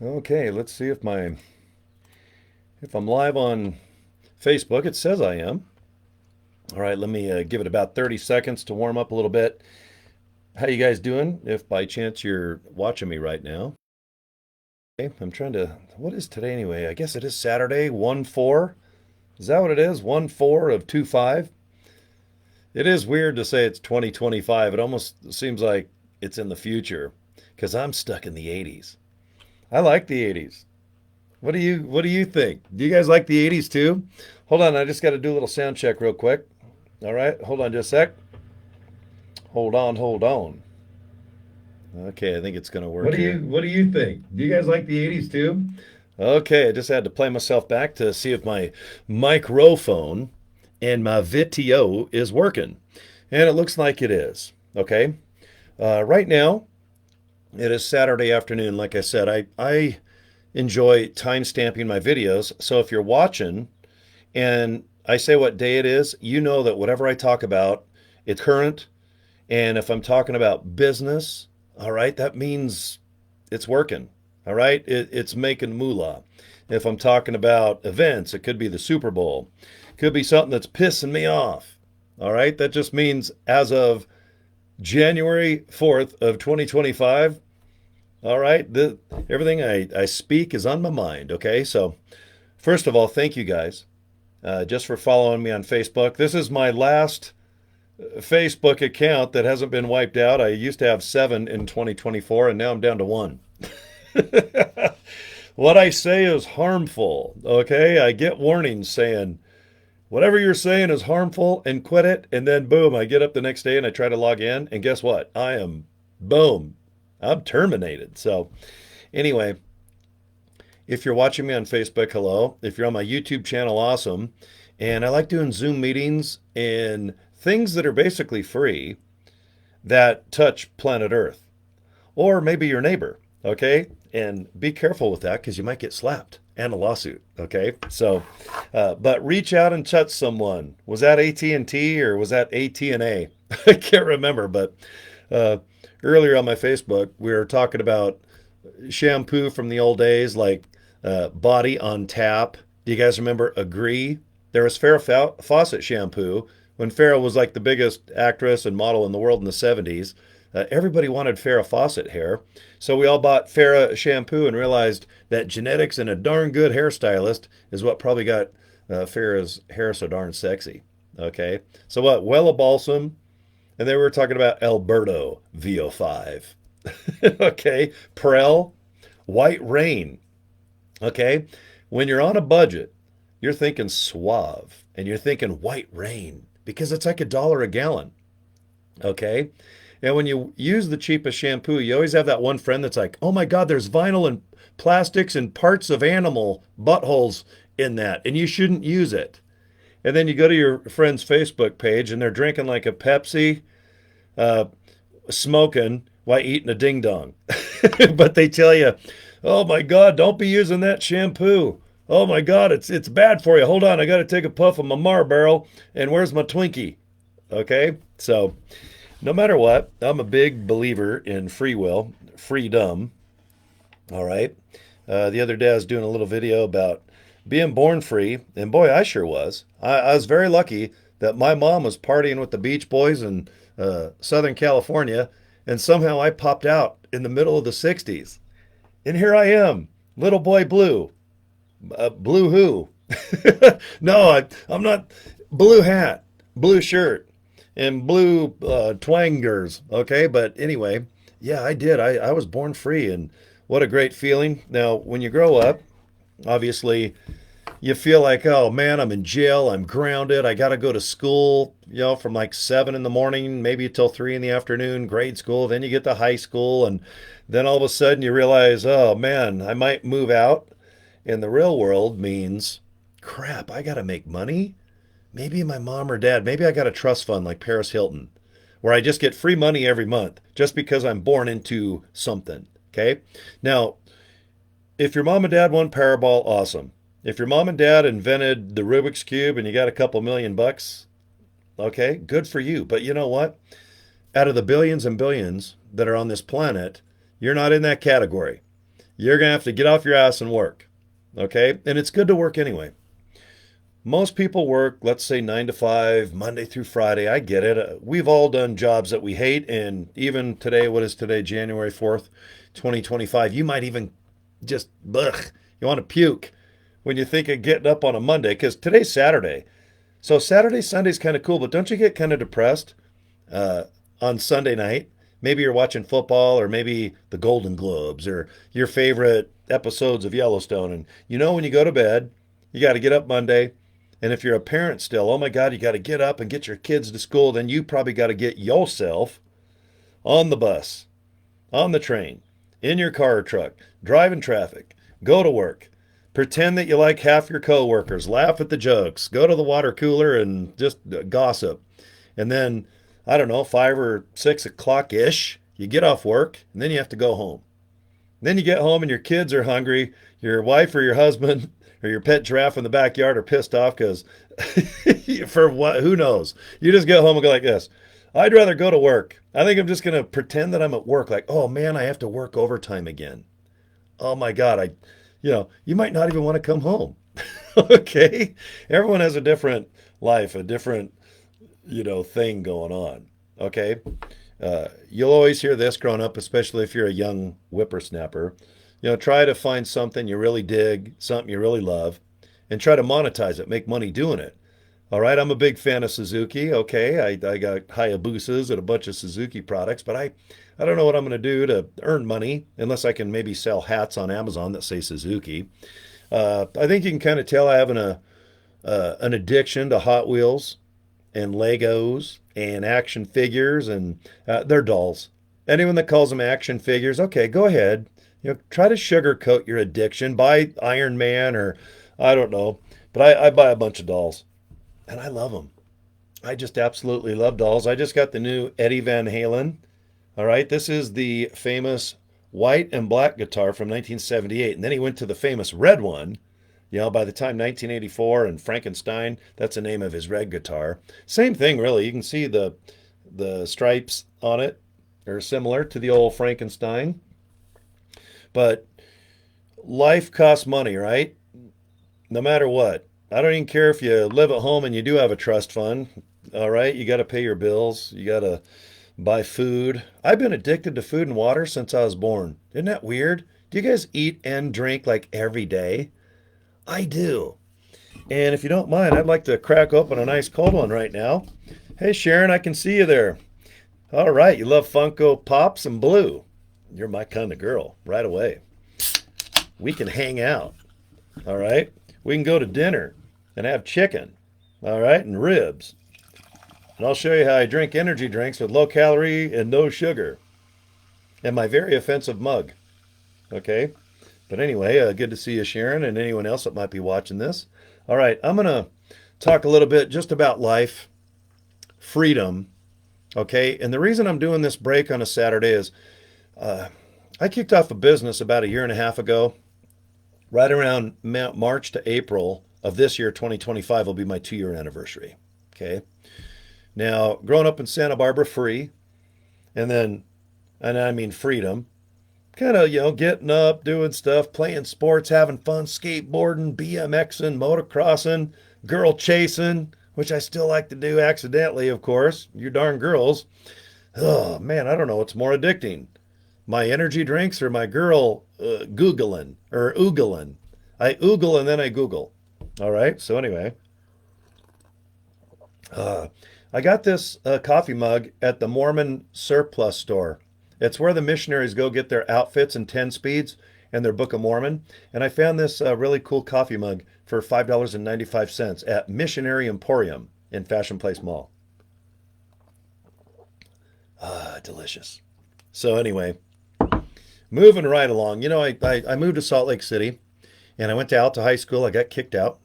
Okay, let's see if I'm live on Facebook. It says I am. All right, let me give it about 30 seconds to warm up a little bit. How you guys doing? If by chance you're watching me right now. Okay, I'm trying to. What is today anyway? I guess it is Saturday, 1/4. Is that what it is? 1/4 of 2/5. It is weird to say it's 2025. It almost seems like it's in the future because I'm stuck in the 80s. I like the 80s. What do you think? Do you guys like the 80s too? Hold on, I just got to do a little sound check real quick. All right, hold on just a sec. Hold on, hold on. Okay, I think it's gonna work here. What do you think? Do you guys like the 80s too? Okay, I just had to play myself back to see if my microphone and my video is working. And it looks like it is. Okay. Right now, it is Saturday afternoon. Like I said, I enjoy time stamping my videos. So if you're watching and I say what day it is, you know that whatever I talk about, it's current. And if I'm talking about business, all right, that means it's working. All right, it's making moolah. If I'm talking about events, it could be the Super Bowl, could be something that's pissing me off. All right, that just means as of January 4th of 2025, all right, everything I speak is on my mind. Okay, so first of all, thank you guys just for following me on Facebook. This is my last Facebook account that hasn't been wiped out. I used to have 7 in 2024, and now I'm down to 1. What I say is harmful. Okay, I get warnings saying whatever you're saying is harmful and quit it. And then boom, I get up the next day and I try to log in, and guess what? Boom, I'm terminated. So anyway, if you're watching me on Facebook, hello. If you're on my YouTube channel, awesome. And I like doing Zoom meetings and things that are basically free that touch planet Earth or maybe your neighbor. Okay. And be careful with that because you might get slapped and a lawsuit. Okay. So, but reach out and touch someone. Was that AT&T or was that AT&A? I can't remember, but uh, earlier on my Facebook, we were talking about shampoo from the old days, like Body on Tap. Do you guys remember Agree? There was Farrah Fawcett shampoo when Farrah was like the biggest actress and model in the world in the 70s. Everybody wanted Farrah Fawcett hair. So we all bought Farrah shampoo and realized that genetics and a darn good hairstylist is what probably got Farrah's hair so darn sexy. Okay. So what? Wella Balsam. And then we were talking about Alberto VO5. Okay. Prel. White Rain. Okay. When you're on a budget, you're thinking Suave and you're thinking White Rain because it's like $1 a gallon. Okay. And when you use the cheapest shampoo, you always have that one friend that's like, oh my God, there's vinyl and plastics and parts of animal buttholes in that, and you shouldn't use it. And then you go to your friend's Facebook page and they're drinking like a Pepsi, uh, smoking while eating a ding dong. But they tell you, oh my God, don't be using that shampoo. Oh my God, it's bad for you. Hold on, I got to take a puff of my Marlboro, and where's my Twinkie? Okay, so no matter what, I'm a big believer in free will, freedom. All right. The other day I was doing a little video about being born free, and boy, I sure was. I was very lucky that my mom was partying with the Beach Boys in Southern California, and somehow I popped out in the middle of the 60s. And here I am, little boy blue. Blue who? No, I'm not. Blue hat, blue shirt, and blue twangers. Okay, but anyway, yeah, I did. I was born free, and what a great feeling. Now, when you grow up, obviously, you feel like, oh man, I'm in jail. I'm grounded. I got to go to school, from like 7 in the morning, maybe till 3 in the afternoon, grade school. Then you get to high school, and then all of a sudden you realize, oh man, I might move out. And the real world means, crap, I got to make money. Maybe my mom or dad, maybe I got a trust fund like Paris Hilton, where I just get free money every month just because I'm born into something. Okay. Now, if your mom and dad won Powerball, awesome. If your mom and dad invented the Rubik's Cube and you got a couple $1 million, okay, good for you. But you know what? Out of the billions and billions that are on this planet, you're not in that category. You're going to have to get off your ass and work. Okay? And it's good to work anyway. Most people work, let's say 9 to 5, Monday through Friday. I get it. We've all done jobs that we hate. And even today, what is today, January 4th, 2025, you might even just, ugh, you want to puke when you think of getting up on a Monday because today's Saturday. So Saturday, Sunday's kind of cool, but don't you get kind of depressed uh, on Sunday night? Maybe you're watching football or maybe the Golden Globes or your favorite episodes of Yellowstone. And you know, when you go to bed, you got to get up Monday. And if you're a parent still, oh my God, you got to get up and get your kids to school. Then you probably got to get yourself on the bus, on the train, in your car or truck, driving traffic, go to work, pretend that you like half your coworkers, laugh at the jokes, go to the water cooler and just gossip. And then, I don't know, 5 or 6 o'clock ish, you get off work and then you have to go home. Then you get home and your kids are hungry, your wife or your husband or your pet giraffe in the backyard are pissed off because for what, who knows? You just get home and go like this. I'd rather go to work. I think I'm just going to pretend that I'm at work like, oh man, I have to work overtime again. Oh my God, you might not even want to come home. Okay? Everyone has a different life, a different, thing going on. Okay? You'll always hear this growing up, especially if you're a young whippersnapper. Try to find something you really dig, something you really love, and try to monetize it, make money doing it. All right, I'm a big fan of Suzuki. Okay, I got Hayabusas and a bunch of Suzuki products, but I don't know what I'm going to do to earn money unless I can maybe sell hats on Amazon that say Suzuki. I think you can kind of tell I have an addiction to Hot Wheels and Legos and action figures, and they're dolls. Anyone that calls them action figures, okay, go ahead. Try to sugarcoat your addiction. Buy Iron Man or I don't know, but I buy a bunch of dolls. And I love them. I just absolutely love dolls. I just got the new Eddie Van Halen. All right, this is the famous white and black guitar from 1978. And then he went to the famous red one. By the time 1984 and Frankenstein, that's the name of his red guitar. Same thing, really. You can see the stripes on it are similar to the old Frankenstein. But life costs money, right? No matter what. I don't even care if you live at home and you do have a trust fund. All right, you got to pay your bills. You got to buy food. I've been addicted to food and water since I was born. Isn't that weird? Do you guys eat and drink like every day? I do. And if you don't mind, I'd like to crack open a nice cold one right now. Hey, Sharon, I can see you there. All right, you love Funko Pops and blue. You're my kind of girl right away. We can hang out. All right. We can go to dinner and have chicken. All right. And ribs. And I'll show you how I drink energy drinks with low calorie and no sugar. And my very offensive mug. Okay. But anyway, good to see you, Sharon, and anyone else that might be watching this. All right. I'm going to talk a little bit just about life, freedom. Okay. And the reason I'm doing this break on a Saturday is I kicked off a business about a year and a half ago. Right around March to April of this year, 2025, will be my 2-year anniversary. Okay. Now, growing up in Santa Barbara, free, and I mean freedom, kind of, getting up, doing stuff, playing sports, having fun, skateboarding, BMXing, motocrossing, girl chasing, which I still like to do accidentally, of course. You darn girls. Oh, man, I don't know what's more addicting. My energy drinks or my girl Googling or Oogling. I Oogle and then I Google. All right. So anyway, I got this coffee mug at the Mormon Surplus store. It's where the missionaries go get their outfits and 10 speeds and their Book of Mormon. And I found this really cool coffee mug for $5.95 at Missionary Emporium in Fashion Place Mall. Delicious. So anyway, moving right along. I moved to Salt Lake City and I went to Alta High School. I got kicked out.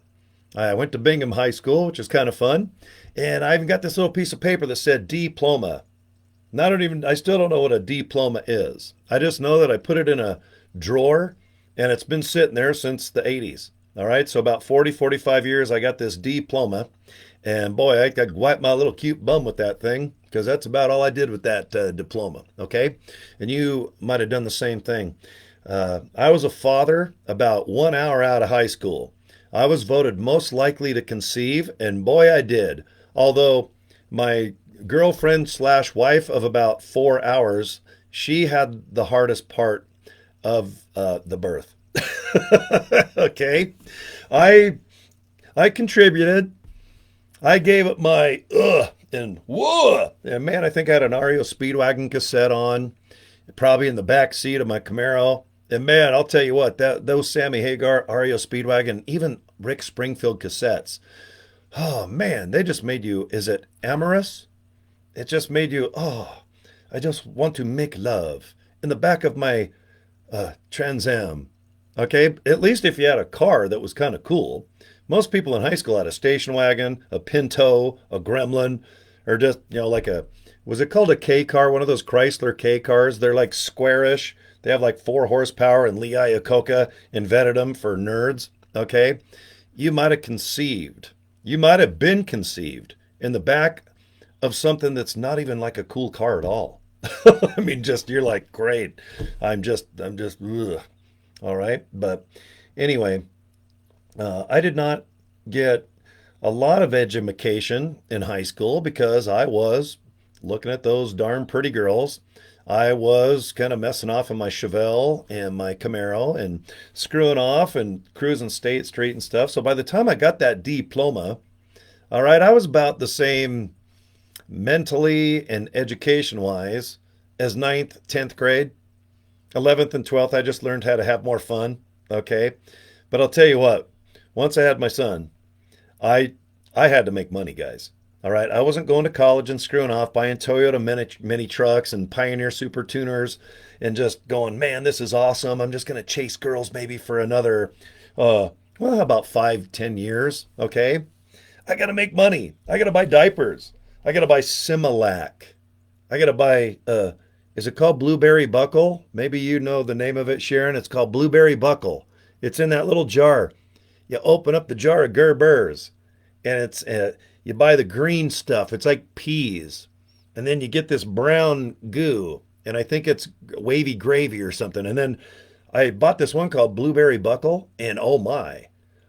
I went to Bingham High School, which is kind of fun. And I even got this little piece of paper that said diploma. And I still don't know what a diploma is. I just know that I put it in a drawer and it's been sitting there since the 80s. All right. So about 45 years, I got this diploma. And boy, I could wipe my little cute bum with that thing because that's about all I did with that diploma. Okay. And you might have done the same thing. I was a father about 1 hour out of high school. I was voted most likely to conceive, and boy, I did. Although my girlfriend slash wife of about 4 hours, she had the hardest part of the birth. Okay, I I contributed. I gave it my and whoa, and man, I think I had an REO Speedwagon cassette on, probably in the back seat of my Camaro. And man, I'll tell you what, that those Sammy Hagar, REO Speedwagon, even Rick Springfield cassettes. Oh man, they just made you. Is it amorous? It just made you. Oh, I just want to make love in the back of my Trans Am. Okay, at least if you had a car that was kind of cool. Most people in high school had a station wagon, a Pinto, a Gremlin, or just, like was it called a K car? One of those Chrysler K cars. They're like squarish. They have like 4 horsepower, and Lee Iacocca invented them for nerds. Okay, you might have conceived. You might have been conceived in the back of something that's not even like a cool car at all. I mean, just you're like, great. I'm just, ugh. All right. But anyway, I did not get a lot of education in high school because I was looking at those darn pretty girls. I was kind of messing off in my Chevelle and my Camaro and screwing off and cruising State Street and stuff. So by the time I got that diploma, all right, I was about the same mentally and education wise as ninth, 10th grade. 11th and 12th, I just learned how to have more fun. Okay. But I'll tell you what, once I had my son, I I had to make money, guys. All right. I wasn't going to college and screwing off buying Toyota mini trucks and Pioneer Super Tuners and just going, man, this is awesome. I'm just going to chase girls maybe for another, about 5, 10 years. Okay. I got to make money. I got to buy diapers. I got to buy Similac. I got to buy, is it called Blueberry Buckle? Maybe you know the name of it, Sharon. It's called Blueberry Buckle. It's in that little jar. You open up the jar of Gerbers, and you buy the green stuff. It's like peas, and then you get this brown goo, and I think it's wavy gravy or something. And then I bought this one called Blueberry Buckle, and oh my,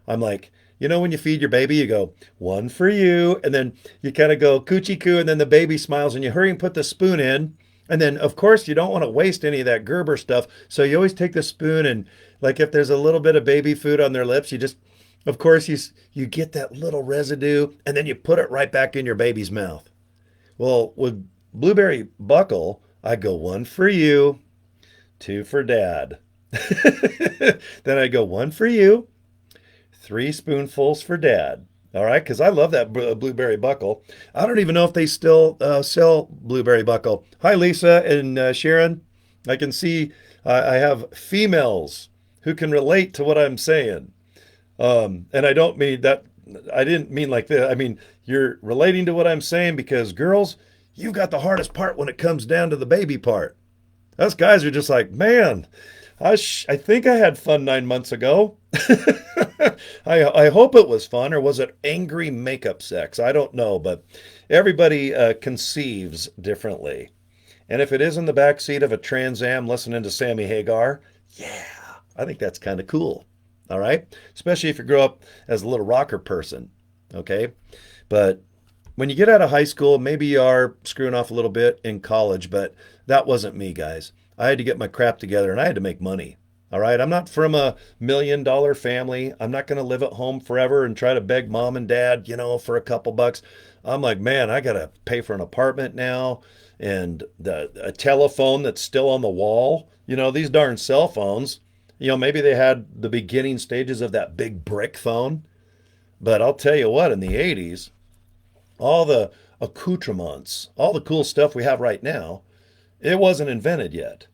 I'm like, when you feed your baby, you go, one for you, and then you kind of go coochie coo, and then the baby smiles, and you hurry and put the spoon in. And then, of course, you don't want to waste any of that Gerber stuff. So you always take the spoon and, like, if there's a little bit of baby food on their lips, you just, of course, you get that little residue, and then you put it right back in your baby's mouth. Well, with Blueberry Buckle, I go one for you, two for dad. Then I go one for you, 3 spoonfuls for dad. All right, because I love that Blueberry Buckle. I don't even know if they still sell Blueberry Buckle. Hi, Lisa and Sharon. I can see I have females who can relate to what I'm saying. And I don't mean that, I didn't mean like that. I mean, you're relating to what I'm saying because girls, you've got the hardest part when it comes down to the baby part. Us guys are just like, man, I think I had fun 9 months ago. I hope it was fun, or was it angry makeup sex? I don't know, but everybody conceives differently. And if it is in the back seat of a Trans Am listening to Sammy Hagar, yeah, I think that's kind of cool. All right, especially if you grow up as a little rocker person. Okay, but when you get out of high school, maybe you are screwing off a little bit in college, but that wasn't me, guys. I had to get my crap together and I had to make money. All right. I'm not from $1 million family. I'm not going to live at home forever and try to beg mom and dad, for a couple bucks. I'm like, man, I got to pay for an apartment now and a telephone that's still on the wall. These darn cell phones, maybe they had the beginning stages of that big brick phone. But I'll tell you what, in the 80s, all the accoutrements, all the cool stuff we have right now, it wasn't invented yet.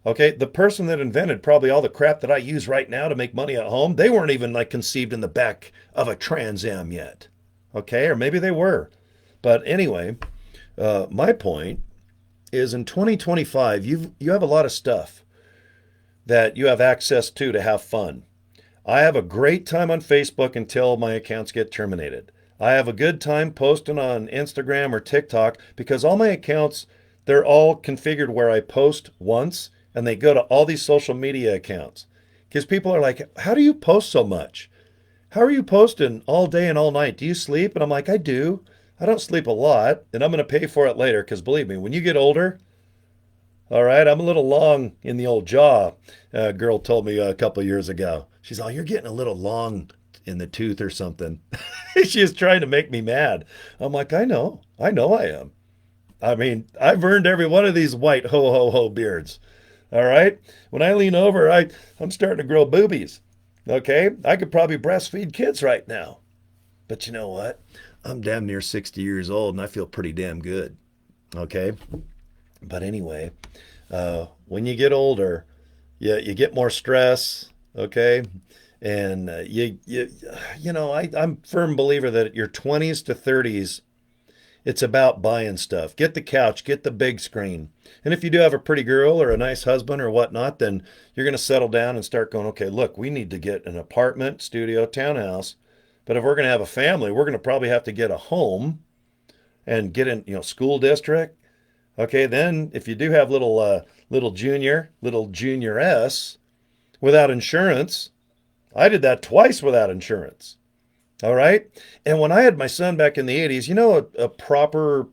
Okay, the person that invented probably all the crap that I use right now to make money at home, they weren't even like conceived in the back of a Trans Am yet. Okay, or maybe they were. But anyway, my point is in 2025, you have a lot of stuff that you have access to have fun. I have a great time on Facebook until my accounts get terminated. I have a good time posting on Instagram or TikTok because all my accounts, they're all configured where I post once and they go to all these social media accounts because people are like, how do you post so much? How are you posting all day and all night? Do you sleep? And I'm like, I do. I don't sleep a lot, and I'm going to pay for it later because believe me, when you get older, all right, I'm a little long in the old jaw. A girl told me a couple of years ago. She's all, you're getting a little long in the tooth or something. She is trying to make me mad. I'm like, I know I am. I mean, I've earned every one of these white ho ho ho beards. All right. When I lean over, I'm starting to grow boobies. Okay. I could probably breastfeed kids right now. But you know what? I'm damn near 60 years old and I feel pretty damn good. Okay. But anyway, when you get older, you get more stress. Okay. And I'm a firm believer that your 20s to 30s, it's about buying stuff. Get the couch, get the big screen. And if you do have a pretty girl or a nice husband or whatnot, then you're going to settle down and start going, okay, look, we need to get an apartment, studio, townhouse. But if we're going to have a family, we're going to probably have to get a home and get in, school district. Okay, then if you do have little junior S without insurance, I did that twice without insurance. All right. And when I had my son back in the 80s, a proper,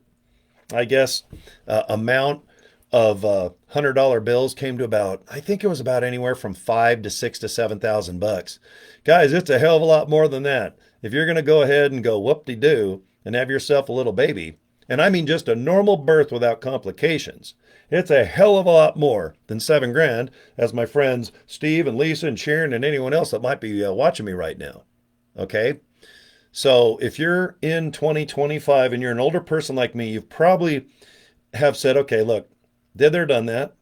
I guess, amount of $100 bills came to about, I think it was about anywhere from 5 to 6 to 7,000 bucks. Guys, it's a hell of a lot more than that. If you're going to go ahead and go whoop-de-doo and have yourself a little baby, and I mean just a normal birth without complications, it's a hell of a lot more than 7 grand, as my friends Steve and Lisa and Sharon and anyone else that might be watching me right now. Okay. So if you're in 2025 and you're an older person like me, you probably have said, okay, look, did there, done that.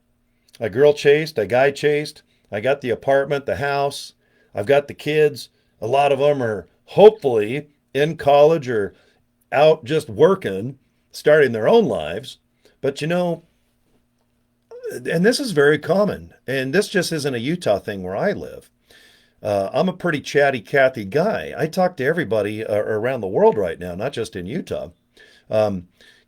A girl chased, a guy chased. I got the apartment, the house. I've got the kids. A lot of them are hopefully in college or out just working, starting their own lives. But and this is very common. And this just isn't a Utah thing where I live. I'm a pretty chatty Cathy guy. I talk to everybody around the world right now, not just in Utah.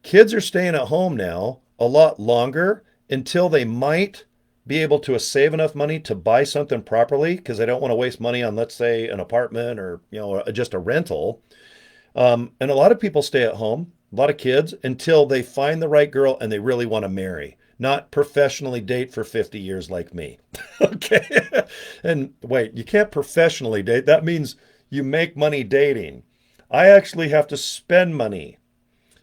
Kids are staying at home now a lot longer until they might be able to save enough money to buy something properly because they don't want to waste money on, let's say, an apartment or just a rental. And a lot of people stay at home, a lot of kids, until they find the right girl and they really want to marry, not professionally date for 50 years like me. Okay. And wait, you can't professionally date. That means you make money dating. I actually have to spend money.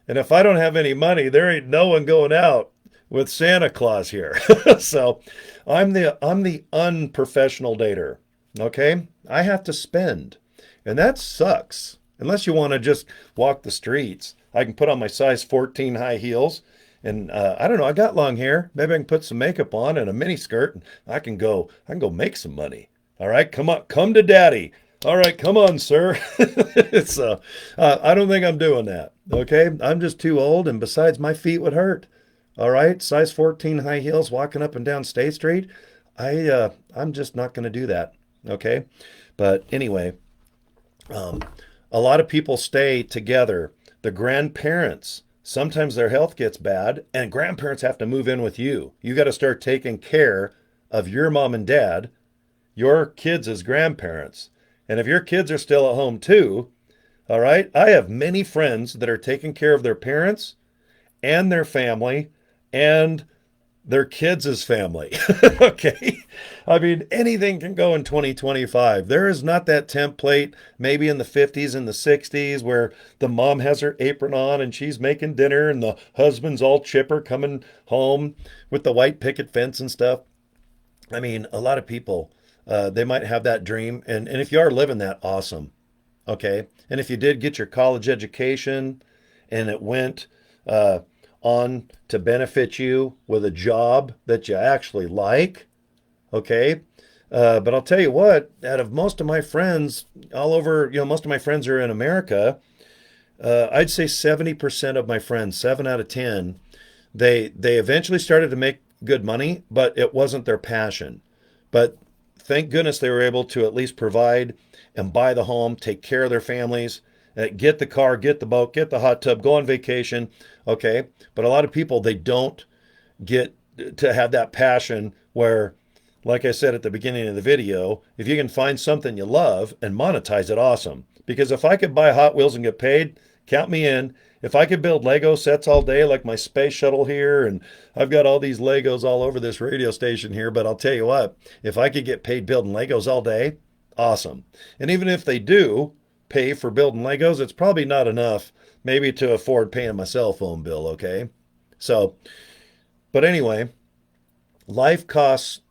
And if I don't have any money, there ain't no one going out with Santa Claus here. So I'm the unprofessional dater. Okay. I have to spend. And that sucks. Unless you want to just walk the streets. I can put on my size 14 high heels. And I don't know, I got long hair. Maybe I can put some makeup on and a mini skirt and I can go make some money. All right, come on, come to daddy. All right, come on, sir. So I don't think I'm doing that. Okay, I'm just too old, and besides, my feet would hurt. All right, size 14 high heels, walking up and down State Street. I'm just not going to do that. Okay, but anyway, a lot of people stay together. The grandparents. Sometimes their health gets bad and grandparents have to move in with you. You got to start taking care of your mom and dad, your kids as grandparents. And if your kids are still at home too, all right, I have many friends that are taking care of their parents and their family and their kids' family. Okay. I mean, anything can go in 2025. There is not that template maybe in the 50s and the 60s where the mom has her apron on and she's making dinner and the husband's all chipper coming home with the white picket fence and stuff. I mean, a lot of people, they might have that dream. And if you are living that, awesome. Okay. And if you did get your college education and it went, on to benefit you with a job that you actually like. Okay. But I'll tell you what, out of most of my friends all over, most of my friends are in America. I'd say 70% of my friends, 7 out of 10, they eventually started to make good money, but it wasn't their passion. But thank goodness they were able to at least provide and buy the home, take care of their families, get the car, get the boat, get the hot tub, go on vacation. Okay. But a lot of people, they don't get to have that passion where, like I said at the beginning of the video, if you can find something you love and monetize it, awesome. Because if I could buy Hot Wheels and get paid, count me in. If I could build Lego sets all day, like my space shuttle here, and I've got all these Legos all over this radio station here, but I'll tell you what, if I could get paid building Legos all day, awesome. And even if they do pay for building Legos, it's probably not enough maybe to afford paying my cell phone bill, okay? So, but anyway, life costs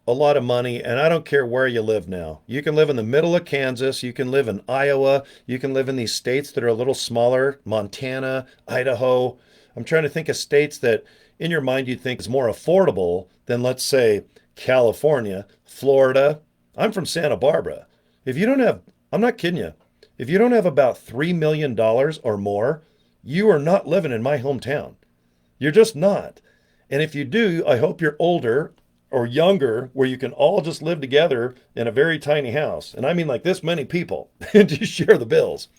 a lot of money, and I don't care where you live now. You can live in the middle of Kansas, you can live in Iowa, you can live in these states that are a little smaller, Montana, Idaho. I'm trying to think of states that in your mind you'd think is more affordable than, let's say, California, Florida. I'm from Santa Barbara. If you don't have, I'm not kidding you, if you don't have about $3 million or more, you are not living in my hometown. You're just not. And if you do, I hope you're older or younger, where you can all just live together in a very tiny house. And I mean like this many people, and just share the bills.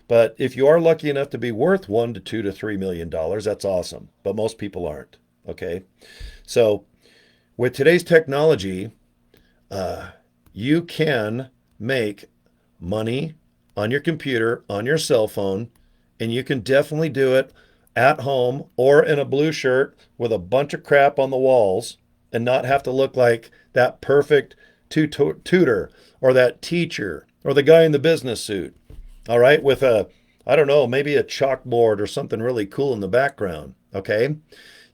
But if you are lucky enough to be worth $1 to $2 to $3 million, that's awesome. But most people aren't. Okay. So with today's technology, you can make money on your computer, on your cell phone, and you can definitely do it at home or in a blue shirt with a bunch of crap on the walls, and not have to look like that perfect tutor or that teacher or the guy in the business suit. All right, with a, I don't know, maybe a chalkboard or something really cool in the background. Okay,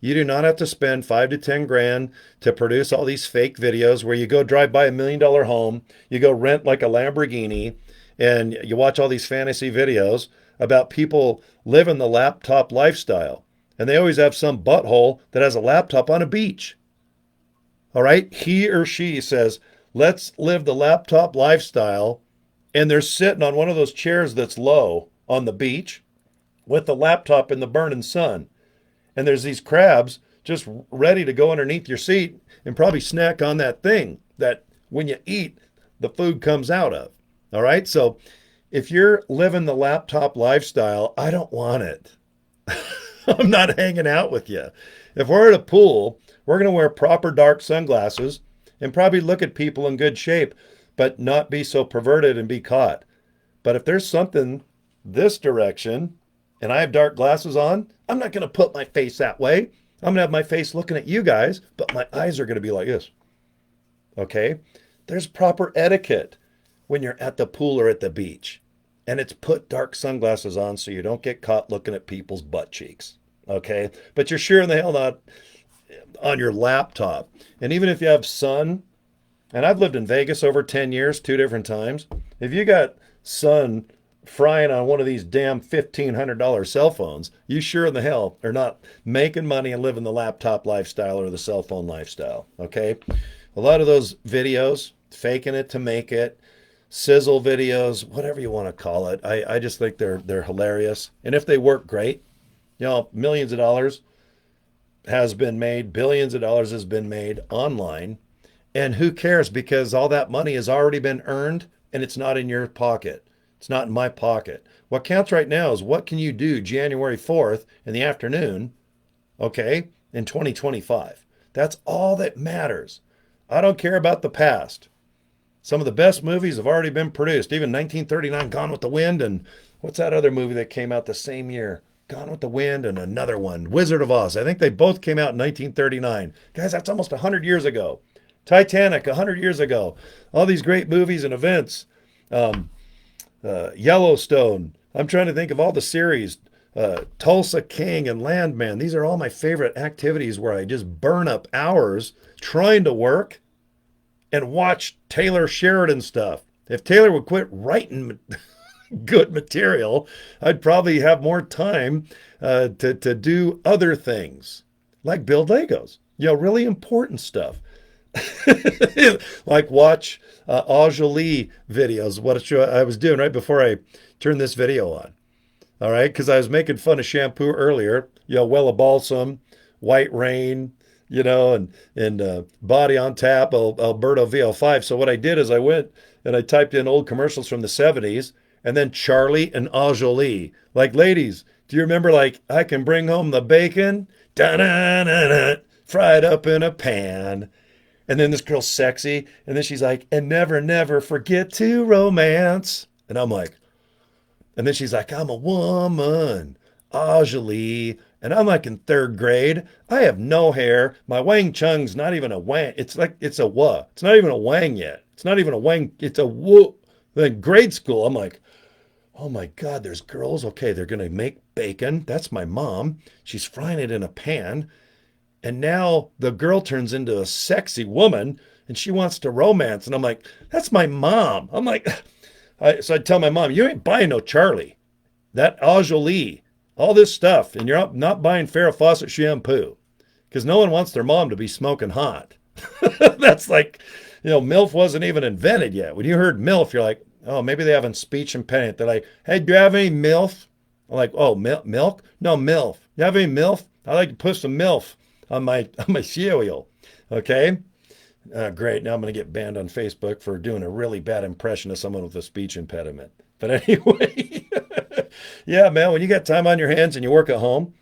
you do not have to spend 5 to 10 grand to produce all these fake videos where you go drive by $1 million home, you go rent like a Lamborghini, and you watch all these fantasy videos about people living the laptop lifestyle. And they always have some butthole that has a laptop on a beach. All right, he or she says, let's live the laptop lifestyle, and they're sitting on one of those chairs that's low on the beach with the laptop in the burning sun. And there's these crabs just ready to go underneath your seat and probably snack on that thing that when you eat, the food comes out of. All right, so if you're living the laptop lifestyle, I don't want it. I'm not hanging out with you. If we're at a pool, we're going to wear proper dark sunglasses and probably look at people in good shape, but not be so perverted and be caught. But if there's something this direction and I have dark glasses on, I'm not going to put my face that way. I'm going to have my face looking at you guys, but my eyes are going to be like this. Okay? There's proper etiquette when you're at the pool or at the beach. And it's put dark sunglasses on so you don't get caught looking at people's butt cheeks. Okay? But you're sure in the hell not on your laptop. And even if you have sun, and I've lived in Vegas over 10 years, 2 different times, if you got sun frying on one of these damn $1,500 cell phones, you sure in the hell are not making money and living the laptop lifestyle or the cell phone lifestyle. Okay? A lot of those videos, faking it to make it, sizzle videos, whatever you want to call it, I just think they're hilarious. And if they work, great. You know, millions of dollars has been made, billions of dollars has been made online, and who cares, because all that money has already been earned and it's not in your pocket. It's not in my pocket. What counts right now is what can you do January 4th in the afternoon, okay, in 2025. That's all that matters. I don't care about the past. Some of the best movies have already been produced, even 1939, Gone with the Wind, and what's that other movie that came out the same year? Gone with the Wind and another one, Wizard of Oz. I think they both came out in 1939. Guys, that's almost 100 years ago. Titanic, 100 years ago. All these great movies and events. Yellowstone. I'm trying to think of all the series. Tulsa King and Landman. These are all my favorite activities where I just burn up hours trying to work and watch Taylor Sheridan stuff. If Taylor would quit writing good material, I'd probably have more time to do other things, like build Legos. You know, really important stuff. Like watch Aujali videos, what I was doing right before I turned this video on. All right, because I was making fun of shampoo earlier. You know, Wella Balsam, White Rain, you know, and Body on Tap, Alberto VL5. So what I did is I went and I typed in old commercials from the 70s, and then Charlie and Aujali. Like, ladies, do you remember, like, I can bring home the bacon? Da-da-da-da. fried up in a pan. And then this girl's sexy. And then she's like, and never, never forget to romance. And I'm like, and then she's like, I'm a woman, Ajali. And I'm like in third grade. I have no hair. My Wang Chung's not even a Wang. It's like, it's a wha. It's not even a Wang yet. It's not even a Wang. It's a woo. Then grade school, I'm like, oh my God, there's girls. Okay, they're going to make bacon. That's my mom. She's frying it in a pan. And now the girl turns into a sexy woman and she wants to romance. And I'm like, that's my mom. I'm like, so I tell my mom, you ain't buying no Charlie. That Ajali, all this stuff. And you're not buying Farrah Fawcett shampoo because no one wants their mom to be smoking hot. That's like, MILF wasn't even invented yet. When you heard MILF, you're like, oh, maybe they have in speech impediment. They're like, hey, do you have any MILF? I'm like, oh, milk? No, MILF. You have any MILF? I like to put some MILF on my cereal. Okay? Great. Now I'm going to get banned on Facebook for doing a really bad impression of someone with a speech impediment. But anyway, yeah, man, when you got time on your hands and you work at home,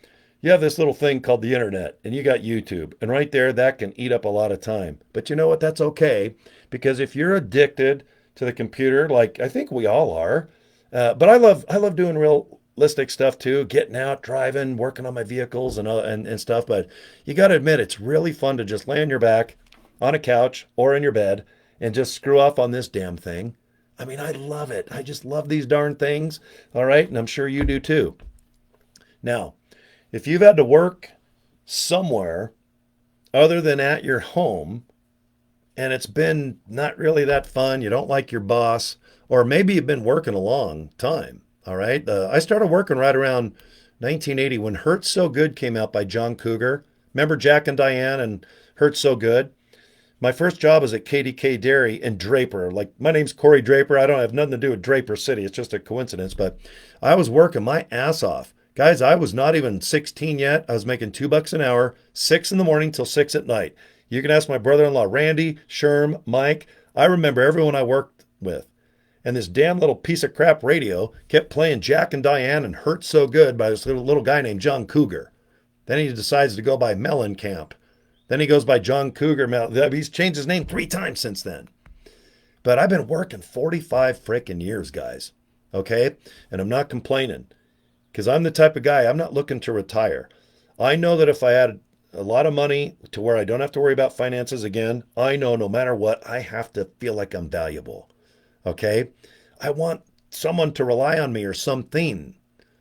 you have this little thing called the internet and you got YouTube. And right there, that can eat up a lot of time. But you know what? That's okay. Because if you're addicted to the computer, like I think we all are, but I love doing realistic stuff too, getting out, driving, working on my vehicles and stuff. But you got to admit, it's really fun to just lay on your back on a couch or in your bed and just screw off on this damn thing. I mean, I love it. I just love these darn things. All right. And I'm sure you do too. Now, if you've had to work somewhere other than at your home and it's been not really that fun, you don't like your boss, or maybe you've been working a long time. All right. I started working right around 1980 when Hurt So Good came out by John Cougar. Remember Jack and Diane and Hurt So Good? My first job was at KDK Dairy in Draper. Like, my name's Cory Draper. I don't have nothing to do with Draper City. It's just a coincidence. But I was working my ass off. Guys, I was not even 16 yet. I was making $2 an hour, 6 in the morning till 6 at night. You can ask my brother-in-law, Randy, Sherm, Mike. I remember everyone I worked with. And this damn little piece of crap radio kept playing Jack and Diane and Hurt So Good by this little guy named John Cougar. Then he decides to go by Mellencamp. Then he goes by John Cougar. He's changed his name 3 times since then. But I've been working 45 frickin' years, guys. Okay? And I'm not complaining. Because I'm the type of guy, I'm not looking to retire. I know that if I had a lot of money to where I don't have to worry about finances again, I know no matter what, I have to feel like I'm valuable. Okay? I want someone to rely on me or something.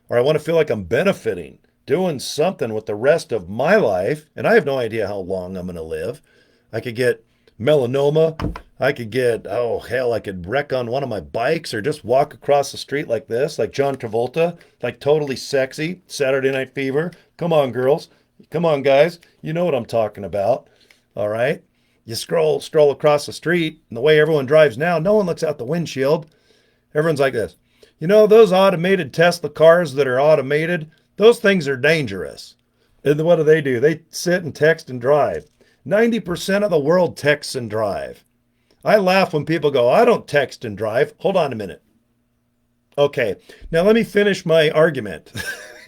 Or I want to feel like I'm benefiting, doing something with the rest of my life. And I have no idea how long I'm going to live. I could get melanoma. I could get, oh, hell, I could wreck on one of my bikes or just walk across the street like this, like John Travolta, like totally sexy, Saturday Night Fever. Come on, girls. Come on, guys. You know what I'm talking about. All right? You stroll across the street, and the way everyone drives now, no one looks out the windshield. Everyone's like this. You know, those automated Tesla cars that are automated, those things are dangerous. And what do? They sit and text and drive. 90% of the world texts and drive. I laugh when people go, I don't text and drive. Hold on a minute. Okay, now let me finish my argument.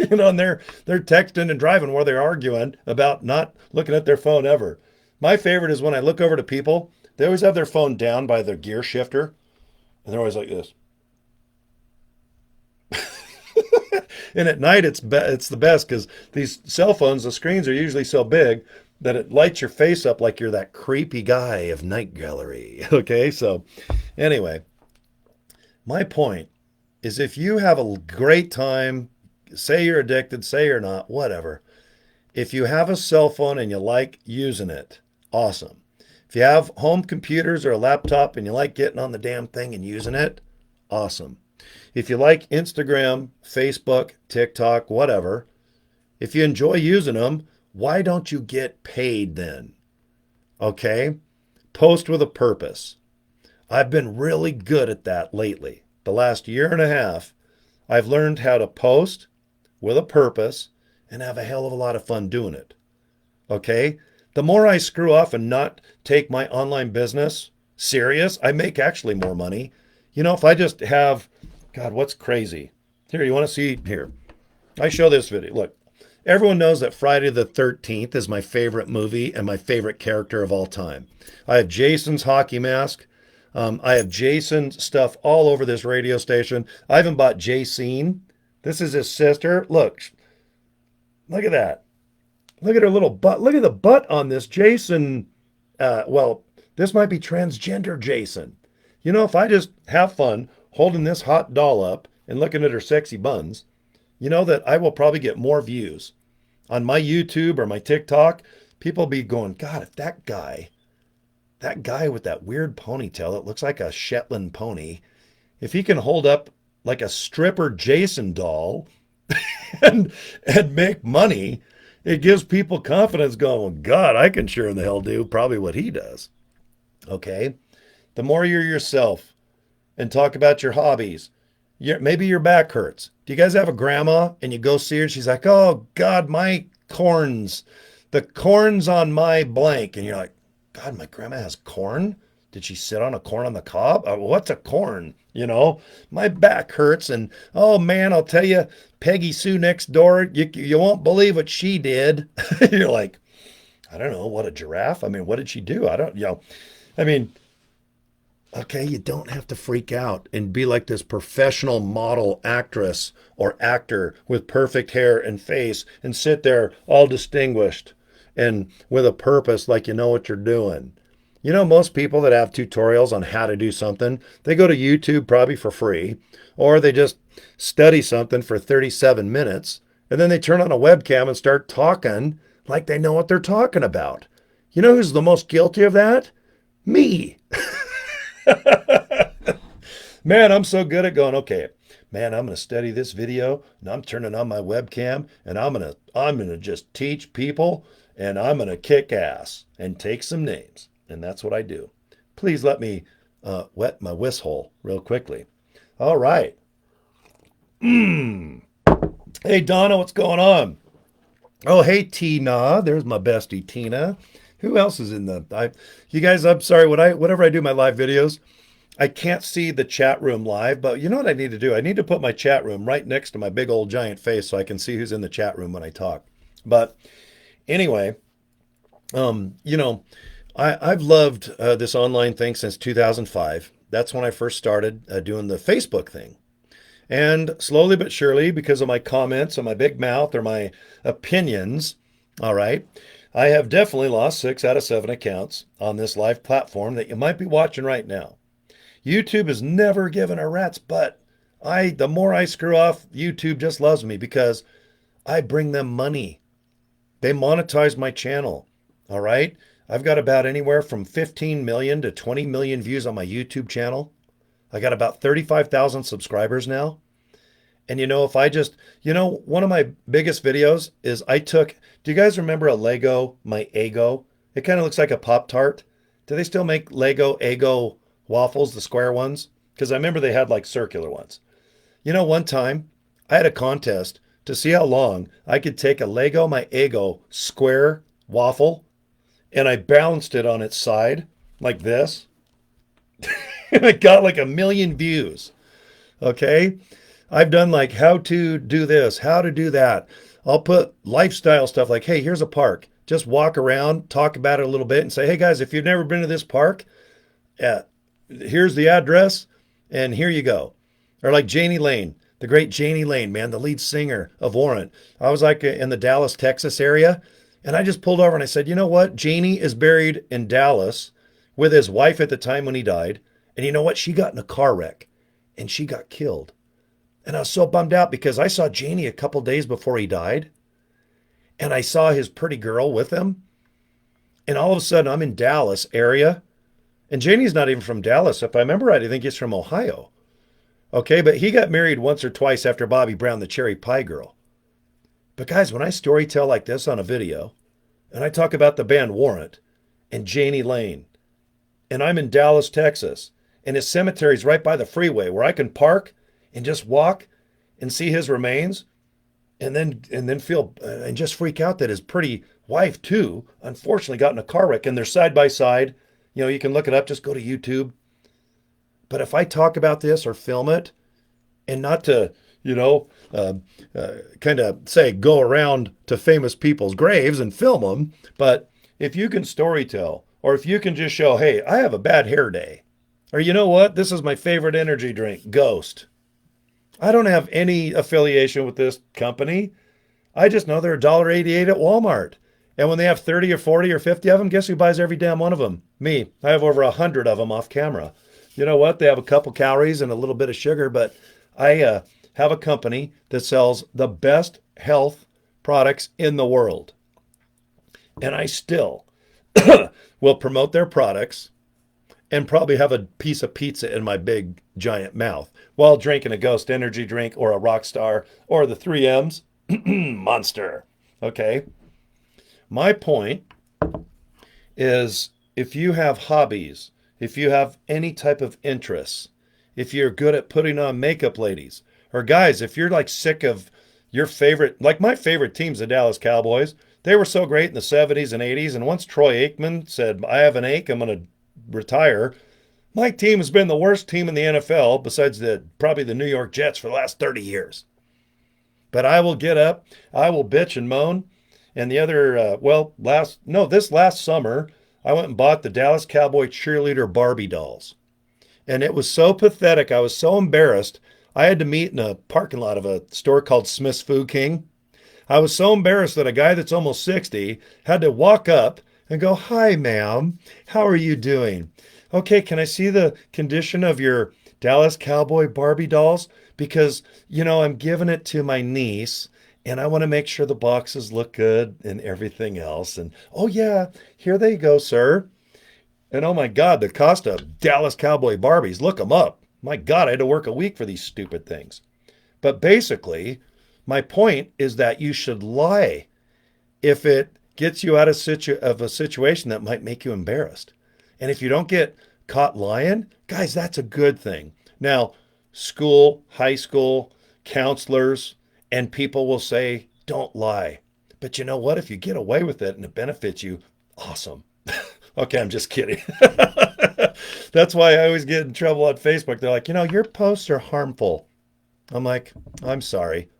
And they're texting and driving while they're arguing about not looking at their phone ever. My favorite is when I look over to people, they always have their phone down by their gear shifter, and they're always like this. And at night, it's the best because these cell phones, the screens are usually so big that it lights your face up like you're that creepy guy of Night Gallery. Okay, so anyway, my point is if you have a great time, say you're addicted, say you're not, whatever. If you have a cell phone and you like using it, awesome. If you have home computers or a laptop and you like getting on the damn thing and using it, awesome. If you like Instagram, Facebook, TikTok, whatever, if you enjoy using them, why don't you get paid then? Okay? Post with a purpose. I've been really good at that lately. The last year and a half, I've learned how to post with a purpose and have a hell of a lot of fun doing it. Okay? The more I screw off and not take my online business serious, I make actually more money. If I just have, God, what's crazy? Here, you want to see? Here. I show this video. Look. Everyone knows that Friday the 13th is my favorite movie and my favorite character of all time. I have Jason's hockey mask. I have Jason's stuff all over this radio station. I even bought Jacene. This is his sister. Look at that. Look at her little butt. Look at the butt on this Jason. Well, this might be transgender Jason. You know, if I just have fun holding this hot doll up and looking at her sexy buns, you know that I will probably get more views on my YouTube or my TikTok. People be going, God, if that guy with that weird ponytail that looks like a Shetland pony, if he can hold up like a stripper Jason doll and make money, it gives people confidence going, well, God, I can sure in the hell do probably what he does. Okay? The more you're yourself and talk about your hobbies, maybe your back hurts. Do you guys have a grandma and you go see her? She's like, oh, God, the corn's on my blank. And you're like, God, my grandma has corn? Did she sit on a corn on the cob? What's a corn? You know, my back hurts. And, oh, man, I'll tell you, Peggy Sue next door, you won't believe what she did. You're like, I don't know, what, a giraffe? I mean, what did she do? Okay, you don't have to freak out and be like this professional model actress or actor with perfect hair and face and sit there all distinguished and with a purpose like you know what you're doing. You know, most people that have tutorials on how to do something, they go to YouTube probably for free, or they just study something for 37 minutes, and then they turn on a webcam and start talking like they know what they're talking about. You know who's the most guilty of that? Me. Man, I'm so good at going, okay, man, I'm going to study this video and I'm turning on my webcam and I'm going to just teach people and I'm going to kick ass and take some names. And that's what I do. Please let me wet my whistle real quickly. All right. Hey, Donna, what's going on? Oh, hey, Tina. There's my bestie, Tina. Who else is in you guys, I'm sorry, whenever I do my live videos, I can't see the chat room live, but you know what I need to do? I need to put my chat room right next to my big old giant face so I can see who's in the chat room when I talk. But anyway, I've loved this online thing since 2005. That's when I first started doing the Facebook thing. And slowly but surely, because of my comments and my big mouth or my opinions, all right, I have definitely lost 6 out of 7 accounts on this live platform that you might be watching right now. YouTube has never given a rat's butt. The more I screw off, YouTube just loves me because I bring them money. They monetize my channel. All right. I've got about anywhere from 15 million to 20 million views on my YouTube channel. I got about 35,000 subscribers now. And one of my biggest videos is do you guys remember a Lego, my Eggo? It kind of looks like a Pop-Tart. Do they still make Lego Eggo waffles, the square ones? Because I remember they had like circular ones. You know, one time I had a contest to see how long I could take a Lego, my Eggo square waffle, and I balanced it on its side like this. And I got like 1 million views. Okay. I've done like how to do this, how to do that. I'll put lifestyle stuff like, hey, here's a park. Just walk around, talk about it a little bit and say, hey guys, if you've never been to this park, here's the address and here you go. Or like Janie Lane, the great Janie Lane, man, the lead singer of Warrant. I was like in the Dallas, Texas area. And I just pulled over and I said, you know what? Janie is buried in Dallas with his wife at the time when he died. And you know what? She got in a car wreck and she got killed. And I was so bummed out because I saw Janie a couple days before he died. And I saw his pretty girl with him. And all of a sudden I'm in Dallas area. And Janie's not even from Dallas. If I remember right, I think he's from Ohio. Okay, but he got married once or twice after Bobby Brown, the cherry pie girl. But guys, when I story tell like this on a video, and I talk about the band Warrant and Janie Lane, and I'm in Dallas, Texas, and his cemetery's right by the freeway where I can park and just walk and see his remains, and then feel and just freak out that his pretty wife too, unfortunately, got in a car wreck, and they're side by side. You know, you can look it up. Just go to YouTube. But if I talk about this or film it, and not to you know, kind of say go around to famous people's graves and film them. But if you can storytell, or if you can just show, hey, I have a bad hair day, or you know what, this is my favorite energy drink, Ghost. I don't have any affiliation with this company. I just know they're $1.88 at Walmart. And when they have 30 or 40 or 50 of them, guess who buys every damn one of them? Me. I have over 100 of them off camera. You know what? They have a couple calories and a little bit of sugar, but I have a company that sells the best health products in the world. And I still will promote their products and probably have a piece of pizza in my big giant mouth while drinking a Ghost energy drink or a Rockstar or the 3M's Monster. Okay. My point is if you have hobbies, if you have any type of interests, if you're good at putting on makeup, ladies, or guys, if you're like sick of your favorite, like my favorite team's the Dallas Cowboys. They were so great in the 70s and 80s. And once Troy Aikman said, I have an ache, I'm going to retire, my team has been the worst team in the NFL besides probably the New York Jets for the last 30 years. But I will get up, I will bitch and moan. And the other, this last summer, I went and bought the Dallas Cowboy cheerleader Barbie dolls. And it was so pathetic. I was so embarrassed. I had to meet in a parking lot of a store called Smith's Food King. I was so embarrassed that a guy that's almost 60 had to walk up and go, hi, ma'am, how are you doing? Okay, can I see the condition of your Dallas Cowboy Barbie dolls? Because, I'm giving it to my niece and I want to make sure the boxes look good and everything else. And, oh, yeah, here they go, sir. And, oh, my God, the cost of Dallas Cowboy Barbies, look them up. My God, I had to work a week for these stupid things. But basically, my point is that you should lie if it gets you out of a situation that might make you embarrassed. And if you don't get caught lying, guys, that's a good thing. Now, school, high school, counselors, and people will say, don't lie. But you know what? If you get away with it and it benefits you, awesome. Okay, I'm just kidding. That's why I always get in trouble on Facebook. They're like, your posts are harmful. I'm like, I'm sorry.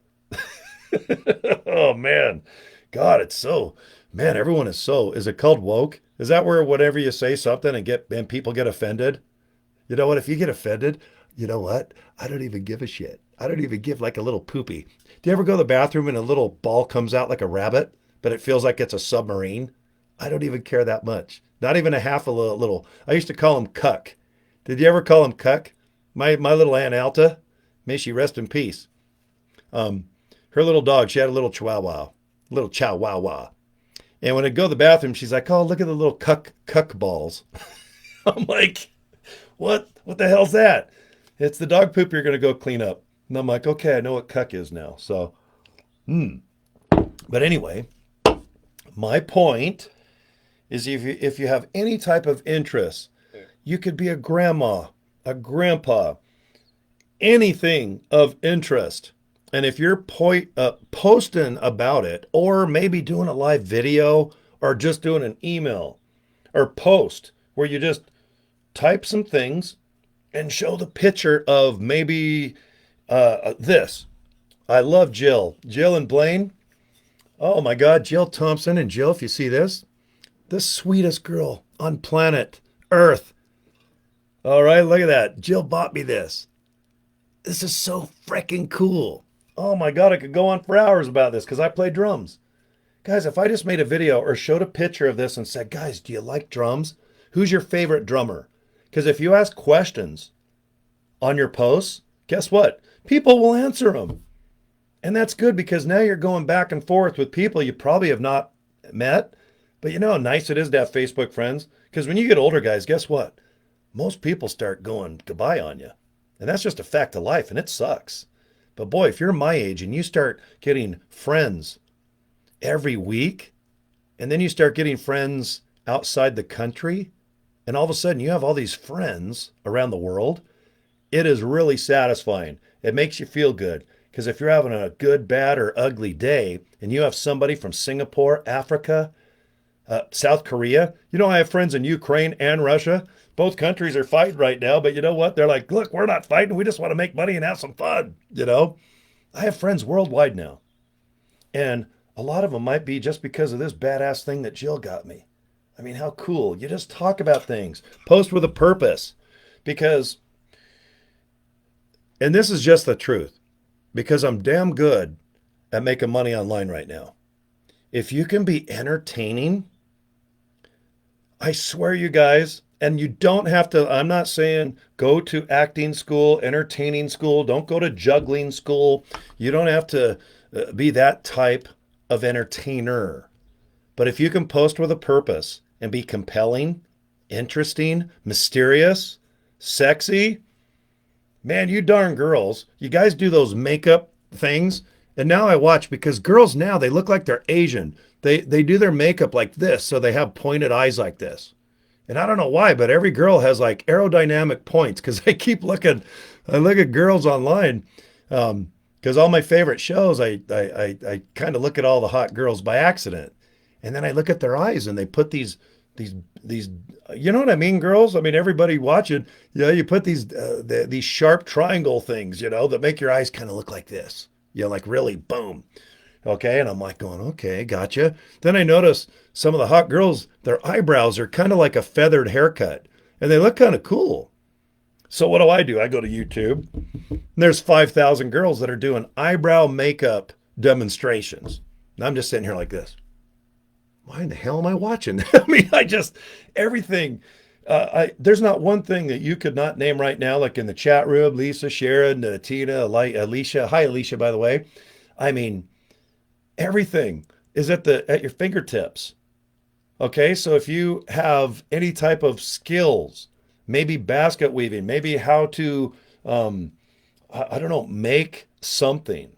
Oh, man. God, everyone is it called woke? Is that where whenever you say something and people get offended? You know what? If you get offended, you know what? I don't even give a shit. I don't even give like a little poopy. Do you ever go to the bathroom and a little ball comes out like a rabbit, but it feels like it's a submarine? I don't even care that much. Not even a half a little. I used to call him Cuck. Did you ever call him Cuck? My little Aunt Alta, may she rest in peace. Her little dog, she had a little chow wow wow. And when I'd go to the bathroom, she's like, oh, look at the little cuck balls. I'm like, what the hell's that? It's the dog poop you're going to go clean up. And I'm like, okay, I know what cuck is now. So, But anyway, my point is if you have any type of interest, you could be a grandma, a grandpa, anything of interest. And if you're posting about it, or maybe doing a live video, or just doing an email, or post where you just type some things and show the picture of maybe this. I love Jill and Blaine. Oh my God, Jill Thompson and Jill, if you see this, the sweetest girl on planet Earth. All right, look at that. Jill bought me this. This is so freaking cool. Oh my God, I could go on for hours about this because I play drums. Guys, if I just made a video or showed a picture of this and said, guys, do you like drums? Who's your favorite drummer? Because if you ask questions on your posts, guess what? People will answer them. And that's good because now you're going back and forth with people you probably have not met. But you know how nice it is to have Facebook friends? Because when you get older, guys, guess what? Most people start going goodbye on you. And that's just a fact of life, and it sucks. But boy, if you're my age and you start getting friends every week, and then you start getting friends outside the country, and all of a sudden you have all these friends around the world, it is really satisfying. It makes you feel good. Because if you're having a good, bad, or ugly day, and you have somebody from Singapore, Africa, South Korea, I have friends in Ukraine and Russia. Both countries are fighting right now, but you know what? They're like, look, we're not fighting. We just want to make money and have some fun, I have friends worldwide now. And a lot of them might be just because of this badass thing that Jill got me. I mean, how cool. You just talk about things, post with a purpose. Because, and this is just the truth, because I'm damn good at making money online right now. If you can be entertaining, I swear you guys, and you don't have to, I'm not saying go to acting school, entertaining school, don't go to juggling school. You don't have to be that type of entertainer. But if you can post with a purpose and be compelling, interesting, mysterious, sexy, man, you darn girls, you guys do those makeup things. And now I watch because girls now, they look like they're Asian. They do their makeup like this, so they have pointed eyes like this. And I don't know why, but every girl has like aerodynamic points because I look at girls online because all my favorite shows, I kind of look at all the hot girls by accident. And then I look at their eyes and they put these, you know what I mean, girls? I mean, everybody watching, you put these sharp triangle things, that make your eyes kind of look like this, like really boom. Okay. And I'm like going, okay, gotcha. Then I notice some of the hot girls, their eyebrows are kind of like a feathered haircut and they look kind of cool. So what do? I go to YouTube and there's 5,000 girls that are doing eyebrow makeup demonstrations. And I'm just sitting here like this. Why in the hell am I watching? I mean, everything. There's not one thing that you could not name right now, like in the chat room, Lisa, Sharon, Tina, Alicia. Hi, Alicia, by the way. I mean, everything is at your fingertips. Okay, so if you have any type of skills, maybe basket weaving, maybe how to, I don't know, make something,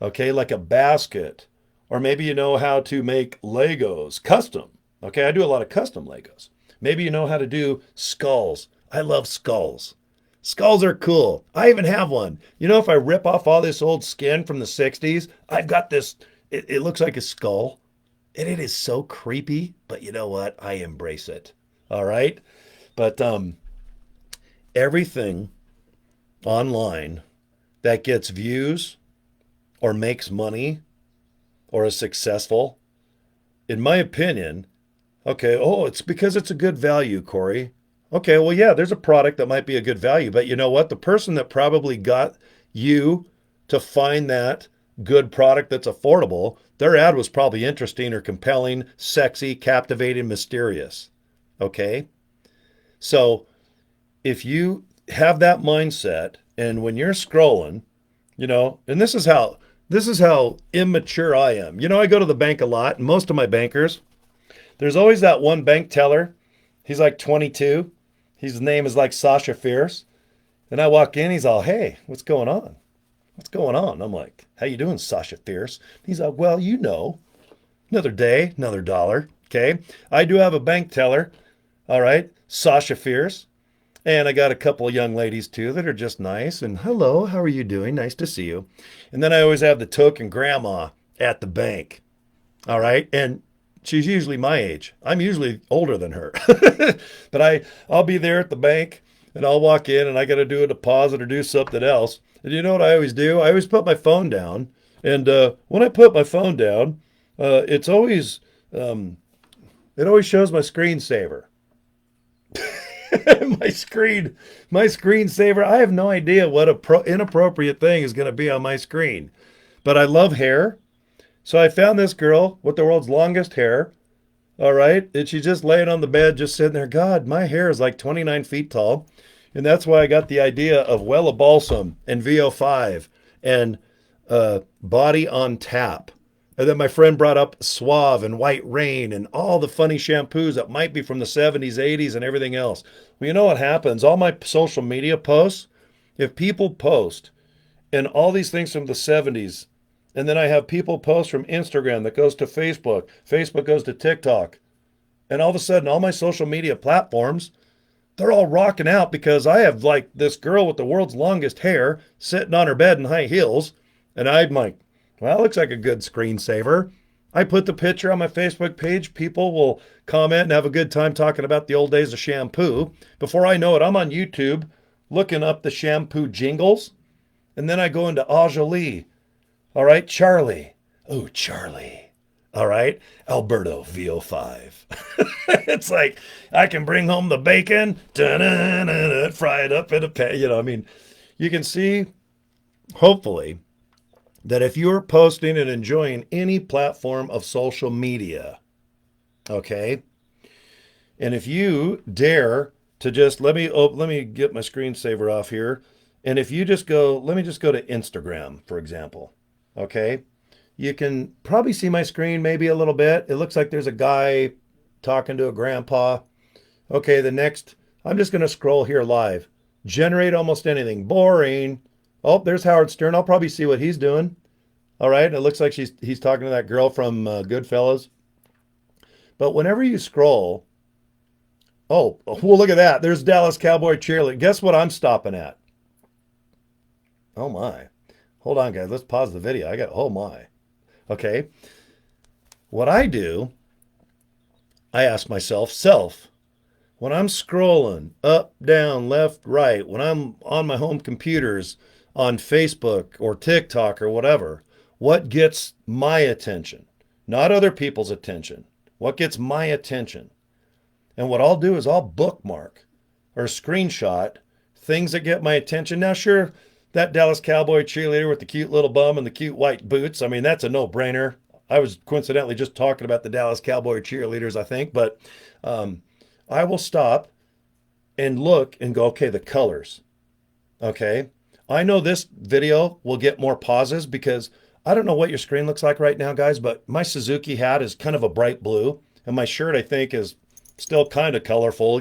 okay, like a basket, or maybe you know how to make Legos custom. Okay, I do a lot of custom Legos. Maybe you know how to do skulls. I love skulls. Skulls are cool. I even have one. If I rip off all this old skin from the 60s, I've got this, it looks like a skull. And it is so creepy, but you know what? I embrace it. All right? But everything online that gets views or makes money or is successful, in my opinion, okay, it's because it's a good value, Cory. Okay, well, yeah, there's a product that might be a good value, but you know what? The person that probably got you to find that good product that's affordable, their ad was probably interesting or compelling, sexy, captivating, mysterious. Okay? So if you have that mindset and when you're scrolling, and this is how immature I am. I go to the bank a lot, and most of my bankers, there's always that one bank teller. He's like 22. His name is like Sasha Fierce. And I walk in, he's all, hey, what's going on? What's going on? I'm like, how you doing, Sasha Fierce? He's like, well, another day, another dollar. Okay. I do have a bank teller. All right. Sasha Fierce. And I got a couple of young ladies too that are just nice. And hello, how are you doing? Nice to see you. And then I always have the token grandma at the bank. All right. And she's usually my age. I'm usually older than her. But I'll be there at the bank and I'll walk in and I got to do a deposit or do something else. And you know what I always do? I always put my phone down. And when I put my phone down, it always shows my screensaver. my screensaver. I have no idea what inappropriate thing is going to be on my screen, but I love hair. So I found this girl with the world's longest hair. All right. And she's just laying on the bed, just sitting there. God, my hair is like 29 feet tall. And that's why I got the idea of Wella Balsam and VO5 and Body on Tap. And then my friend brought up Suave and White Rain and all the funny shampoos that might be from the 70s, 80s, and everything else. Well, you know what happens? All my social media posts, if people post and all these things from the 70s, and then I have people post from Instagram that goes to Facebook, Facebook goes to TikTok, and all of a sudden all my social media platforms, they're all rocking out because I have like this girl with the world's longest hair sitting on her bed in high heels, and I'm like, well, it looks like a good screensaver. I put the picture on my Facebook page. People will comment and have a good time talking about the old days of shampoo. Before I know it, I'm on YouTube looking up the shampoo jingles. And then I go into Ajalee All right, Charlie. Oh, Charlie. All right, Alberto VO5. It's like I can bring home the bacon, fry it up in a pan. I mean, you can see, hopefully, that if you're posting and enjoying any platform of social media, okay, and if you dare to just let me get my screensaver off here, and if you just go, let me just go to Instagram, for example, okay, you can probably see my screen maybe a little bit. It looks like there's a guy talking to a grandpa. Okay, the next, I'm just going to scroll here live. Generate almost anything. Boring. Oh, there's Howard Stern. I'll probably see what he's doing. All right, it looks like he's talking to that girl from Goodfellas. But whenever you scroll, oh, well, look at that. There's Dallas Cowboy cheerleader. Guess what I'm stopping at? Oh my. Hold on, guys. Let's pause the video. Oh my. Okay. What I do, I ask myself, when I'm scrolling up, down, left, right, when I'm on my home computers, on Facebook or TikTok or whatever, what gets my attention? Not other people's attention. What gets my attention? And what I'll do is I'll bookmark or screenshot things that get my attention. Now, sure, that Dallas Cowboy cheerleader with the cute little bum and the cute white boots, I mean, that's a no-brainer. I was coincidentally just talking about the Dallas Cowboy cheerleaders, I think, but I will stop and look and go, okay, the colors. Okay. I know this video will get more pauses because I don't know what your screen looks like right now, guys, but my Suzuki hat is kind of a bright blue, and my shirt, I think, is still kind of colorful,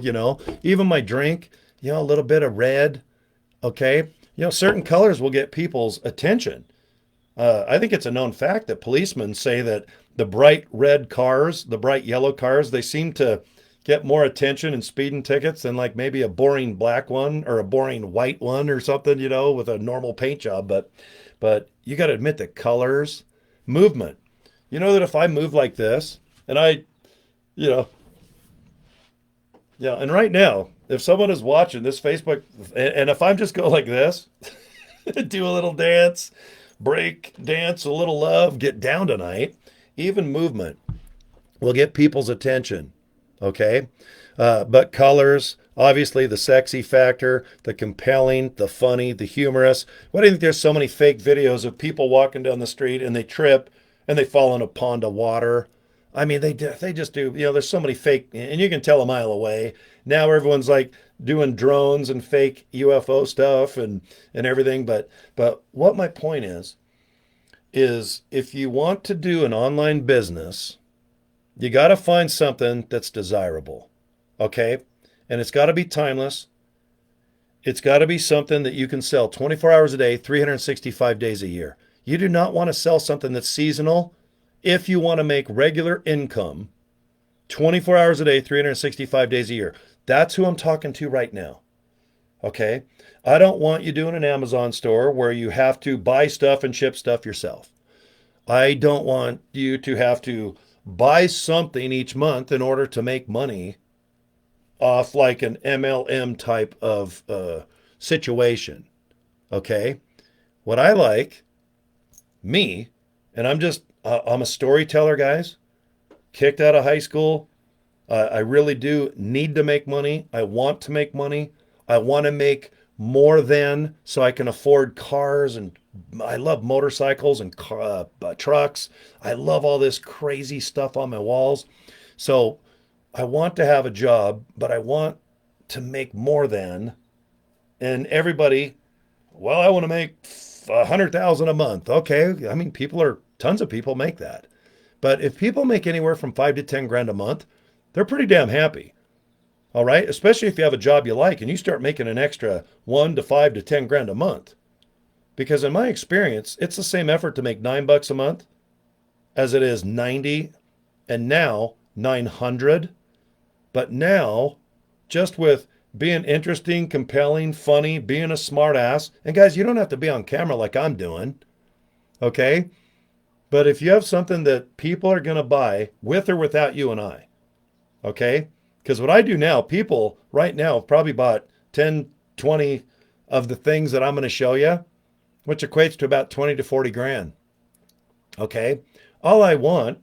Even my drink, a little bit of red. Okay. Certain colors will get people's attention. I think it's a known fact that policemen say that the bright red cars, the bright yellow cars, they seem to get more attention in speeding tickets than like maybe a boring black one or a boring white one or something, with a normal paint job. But you got to admit that colors, movement. You know that if I move like this and you know, yeah, and right now, if someone is watching this Facebook, and if I'm just go like this, do a little dance, break dance, a little love, get down tonight, even movement will get people's attention. Okay. But colors, obviously the sexy factor, the compelling, the funny, the humorous. Why do you think there's so many fake videos of people walking down the street and they trip and they fall in a pond of water? I mean, they just do, there's so many fake, and you can tell a mile away. Now everyone's like doing drones and fake UFO stuff and everything. But what my point is if you want to do an online business, you got to find something that's desirable, okay? And it's got to be timeless. It's got to be something that you can sell 24 hours a day, 365 days a year. You do not want to sell something that's seasonal if you want to make regular income 24 hours a day, 365 days a year. That's who I'm talking to right now, okay? I don't want you doing an Amazon store where you have to buy stuff and ship stuff yourself. I don't want you to have to buy something each month in order to make money off like an MLM type of situation. Okay. What I like, me, and I'm a storyteller, guys, kicked out of high school. I really do need to make money. I want to make money. I want to make more than so I can afford cars, and I love motorcycles and trucks. I love all this crazy stuff on my walls. So I want to have a job, but I want to make more than. And everybody, well, I want to make 100,000 a month. Okay, I mean, tons of people make that. But if people make anywhere from 5 to 10 grand a month, they're pretty damn happy. All right, especially if you have a job you like and you start making an extra 1 to 5 to 10 grand a month. Because in my experience, it's the same effort to make $9 a month as it is 90 and now 900. But now, just with being interesting, compelling, funny, being a smart ass, and guys, you don't have to be on camera like I'm doing, okay? But if you have something that people are going to buy with or without you and I, okay? Because what I do now, people right now have probably bought 10, 20 of the things that I'm going to show you, which equates to about 20 to 40 grand. Okay. All I want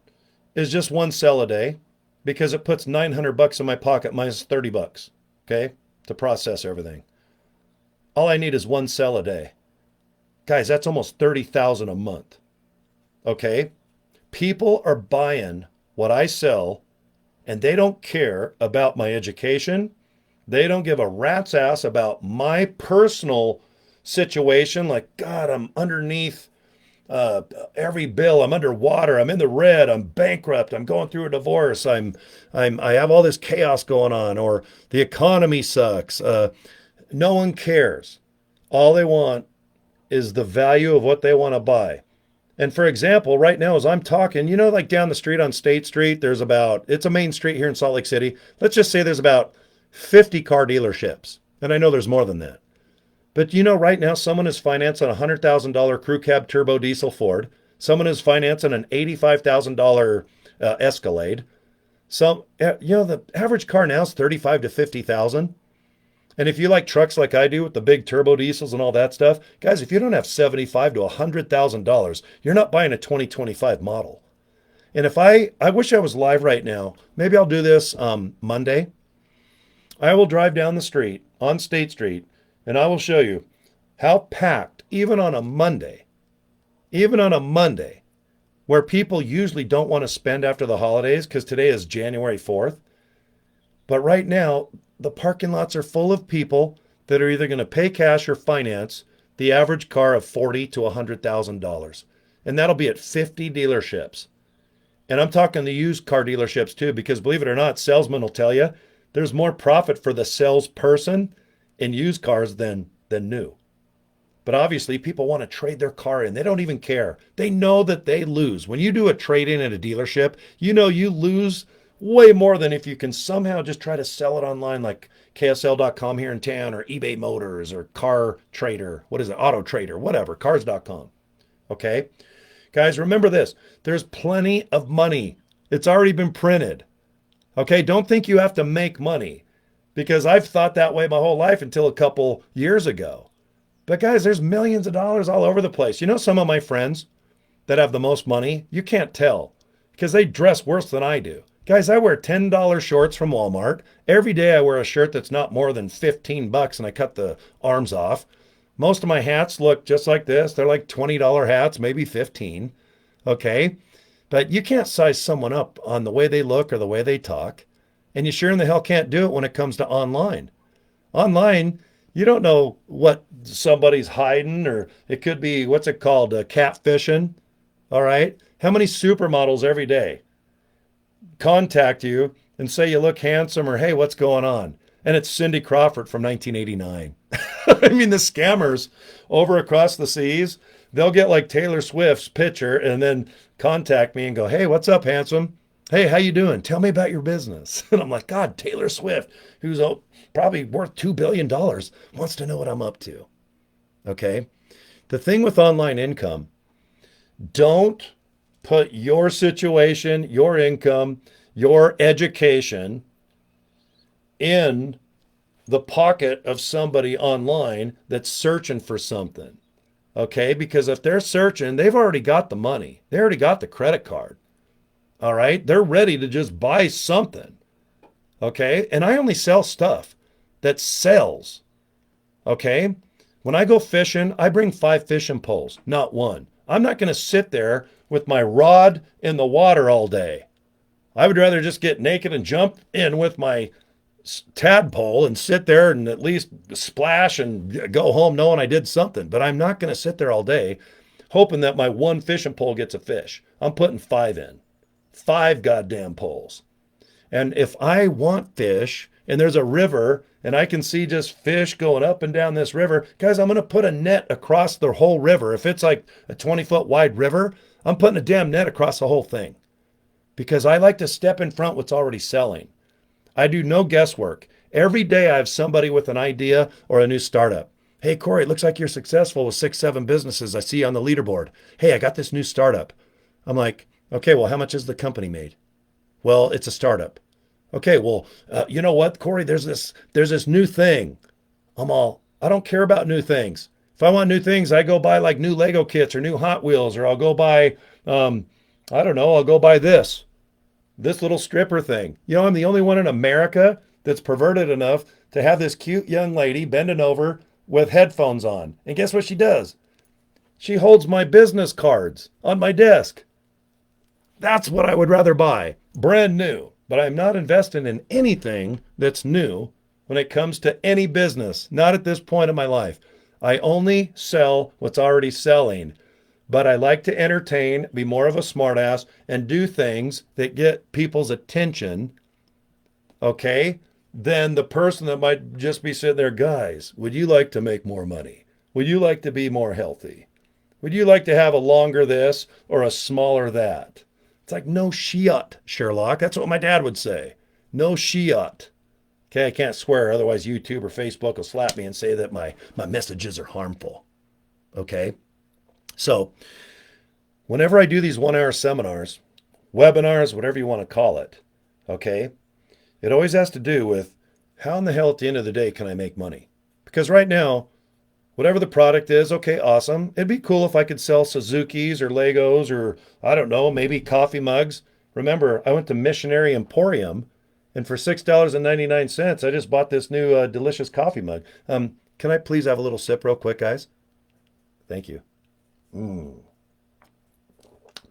is just one sell a day because it puts 900 bucks in my pocket minus 30 bucks. Okay. To process everything. All I need is one sell a day. Guys, that's almost 30,000 a month. Okay. People are buying what I sell and they don't care about my education. They don't give a rat's ass about my personal situation. Like, God, I'm underneath every bill. I'm underwater. I'm in the red. I'm bankrupt. I'm going through a divorce. I have all this chaos going on, or the economy sucks. No one cares. All they want is the value of what they want to buy. And for example, right now, as I'm talking, like down the street on State Street, it's a main street here in Salt Lake City. Let's just say there's about 50 car dealerships. And I know there's more than that. But right now, someone is financing a $100,000 crew cab turbo diesel Ford. Someone is financing an $85,000 Escalade. The average car now is 35 to 50,000. And if you like trucks like I do with the big turbo diesels and all that stuff, guys, if you don't have 75 to $100,000, you're not buying a 2025 model. And I wish I was live right now. Maybe I'll do this Monday. I will drive down the street on State Street and I will show you how packed, even on a Monday, where people usually don't want to spend after the holidays because today is January 4th. But right now, the parking lots are full of people that are either going to pay cash or finance the average car of $40,000 to $100,000. And that'll be at 50 dealerships. And I'm talking the used car dealerships too, because believe it or not, salesmen will tell you there's more profit for the salesperson in used cars than new. But obviously, people want to trade their car in. They don't even care. They know that they lose. When you do a trade-in at a dealership, you lose way more than if you can somehow just try to sell it online like KSL.com here in town or eBay Motors or Car Trader. What is it? Auto Trader, whatever, cars.com. Okay? Guys, remember this. There's plenty of money. It's already been printed. Okay? Don't think you have to make money because I've thought that way my whole life until a couple years ago. But guys, there's millions of dollars all over the place. Some of my friends that have the most money, you can't tell because they dress worse than I do. Guys, I wear $10 shorts from Walmart. Every day I wear a shirt that's not more than 15 bucks and I cut the arms off. Most of my hats look just like this. They're like $20 hats, maybe 15. Okay? But you can't size someone up on the way they look or the way they talk. And you sure in the hell can't do it when it comes to online. Online, you don't know what somebody's hiding, or it could be, what's it called, catfishing. All right? How many supermodels every day contact you and say you look handsome or, hey, what's going on? And it's Cindy Crawford from 1989. I mean, the scammers over across the seas, they'll get like Taylor Swift's picture and then contact me and go, hey, what's up, handsome? Hey, how you doing? Tell me about your business. And I'm like, God, Taylor Swift, who's probably worth $2 billion, wants to know what I'm up to. Okay? The thing with online income, don't put your situation, your income, your education in the pocket of somebody online that's searching for something. Okay? Because if they're searching, they've already got the money. They already got the credit card. All right? They're ready to just buy something. Okay? And I only sell stuff that sells. Okay? When I go fishing, I bring 5 fishing poles, not one. I'm not going to sit there with my rod in the water all day. I would rather just get naked and jump in with my tadpole and sit there and at least splash and go home knowing I did something. But I'm not going to sit there all day hoping that my one fishing pole gets a fish. I'm putting 5 in. 5 goddamn poles. And if I want fish and there's a river and I can see just fish going up and down this river, guys, I'm going to put a net across the whole river. If it's like a 20-foot wide river, I'm putting a damn net across the whole thing because I like to step in front what's already selling. I do no guesswork. Every day I have somebody with an idea or a new startup. Hey, Cory, it looks like you're successful with 6, 7 businesses. I see you on the leaderboard. Hey, I got this new startup. I'm like, okay, well, how much is the company made? Well, it's a startup. Okay, well, you know what, Cory, there's this new thing. I don't care about new things. If I want new things, I go buy like new Lego kits or new Hot Wheels, or I'll go buy I don't know, I'll go buy this little stripper thing. You know, I'm the only one in America that's perverted enough to have this cute young lady bending over with headphones on. And guess what she does? She holds my business cards on my desk. That's what I would rather buy, brand new. But I'm not investing in anything that's new when it comes to any business, not at this point in my life. I only sell what's already selling. But I like to entertain, be more of a smartass, and do things that get people's attention, okay, than the person that might just be sitting there, guys, would you like to make more money? Would you like to be more healthy? Would you like to have a longer this or a smaller that? It's like, no shit, Sherlock. That's what my dad would say. No shit. Okay, I can't swear, otherwise YouTube or Facebook will slap me and say that my messages are harmful. Okay? So, whenever I do these 1 hour seminars, webinars, whatever you want to call it, okay, it always has to do with how in the hell at the end of the day can I make money? Because right now, whatever the product is, okay, awesome. It'd be cool if I could sell Suzuki's or Legos or, I don't know, maybe coffee mugs. Remember, I went to Missionary Emporium, and for $6.99, I just bought this new delicious coffee mug. Can I please have a little sip real quick, guys? Thank you.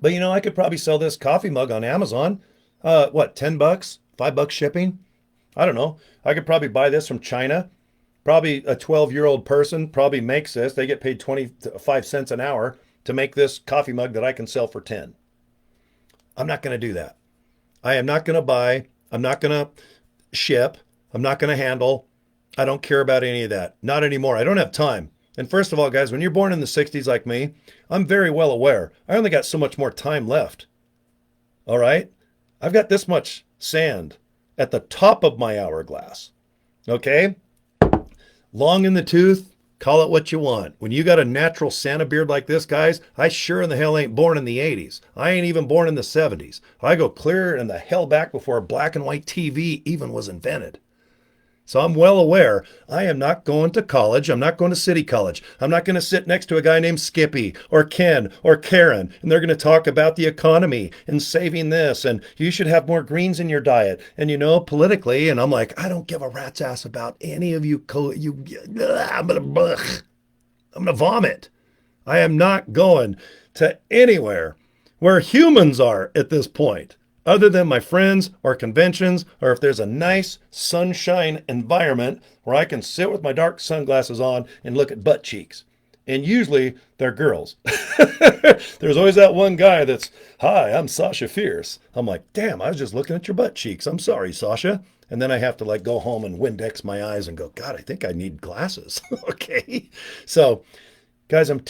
But you know, I could probably sell this coffee mug on Amazon. What, $10? $5 shipping? I don't know. I could probably buy this from China. Probably a 12-year-old person probably makes this. They get paid 25 cents an hour to make this coffee mug that I can sell for 10. I'm not going to do that. I am not going to buy. I'm not going to ship. I'm not going to handle. I don't care about any of that. Not anymore. I don't have time. And first of all, guys, when you're born in the 60s like me, I'm very well aware. I only got so much more time left. All right? I've got this much sand at the top of my hourglass. Okay? Long in the tooth, call it what you want. When you got a natural Santa beard like this, guys, I sure in the hell ain't born in the 80s. I ain't even born in the 70s. I go clear in the hell back before black and white TV even was invented. So I'm well aware I am not going to college. I'm not going to city college. I'm not going to sit next to a guy named Skippy or Ken or Karen, and they're going to talk about the economy and saving this, and you should have more greens in your diet. And you know, politically, and I'm like, I don't give a rat's ass about any of you. I'm gonna vomit. I am not going to anywhere where humans are at this point, other than my friends or conventions, or if there's a nice sunshine environment where I can sit with my dark sunglasses on and look at butt cheeks. And usually they're girls. There's always that one guy that's, hi, I'm Sasha Fierce. I'm like, damn, I was just looking at your butt cheeks. I'm sorry, Sasha. And then I have to like go home and Windex my eyes and go, God, I think I need glasses. Okay. So guys, and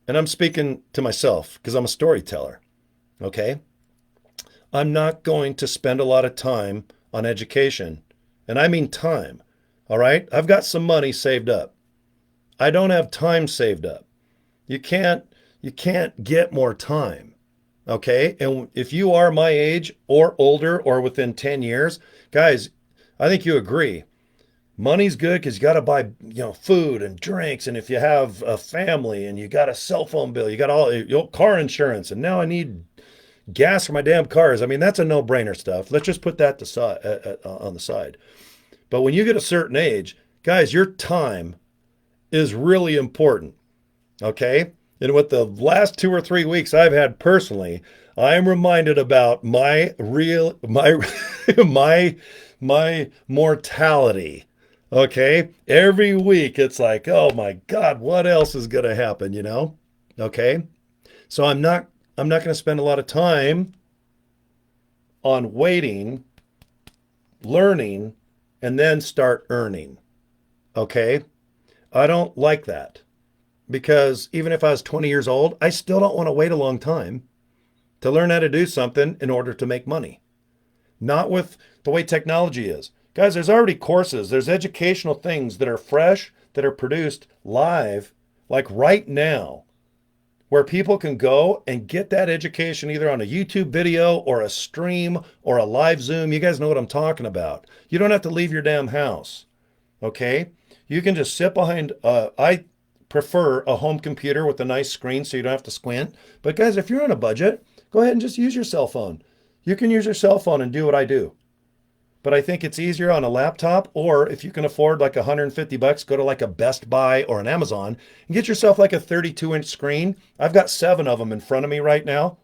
I'm speaking to myself because I'm a storyteller. Okay. I'm not going to spend a lot of time on education. And I mean time. All right. I've got some money saved up. I don't have time saved up. You can't get more time. Okay. And if you are my age or older or within 10 years, guys, I think you agree. Money's good because you got to buy, food and drinks. And if you have a family and you got a cell phone bill, you got all your car insurance. And now I need gas for my damn cars. I mean, that's a no-brainer stuff. Let's just put that on the side. But when you get a certain age, guys, your time is really important. Okay? And with the last 2 or 3 weeks I've had personally, I am reminded about my mortality. Okay? Every week it's like, oh my God, what else is going to happen, Okay? So I'm not going to spend a lot of time on waiting, learning, and then start earning. Okay? I don't like that because even if I was 20 years old, I still don't want to wait a long time to learn how to do something in order to make money. Not with the way technology is. Guys, there's already courses. There's educational things that are fresh, that are produced live, like right now, where people can go and get that education either on a YouTube video or a stream or a live Zoom. You guys know what I'm talking about. You don't have to leave your damn house, okay? You can just sit behind, I prefer a home computer with a nice screen so you don't have to squint. But guys, if you're on a budget, go ahead and just use your cell phone. You can use your cell phone and do what I do. But I think it's easier on a laptop, or if you can afford like 150 bucks, go to like a Best Buy or an Amazon and get yourself like a 32-inch screen. I've got 7 of them in front of me right now.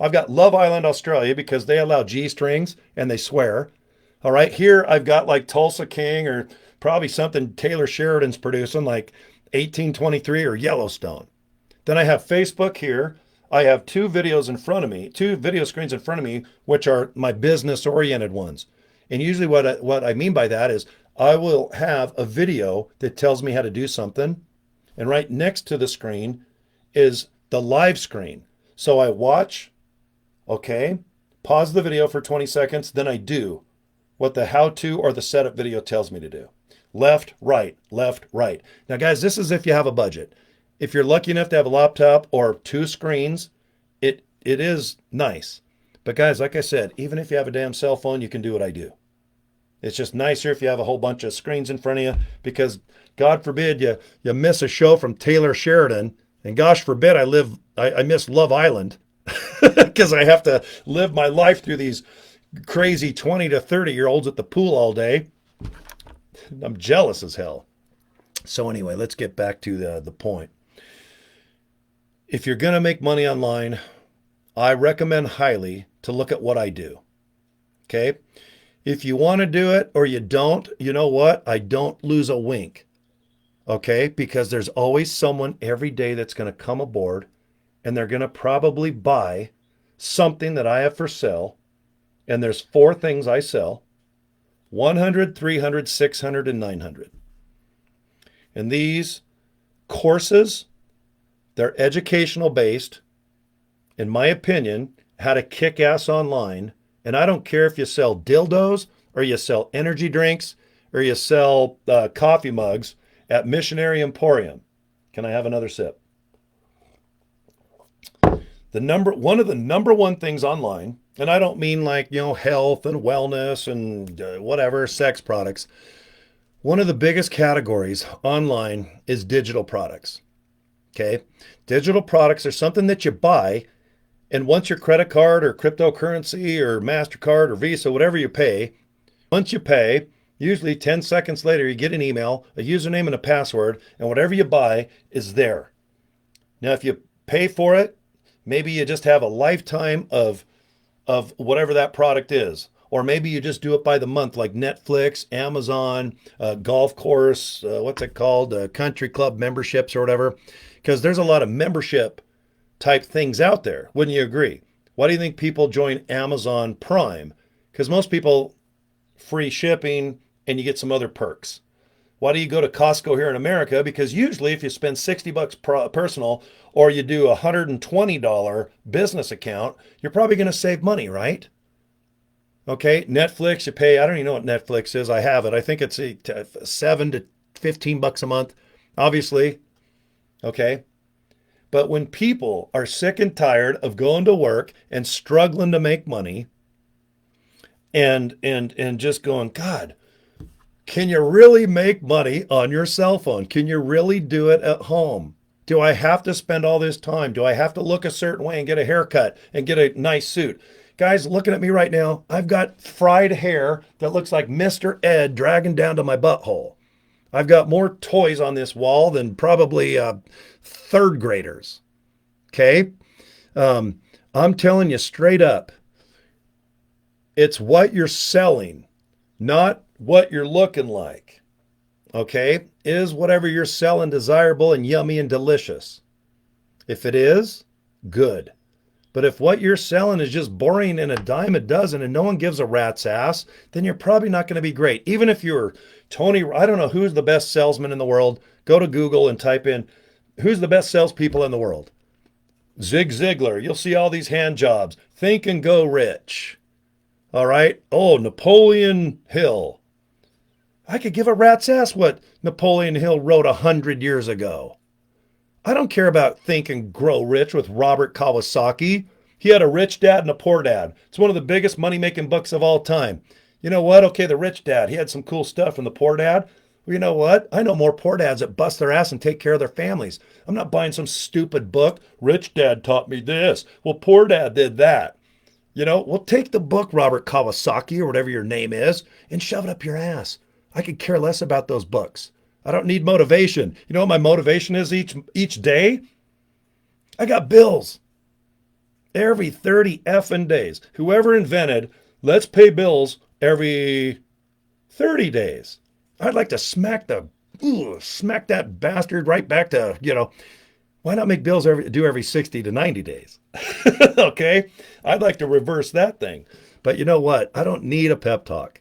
I've got Love Island, Australia, because they allow G-strings and they swear. All right, here I've got like Tulsa King, or probably something Taylor Sheridan's producing, like 1823 or Yellowstone. Then I have Facebook here. I have 2 videos in front of me, 2 video screens in front of me, which are my business-oriented ones. And usually what I mean by that is I will have a video that tells me how to do something. And right next to the screen is the live screen. So I watch, okay, pause the video for 20 seconds, then I do what the how-to or the setup video tells me to do. Left, right, left, right. Now, guys, this is if you have a budget. If you're lucky enough to have a laptop or 2 screens, it is nice. But guys, like I said, even if you have a damn cell phone, you can do what I do. It's just nicer if you have a whole bunch of screens in front of you, because God forbid you miss a show from Taylor Sheridan, and gosh forbid I miss Love Island because I have to live my life through these crazy 20 to 30-year-olds at the pool all day. I'm jealous as hell. So anyway, let's get back to the point. If you're going to make money online, I recommend highly to look at what I do. Okay? If you want to do it or you don't, you know what? I don't lose a wink. Okay? Because there's always someone every day that's going to come aboard, and they're going to probably buy something that I have for sale. And there's 4 things I sell: 100, 300, 600, and 900. And these courses, they're educational based. In my opinion, how to kick ass online. And I don't care if you sell dildos or you sell energy drinks or you sell coffee mugs at Missionary Emporium. Can I have another sip? One of the number one things online, and I don't mean like, health and wellness and whatever, sex products. One of the biggest categories online is digital products. Okay? Digital products are something that you buy, and once your credit card or cryptocurrency or MasterCard or Visa, whatever you pay, once you pay, usually 10 seconds later, you get an email, a username and a password, and whatever you buy is there. Now, if you pay for it, maybe you just have a lifetime of whatever that product is. Or maybe you just do it by the month, like Netflix, Amazon, golf course, what's it called? Country club memberships or whatever. Because there's a lot of membership type things out there. Wouldn't you agree? Why do you think people join Amazon Prime? Because most people, free shipping, and you get some other perks. Why do you go to Costco here in America? Because usually if you spend 60 bucks personal, or you do a $120 business account, you're probably going to save money, right? Okay, Netflix, you pay, I don't even know what Netflix is. I have it. I think it's 7 to 15 bucks a month, obviously. Okay. But when people are sick and tired of going to work and struggling to make money and just going, God, can you really make money on your cell phone? Can you really do it at home? Do I have to spend all this time? Do I have to look a certain way and get a haircut and get a nice suit? Guys, looking at me right now, I've got fried hair that looks like Mr. Ed dragging down to my butthole. I've got more toys on this wall than probably 3rd graders. Okay? I'm telling you straight up, it's what you're selling, not what you're looking like. Okay? Is whatever you're selling desirable and yummy and delicious? If it is, good. But if what you're selling is just boring and a dime a dozen and no one gives a rat's ass, then you're probably not going to be great. Even if you're Tony, I don't know who's the best salesman in the world. Go to Google and type in, who's the best salespeople in the world? Zig Ziglar. You'll see all these hand jobs. Think and Go Rich. All right. Oh, Napoleon Hill. I could give a rat's ass what Napoleon Hill wrote 100 years ago. I don't care about Think and Grow Rich with Robert Kawasaki. He had a rich dad and a poor dad. It's one of the biggest money-making books of all time. You know what? Okay, the rich dad, he had some cool stuff, and the poor dad, Well, you know what? I know more poor dads that bust their ass and take care of their families. I'm not buying some stupid book. Rich dad taught me this. Well, poor dad did that. Well, take the book, Robert Kawasaki, or whatever your name is, and shove it up your ass. I could care less about those books. I don't need motivation. You know what my motivation is each day? I got bills every 30 effing days. Whoever invented, let's pay bills every 30 days. I'd like to smack that bastard right back to, why not make bills every 60 to 90 days? Okay? I'd like to reverse that thing. But you know what? I don't need a pep talk.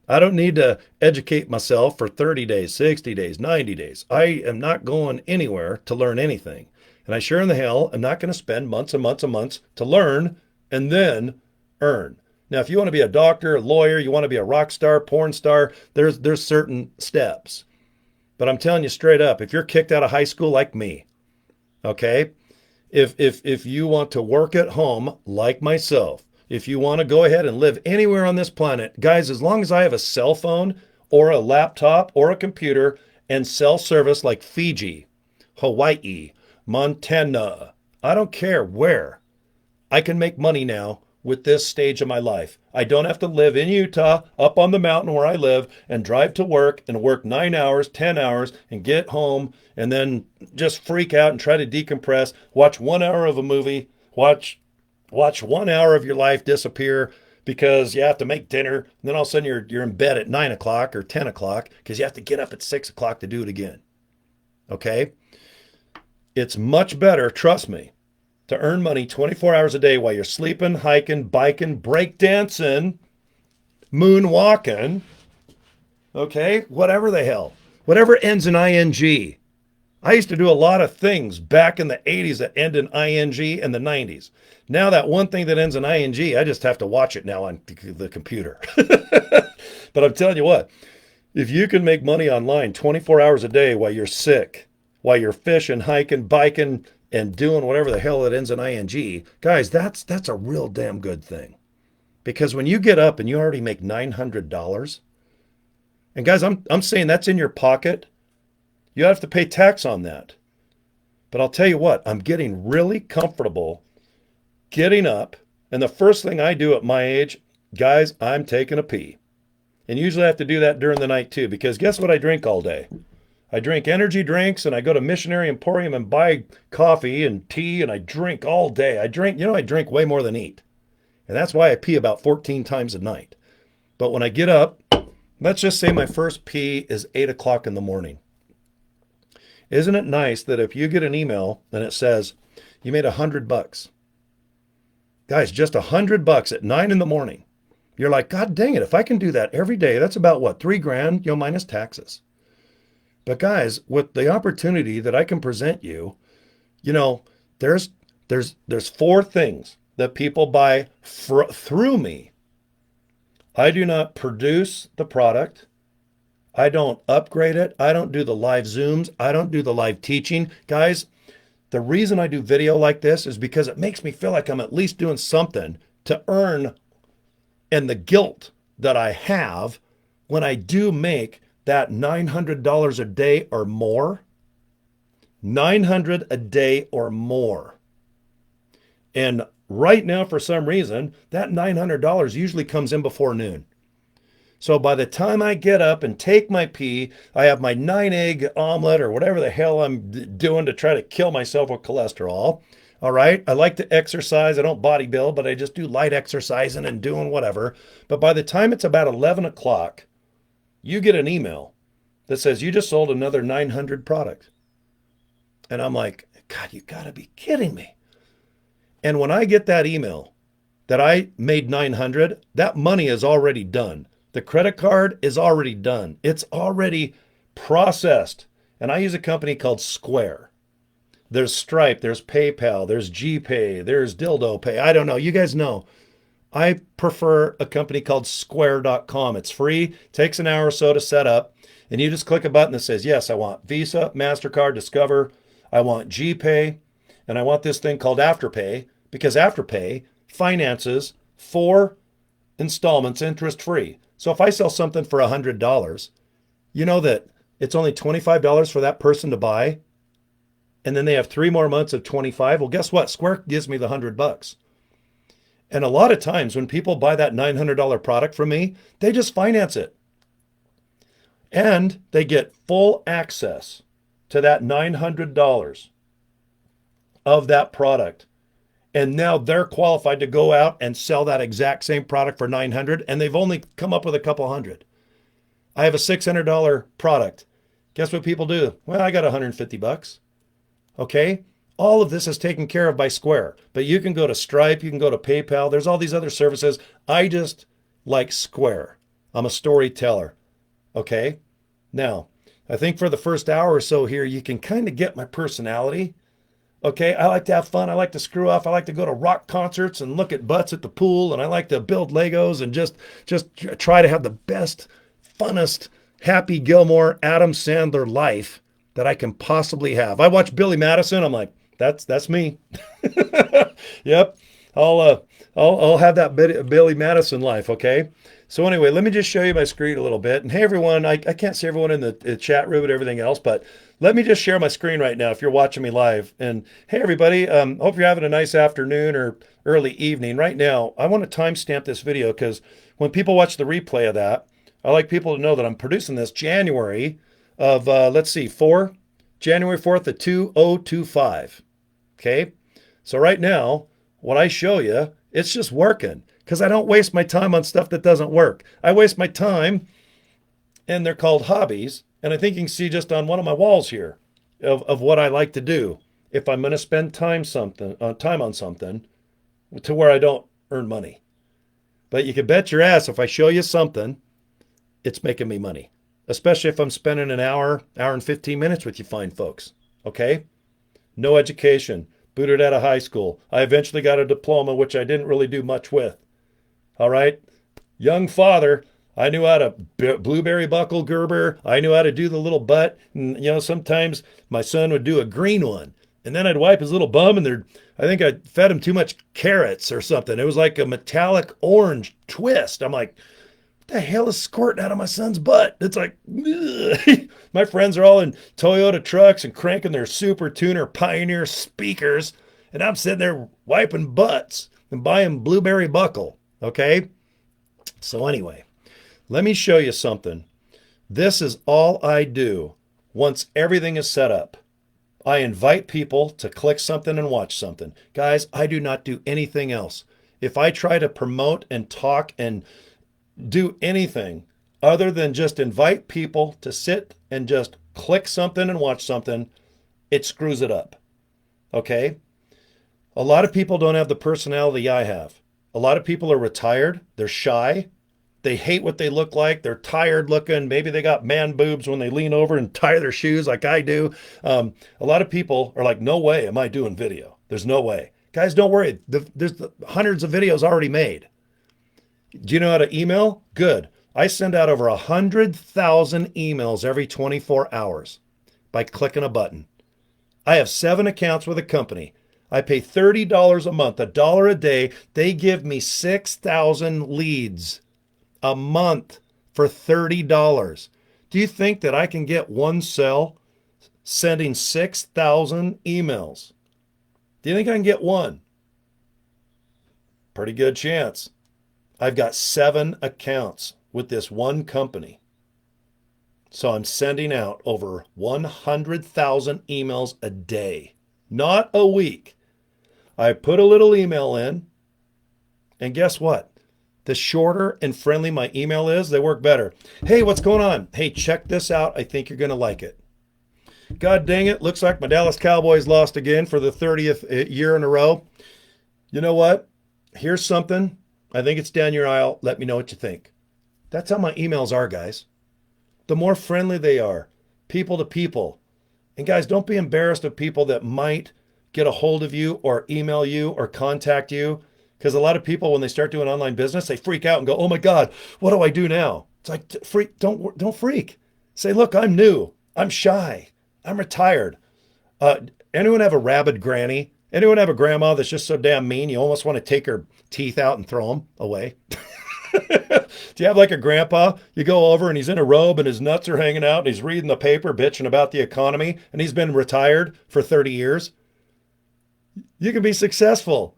I don't need to educate myself for 30 days, 60 days, 90 days. I am not going anywhere to learn anything. And I sure in the hell am not going to spend months and months and months to learn and then earn. Now, if you want to be a doctor, a lawyer, you want to be a rock star, porn star, there's certain steps. But I'm telling you straight up, if you're kicked out of high school like me, okay, if you want to work at home like myself, if you want to go ahead and live anywhere on this planet, guys, as long as I have a cell phone or a laptop or a computer and cell service like Fiji, Hawaii, Montana, I don't care where, I can make money now with this stage of my life. I don't have to live in Utah, up on the mountain where I live, and drive to work and work 9 hours, 10 hours, and get home and then just freak out and try to decompress, watch 1 hour of a movie, watch 1 hour of your life disappear because you have to make dinner. And then all of a sudden you're in bed at 9 o'clock or 10 o'clock because you have to get up at 6 o'clock to do it again. Okay? It's much better, trust me, to earn money 24 hours a day while you're sleeping, hiking, biking, breakdancing, moonwalking, okay? Whatever the hell. Whatever ends in ing. I used to do a lot of things back in the 80s that end in ing and the 90s. Now that one thing that ends in ing, I just have to watch it now on the computer. But I'm telling you what, if you can make money online 24 hours a day while you're sick, while you're fishing, hiking, biking, and doing whatever the hell it ends in ing, guys, that's a real damn good thing. Because when you get up and you already make $900, and guys, I'm saying that's in your pocket, you have to pay tax on that. But I'll tell you what, I'm getting really comfortable getting up, and the first thing I do at my age, guys, I'm taking a pee. And usually I have to do that during the night too, because guess what I drink all day? I drink energy drinks, and I go to Missionary Emporium and buy coffee and tea, and I drink all day. I drink way more than eat. And that's why I pee about 14 times a night. But when I get up, let's just say my first pee is 8 o'clock in the morning. Isn't it nice that if you get an email and it says, you made $100, guys, just $100 at 9 in the morning, you're like, God dang it, if I can do that every day, that's about what, $3,000, minus taxes. But guys, with the opportunity that I can present you, there's 4 things that people buy through me. I do not produce the product. I don't upgrade it. I don't do the live Zooms. I don't do the live teaching. Guys, the reason I do video like this is because it makes me feel like I'm at least doing something to earn, and the guilt that I have when I do make that $900 a day or more. $900 a day or more. And right now, for some reason, that $900 usually comes in before noon. So by the time I get up and take my pee, I have my 9-egg omelet or whatever the hell I'm doing to try to kill myself with cholesterol. All right. I like to exercise. I don't bodybuild, but I just do light exercising and doing whatever. But by the time it's about 11 o'clock, you get an email that says you just sold another 900 product. And I'm like, God, you gotta be kidding me. And when I get that email that I made 900, that money is already done. The credit card is already done. It's already processed. And I use a company called Square. There's Stripe, there's PayPal, there's GPay, there's Dildo Pay. I don't know. You guys know. I prefer a company called square.com. It's free, takes an hour or so to set up, and you just click a button that says, yes, I want Visa, MasterCard, Discover, I want GPay, and I want this thing called Afterpay, because Afterpay finances 4 installments interest-free. So if I sell something for $100, you know that It's only $25 for that person to buy. And then they have 3 more months of 25. Well, guess what? Square gives me the $100. And a lot of times when people buy that $900 product from me, they just finance it. And they get full access to that $900 of that product. And now they're qualified to go out and sell that exact same product for $900, and they've only come up with a couple hundred. I have a $600 product. Guess what people do? Well, I got $150. Okay? All of this is taken care of by Square. But you can go to Stripe, you can go to PayPal. There's all these other services. I just like Square. I'm a storyteller. Okay? Now, I think for the first hour or so here, you can kind of get my personality. Okay, I like to have fun. I like to screw off. I like to go to rock concerts and look at butts at the pool. And I like to build Legos and just try to have the best, funnest, Happy Gilmore, Adam Sandler life that I can possibly have. I watch Billy Madison. I'm like, that's me. Yep, I'll have that Billy Madison life. Okay. So anyway, let me just show you my screen a little bit. And hey, everyone, I can't see everyone in the chat room and everything else, but let me just share my screen right now if you're watching me live. And hey, everybody, hope you're having a nice afternoon or early evening. Right now, I want to timestamp this video because when people watch the replay of that, I like people to know that I'm producing this January of, January 4th of 2025. Okay? So right now, what I show you, it's just working. Because I don't waste my time on stuff that doesn't work. I waste my time, and they're called hobbies. And I think you can see just on one of my walls here of what I like to do. If I'm going to spend time on something to where I don't earn money. But you can bet your ass if I show you something, it's making me money. Especially if I'm spending an hour and 15 minutes with you fine folks. Okay? No education. Booted out of high school. I eventually got a diploma, which I didn't really do much with. All right. Young father, I knew how to blueberry buckle Gerber. I knew how to do the little butt. And, sometimes my son would do a green one. And then I'd wipe his little bum and I think I fed him too much carrots or something. It was like a metallic orange twist. I'm like, what the hell is squirting out of my son's butt? It's like, my friends are all in Toyota trucks and cranking their Super Tuner Pioneer speakers. And I'm sitting there wiping butts and buying blueberry buckle. Okay, so anyway, let me show you something. This is all I do once everything is set up. I invite people to click something and watch something. Guys, I do not do anything else. If I try to promote and talk and do anything other than just invite people to sit and just click something and watch something, it screws it up. Okay? A lot of people don't have the personality I have. A lot of people are retired. They're shy. They hate what they look like. They're tired looking. Maybe they got man boobs when they lean over and tie their shoes like I do. A lot of people are like, no way am I doing video. There's no way. Guys, don't worry. There's hundreds of videos already made. Do you know how to email? Good. I send out over 100,000 emails every 24 hours by clicking a button. I have 7 accounts with a company. I pay $30 a month, $1 a day. They give me 6,000 leads a month for $30. Do you think that I can get one sale sending 6,000 emails? Do you think I can get one? Pretty good chance. I've got 7 accounts with this one company. So I'm sending out over 100,000 emails a day, not a week. I put a little email in, and guess what? The shorter and friendly my email is, they work better. Hey, what's going on? Hey, check this out. I think you're going to like it. God dang it. Looks like my Dallas Cowboys lost again for the 30th year in a row. You know what? Here's something. I think it's down your aisle. Let me know what you think. That's how my emails are, guys. The more friendly they are, people to people. And guys, don't be embarrassed of people that might get a hold of you or email you or contact you. Because a lot of people, when they start doing online business, they freak out and go, oh my God, what do I do now? It's like, freak, don't freak. Say, look, I'm new. I'm shy. I'm retired. Anyone have a rabid granny? Anyone have a grandma that's just so damn mean you almost want to take her teeth out and throw them away? Do you have like a grandpa? You go over and he's in a robe and his nuts are hanging out and he's reading the paper, bitching about the economy, and he's been retired for 30 years. You can be successful.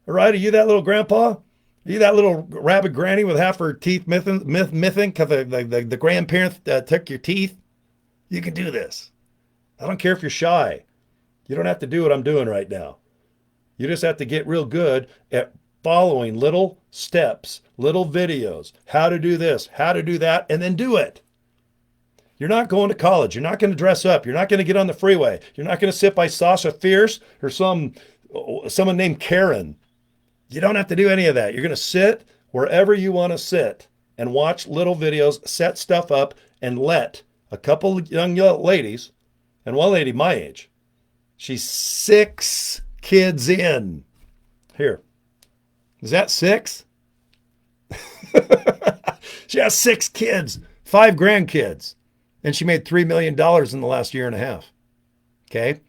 All right? Are you that little grandpa? Are you that little rabid granny with half her teeth missing because the grandparents took your teeth? You can do this. I don't care if you're shy. You don't have to do what I'm doing right now. You just have to get real good at following little steps, little videos, how to do this, how to do that, and then do it. You're not going to college. You're not going to dress up. You're not going to get on the freeway. You're not going to sit by Sasha Fierce or someone named Karen. You don't have to do any of that. You're going to sit wherever you want to sit and watch little videos, set stuff up, and let a couple young ladies, and one lady my age, she's 6 kids in. Here. Is that 6? She has 6 kids, 5 grandkids, and she made $3 million in the last year and a half. Okay?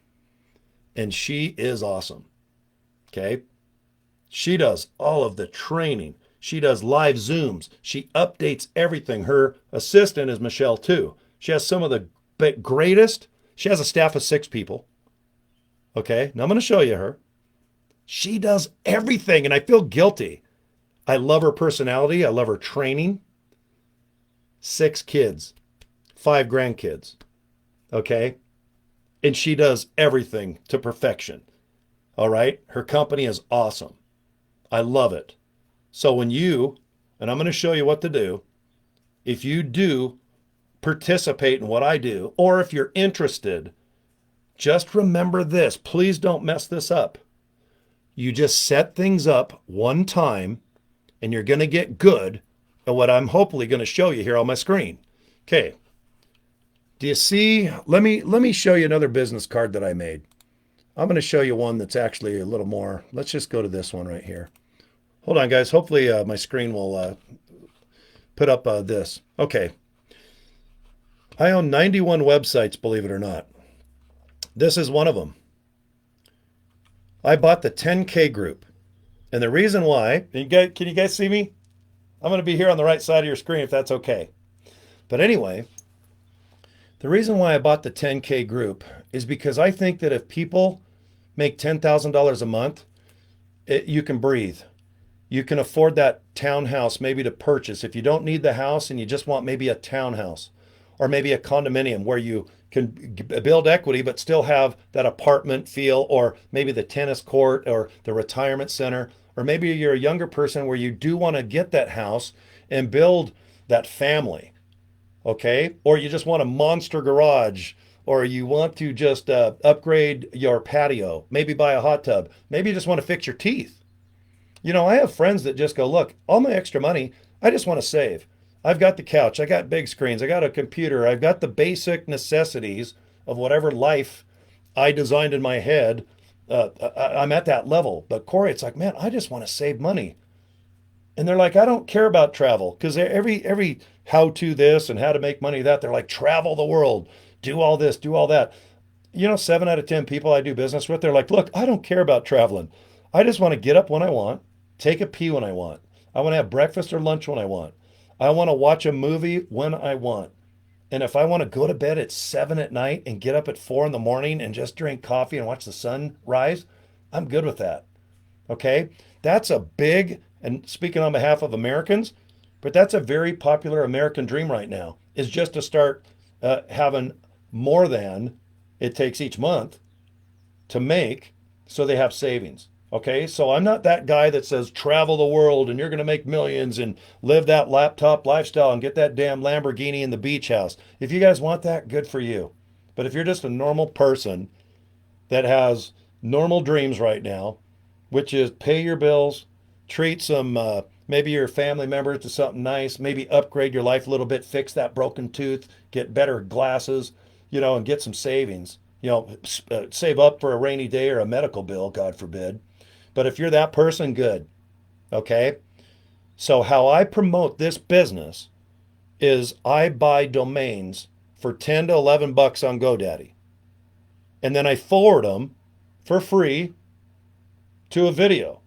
And she is awesome. Okay? She does all of the training. She does live Zooms. She updates everything. Her assistant is Michelle, too. She has some of the greatest. She has a staff of 6 people. Okay? Now I'm going to show you her. She does everything, and I feel guilty. I love her personality. I love her training. 6 kids, 5 grandkids. Okay? And she does everything to perfection. All right? Her company is awesome. I love it. So when you, and I'm going to show you what to do, if you do participate in what I do, or if you're interested, just remember this. Please don't mess this up. You just set things up one time, and you're going to get good at what I'm hopefully going to show you here on my screen. Okay. Do you see? Let me show you another business card that I made. I'm going to show you one that's actually a little more. Let's just go to this one right here. Hold on, guys. Hopefully my screen will put up this. Okay. I own 91 websites, believe it or not. This is one of them. I bought the 10K group. And the reason why, can you guys see me? I'm going to be here on the right side of your screen if that's okay. But anyway, the reason why I bought the 10K group is because I think that if people make $10,000 a month, you can breathe. You can afford that townhouse maybe to purchase. If you don't need the house and you just want maybe a townhouse or maybe a condominium where you can build equity but still have that apartment feel, or maybe the tennis court or the retirement center, or maybe you're a younger person where you do want to get that house and build that family, okay? Or you just want a monster garage, or you want to just upgrade your patio, maybe buy a hot tub, maybe you just want to fix your teeth. You know, I have friends that just go, look, all my extra money, I just want to save. I've got the couch, I got big screens, I got a computer, I've got the basic necessities of whatever life I designed in my head. I'm at that level. But Cory, it's like, man, I just want to save money. And they're like, I don't care about travel, because every how to this and how to make money that, they're like, travel the world, do all this, do all that. You know, 7 out of 10 people I do business with, they're like, look, I don't care about traveling. I just want to get up when I want, take a pee when I want. I want to have breakfast or lunch when I want. I want to watch a movie when I want. And if I want to go to bed at 7 at night and get up at 4 in the morning and just drink coffee and watch the sun rise, I'm good with that. Okay? That's a big, and speaking on behalf of Americans, but that's a very popular American dream right now, is just to start having more than it takes each month to make, so they have savings. Okay, so I'm not that guy that says travel the world and you're going to make millions and live that laptop lifestyle and get that damn Lamborghini in the beach house. If you guys want that, good for you. But if you're just a normal person that has normal dreams right now, which is pay your bills, treat some, maybe your family member to something nice, maybe upgrade your life a little bit, fix that broken tooth, get better glasses, you know, and get some savings, you know, save up for a rainy day or a medical bill, God forbid. But if you're that person, good. Okay? So how I promote this business is I buy domains for 10 to 11 bucks on GoDaddy. And then I forward them for free to a video.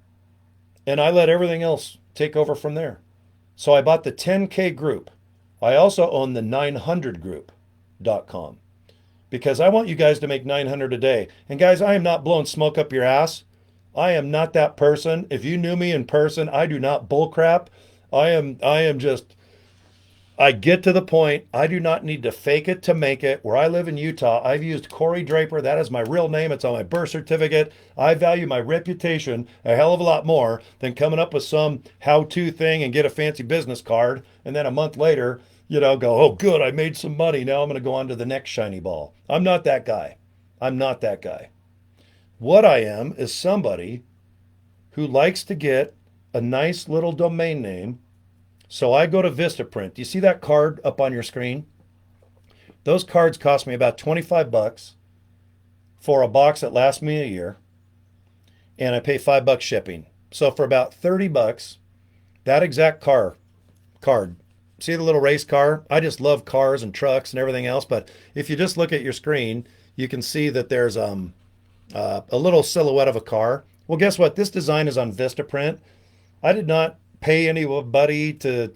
And I let everything else take over from there. So I bought the 10K group. I also own the 900group.com because I want you guys to make 900 a day. And guys, I am not blowing smoke up your ass. I am not that person. If you knew me in person, I do not bullcrap. I am just I get to the point. I do not need to fake it to make it. Where I live in Utah, I've used Cory Draper. That is my real name. It's on my birth certificate. I value my reputation a hell of a lot more than coming up with some how-to thing and get a fancy business card. And then a month later, go, oh, good, I made some money. Now I'm going to go on to the next shiny ball. I'm not that guy. I'm not that guy. What I am is somebody who likes to get a nice little domain name. So I go to Vistaprint. Do you see that card up on your screen? Those cards cost me about 25 bucks for a box that lasts me a year, and I pay $5 shipping. So for about 30 bucks, that exact card. See the little race car? I just love cars and trucks and everything else, but if you just look at your screen, you can see that there's a little silhouette of a car. Well, guess what? This design is on Vistaprint. I did not pay anybody to,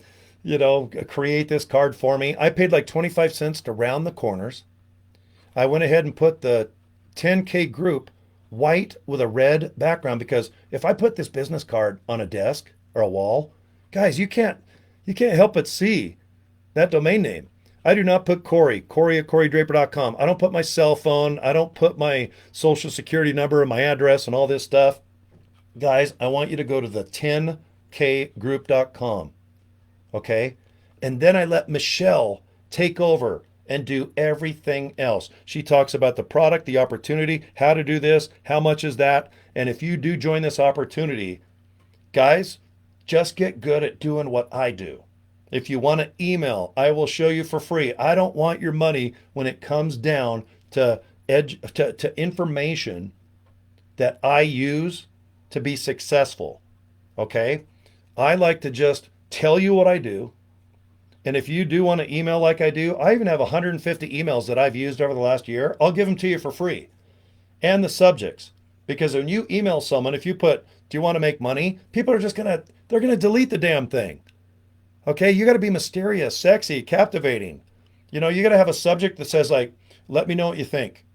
create this card for me. I paid like 25 cents to round the corners. I went ahead and put the 10K group white with a red background because if I put this business card on a desk or a wall, guys, you can't help but see that domain name. I do not put Cory at CoryDraper.com. I don't put my cell phone. I don't put my social security number and my address and all this stuff. Guys, I want you to go to the 10kgroup.com. Okay? And then I let Michelle take over and do everything else. She talks about the product, the opportunity, how to do this, how much is that. And if you do join this opportunity, guys, just get good at doing what I do. If you want to email, I will show you for free. I don't want your money when it comes down to information that I use to be successful. Okay? I like to just tell you what I do. And if you do want to email like I do, I even have 150 emails that I've used over the last year. I'll give them to you for free. And the subjects. Because when you email someone, if you put, do you want to make money? People are they're going to delete the damn thing. Okay? You got to be mysterious, sexy, captivating. You got to have a subject that says like, let me know what you think.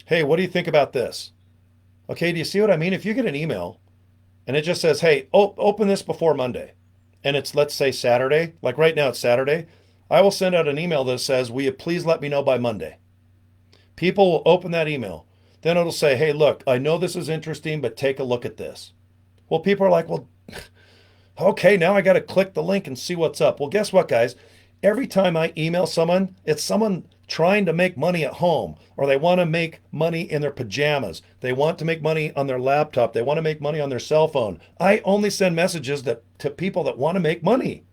Hey, what do you think about this? Okay, do you see what I mean? If you get an email and it just says, hey, open this before Monday, and it's, let's say, Saturday, like right now it's Saturday, I will send out an email that says, will you please let me know by Monday? People will open that email. Then it'll say, hey, look, I know this is interesting, but take a look at this. Well, people are like, well, okay, now I got to click the link and see what's up. Well, guess what, guys? Every time I email someone, it's someone trying to make money at home, or they want to make money in their pajamas. They want to make money on their laptop. They want to make money on their cell phone. I only send messages to people that want to make money.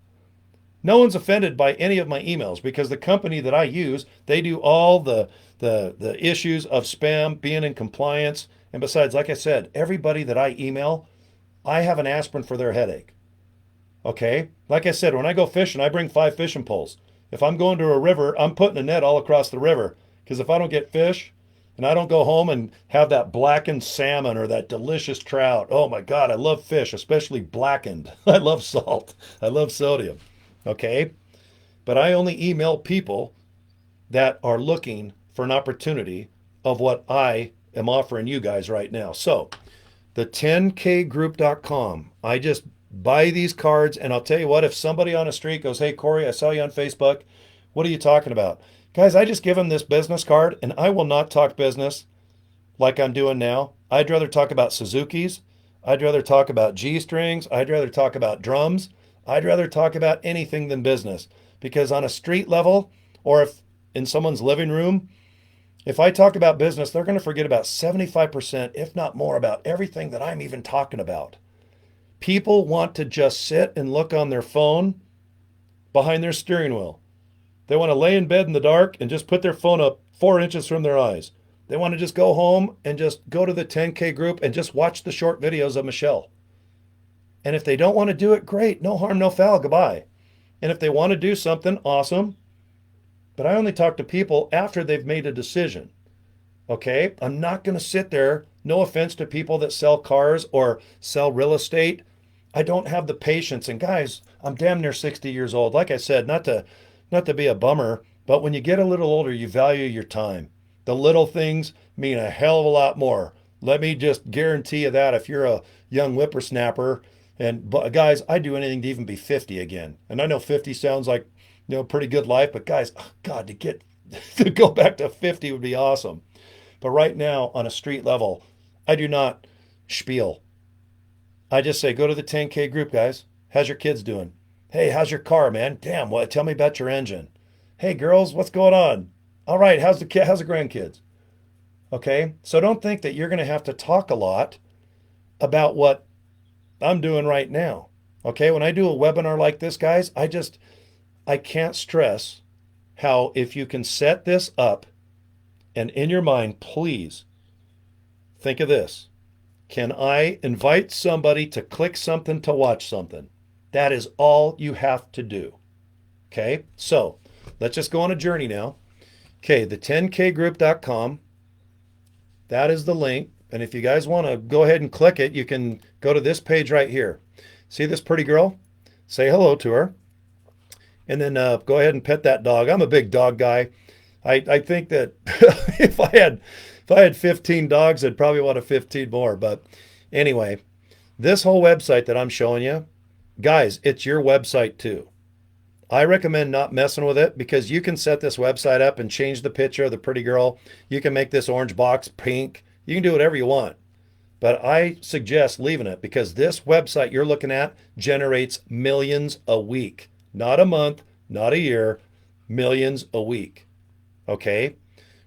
No one's offended by any of my emails because the company that I use, they do all the issues of spam, being in compliance. And besides, like I said, everybody that I email, I have an aspirin for their headache. Okay? Like I said, when I go fishing, I bring 5 fishing poles. If I'm going to a river, I'm putting a net all across the river. Because if I don't get fish and I don't go home and have that blackened salmon or that delicious trout, oh my God, I love fish, especially blackened. I love salt. I love sodium. Okay? But I only email people that are looking for an opportunity of what I am offering you guys right now. So, the 10kgroup.com. I just buy these cards, and I'll tell you what, if somebody on the street goes, hey, Cory, I saw you on Facebook. What are you talking about? Guys, I just give them this business card, and I will not talk business like I'm doing now. I'd rather talk about Suzuki's. I'd rather talk about G-strings. I'd rather talk about drums. I'd rather talk about anything than business. Because on a street level, or if in someone's living room, if I talk about business, they're going to forget about 75%, if not more, about everything that I'm even talking about. People want to just sit and look on their phone behind their steering wheel. They want to lay in bed in the dark and just put their phone up 4 inches from their eyes. They want to just go home and just go to the 10K group and just watch the short videos of Michelle. And if they don't want to do it, great. No harm, no foul. Goodbye. And if they want to do something, awesome. But I only talk to people after they've made a decision. Okay? I'm not going to sit there, no offense to people that sell cars or sell real estate, I don't have the patience. And guys, I'm damn near 60 years old. Like I said, not to be a bummer, but when you get a little older, you value your time. The little things mean a hell of a lot more. Let me just guarantee you that if you're a young whippersnapper, and but guys, I'd do anything to even be 50 again. And I know 50 sounds like, pretty good life, but guys, oh God, to get to go back to 50 would be awesome. But right now, on a street level, I do not spiel. I just say, go to the 10K group, guys. How's your kids doing? Hey, how's your car, man? Damn, what? Tell me about your engine. Hey, girls, what's going on? All right, how's the kid? How's the grandkids? Okay, so don't think that you're going to have to talk a lot about what I'm doing right now. Okay, when I do a webinar like this, guys, I can't stress how if you can set this up and in your mind, please think of this. Can I invite somebody to click something to watch something? That is all you have to do. Okay, so let's just go on a journey now. Okay, the 10kgroup.com. That is the link. And if you guys want to go ahead and click it, you can go to this page right here. See this pretty girl? Say hello to her. And then go ahead and pet that dog. I'm a big dog guy. I think that if I had 15 dogs, I'd probably want a 15 more. But anyway, this whole website that I'm showing you, guys, it's your website too. I recommend not messing with it because you can set this website up and change the picture of the pretty girl. You can make this orange box pink. You can do whatever you want. But I suggest leaving it because this website you're looking at generates millions a week. Not a month, not a year, millions a week. Okay?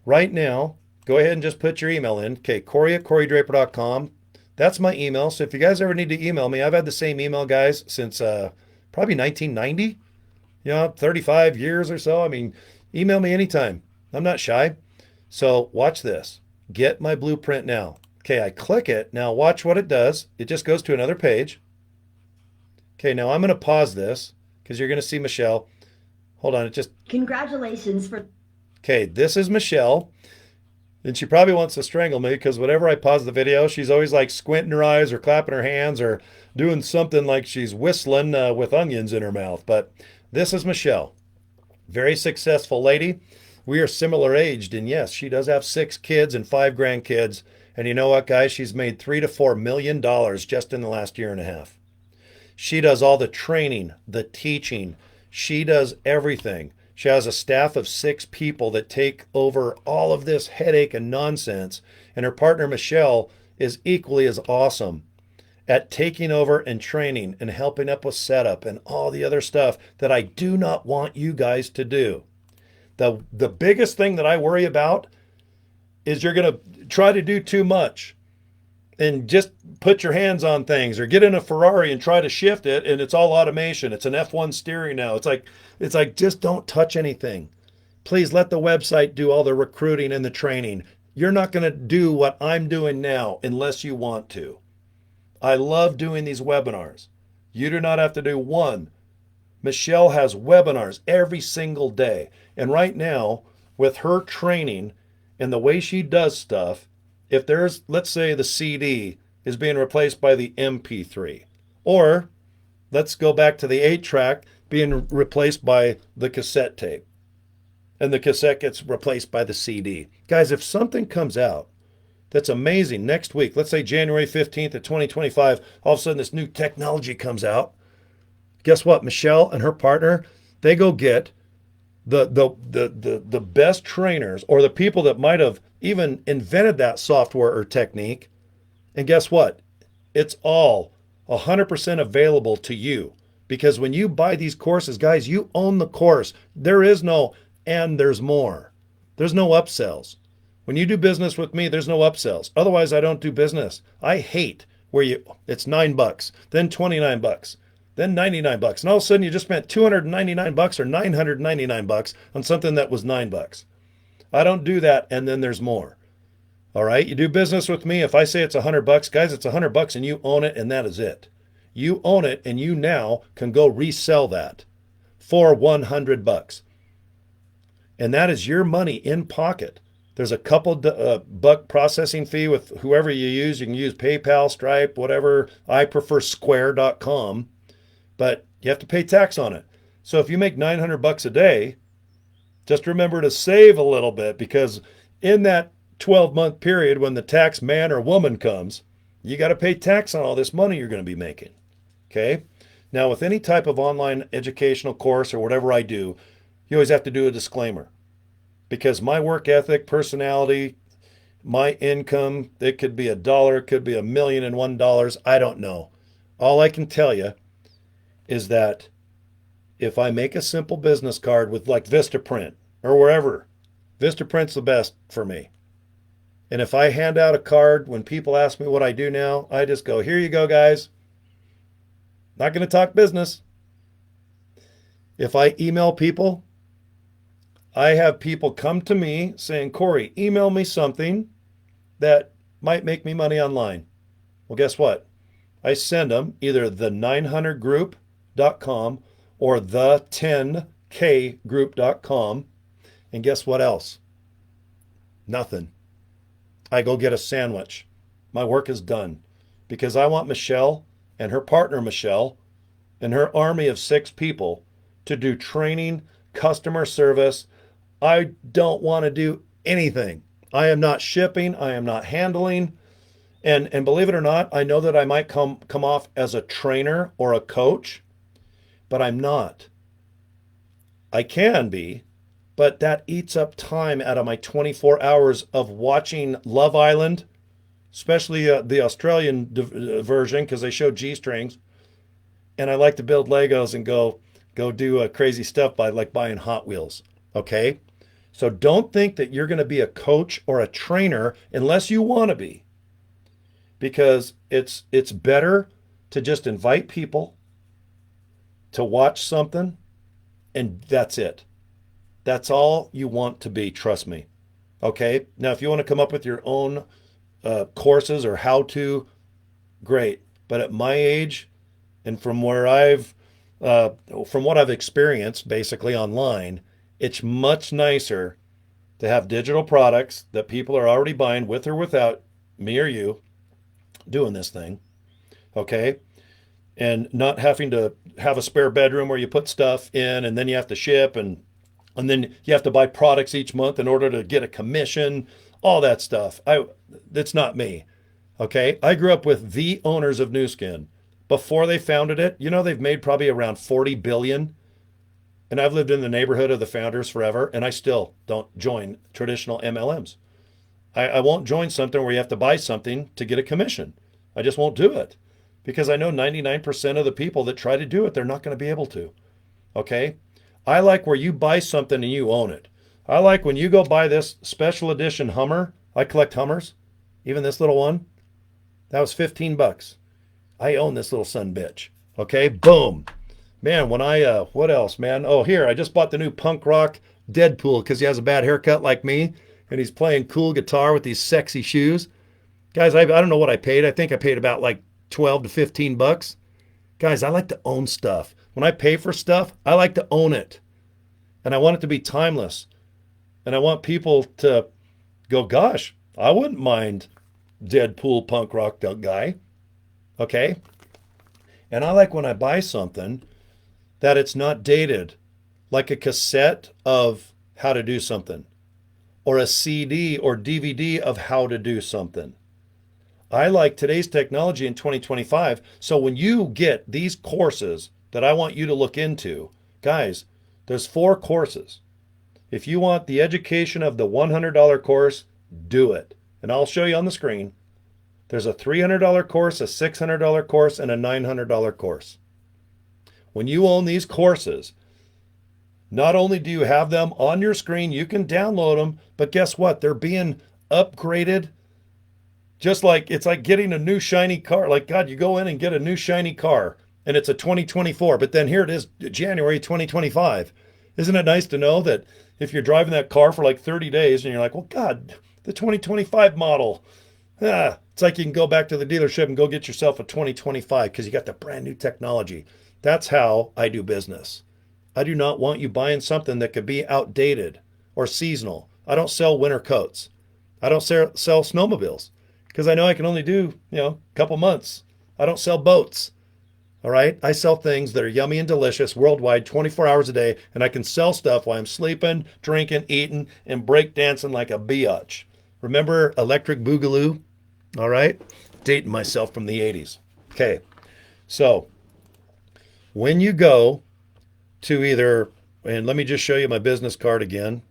Right now, go ahead and just put your email in. Okay, Cory at CoryDraper.com. That's my email. So if you guys ever need to email me, I've had the same email, guys, since probably 1990. 35 years or so. I mean, email me anytime. I'm not shy. So watch this. Get my blueprint now. Okay, I click it. Now watch what it does. It just goes to another page. Okay, now I'm going to pause this because you're going to see Michelle. Hold on. Congratulations for. Okay, this is Michelle. And she probably wants to strangle me because whenever I pause the video, she's always like squinting her eyes or clapping her hands or doing something like she's whistling with onions in her mouth. But this is Michelle. Very successful lady. We are similar aged. And yes, she does have 6 kids and 5 grandkids. And you know what, guys? She's made $3 to $4 million just in the last year and a half. She does all the training, the teaching. She does everything. She has a staff of 6 people that take over all of this headache and nonsense. And her partner, Michelle, is equally as awesome at taking over and training and helping up with setup and all the other stuff that I do not want you guys to do. The biggest thing that I worry about is you're going to try to do too much and just put your hands on things or get in a Ferrari and try to shift it and it's all automation. It's an F1 steering now. It's like just don't touch anything. Please let the website do all the recruiting and the training. You're not going to do what I'm doing now unless you want to. I love doing these webinars. You do not have to do one. Michelle has webinars every single day. And right now, with her training and the way she does stuff, if there's, let's say the CD is being replaced by the MP3, or let's go back to the 8-track being replaced by the cassette tape, and the cassette gets replaced by the CD. Guys, if something comes out that's amazing next week, let's say January 15th of 2025, all of a sudden this new technology comes out. Guess what? Michelle and her partner, they go get the best trainers or the people that might have even invented that software or technique. And guess what? It's all 100% available to you. Because when you buy these courses, guys, you own the course. There is no, and there's more. There's no upsells. When you do business with me, there's no upsells. Otherwise, I don't do business. I hate where it's $9, then $29, then $99. And all of a sudden you just spent $299 or $999 on something that was $9. I don't do that. And then there's more. All right. You do business with me. If I say it's $100, guys, it's $100 and you own it. And that is it. You own it. And you now can go resell that for $100. And that is your money in pocket. There's a couple buck processing fee with whoever you use. You can use PayPal, Stripe, whatever. I prefer Square.com, but you have to pay tax on it. So if you make 900 bucks a day, just remember to save a little bit, because in that 12-month period when the tax man or woman comes, you got to pay tax on all this money you're going to be making. Okay? Now, with any type of online educational course or whatever I do, you always have to do a disclaimer, because my work ethic, personality, my income, it could be $1, it could be $1,000,001. I don't know. All I can tell you is that if I make a simple business card with like Vistaprint or wherever, Vistaprint's the best for me. And if I hand out a card when people ask me what I do now, I just go, here you go, guys. Not going to talk business. If I email people, I have people come to me saying, Cory, email me something that might make me money online. Well, guess what? I send them either the900group.com or the10kgroup.com. And guess what else? Nothing. I go get a sandwich. My work is done, because I want Michelle and her partner, Michelle, and her army of 6 people to do training, customer service. I don't want to do anything. I am not shipping. I am not handling. And believe it or not, I know that I might come off as a trainer or a coach, but I'm not. I can be, but that eats up time out of my 24 hours of watching Love Island, especially the Australian version, because they show G-strings. And I like to build Legos and go do crazy stuff by like buying Hot Wheels. Okay? So don't think that you're going to be a coach or a trainer unless you want to be, because it's better to just invite people to watch something, and that's it. That's all you want to be, trust me. Okay? Now, if you want to come up with your own courses or how to, great. But at my age, and from what I've experienced basically online, it's much nicer to have digital products that people are already buying with or without me or you doing this thing. Okay? And not having to have a spare bedroom where you put stuff in and then you have to ship, and then you have to buy products each month in order to get a commission, all that stuff. That's not me. Okay? I grew up with the owners of Nu Skin. Before they founded it, they've made probably around 40 billion. And I've lived in the neighborhood of the founders forever, and I still don't join traditional MLMs. I won't join something where you have to buy something to get a commission. I just won't do it, because I know 99% of the people that try to do it, they're not going to be able to. Okay? I like where you buy something and you own it. I like when you go buy this special edition Hummer. I collect Hummers. Even this little one. That was 15 bucks. I own this little son bitch. Okay? Boom. Man, what else, man? Oh, here, I just bought the new punk rock Deadpool because he has a bad haircut like me, and he's playing cool guitar with these sexy shoes. Guys, I don't know what I paid. I think I paid about like 12 to 15 bucks. Guys, I like to own stuff. When I pay for stuff, I like to own it. And I want it to be timeless. And I want people to go, gosh, I wouldn't mind Deadpool punk rock guy. Okay? And I like when I buy something that it's not dated, like a cassette of how to do something, or a CD or DVD of how to do something. I like today's technology in 2025. So when you get these courses that I want you to look into, guys, there's 4 courses. If you want the education of the $100 course, do it. And I'll show you on the screen. There's a $300 course, a $600 course, and a $900 course. When you own these courses, not only do you have them on your screen, you can download them, but guess what? They're being upgraded. Just like it's like getting a new shiny car. Like, God, you go in and get a new shiny car and it's a 2024, but then here it is, January 2025. Isn't it nice to know that if you're driving that car for like 30 days and you're like, well, God, the 2025 model. It's like you can go back to the dealership and go get yourself a 2025 because you got the brand new technology. That's how I do business. I do not want you buying something that could be outdated or seasonal. I don't sell winter coats. I don't sell snowmobiles because I know I can only do, a couple months. I don't sell boats. All right. I sell things that are yummy and delicious worldwide 24 hours a day. And I can sell stuff while I'm sleeping, drinking, eating, and break dancing like a biatch. Remember Electric Boogaloo? All right. Dating myself from the 80s. Okay. So when you go to either, and let me just show you my business card again.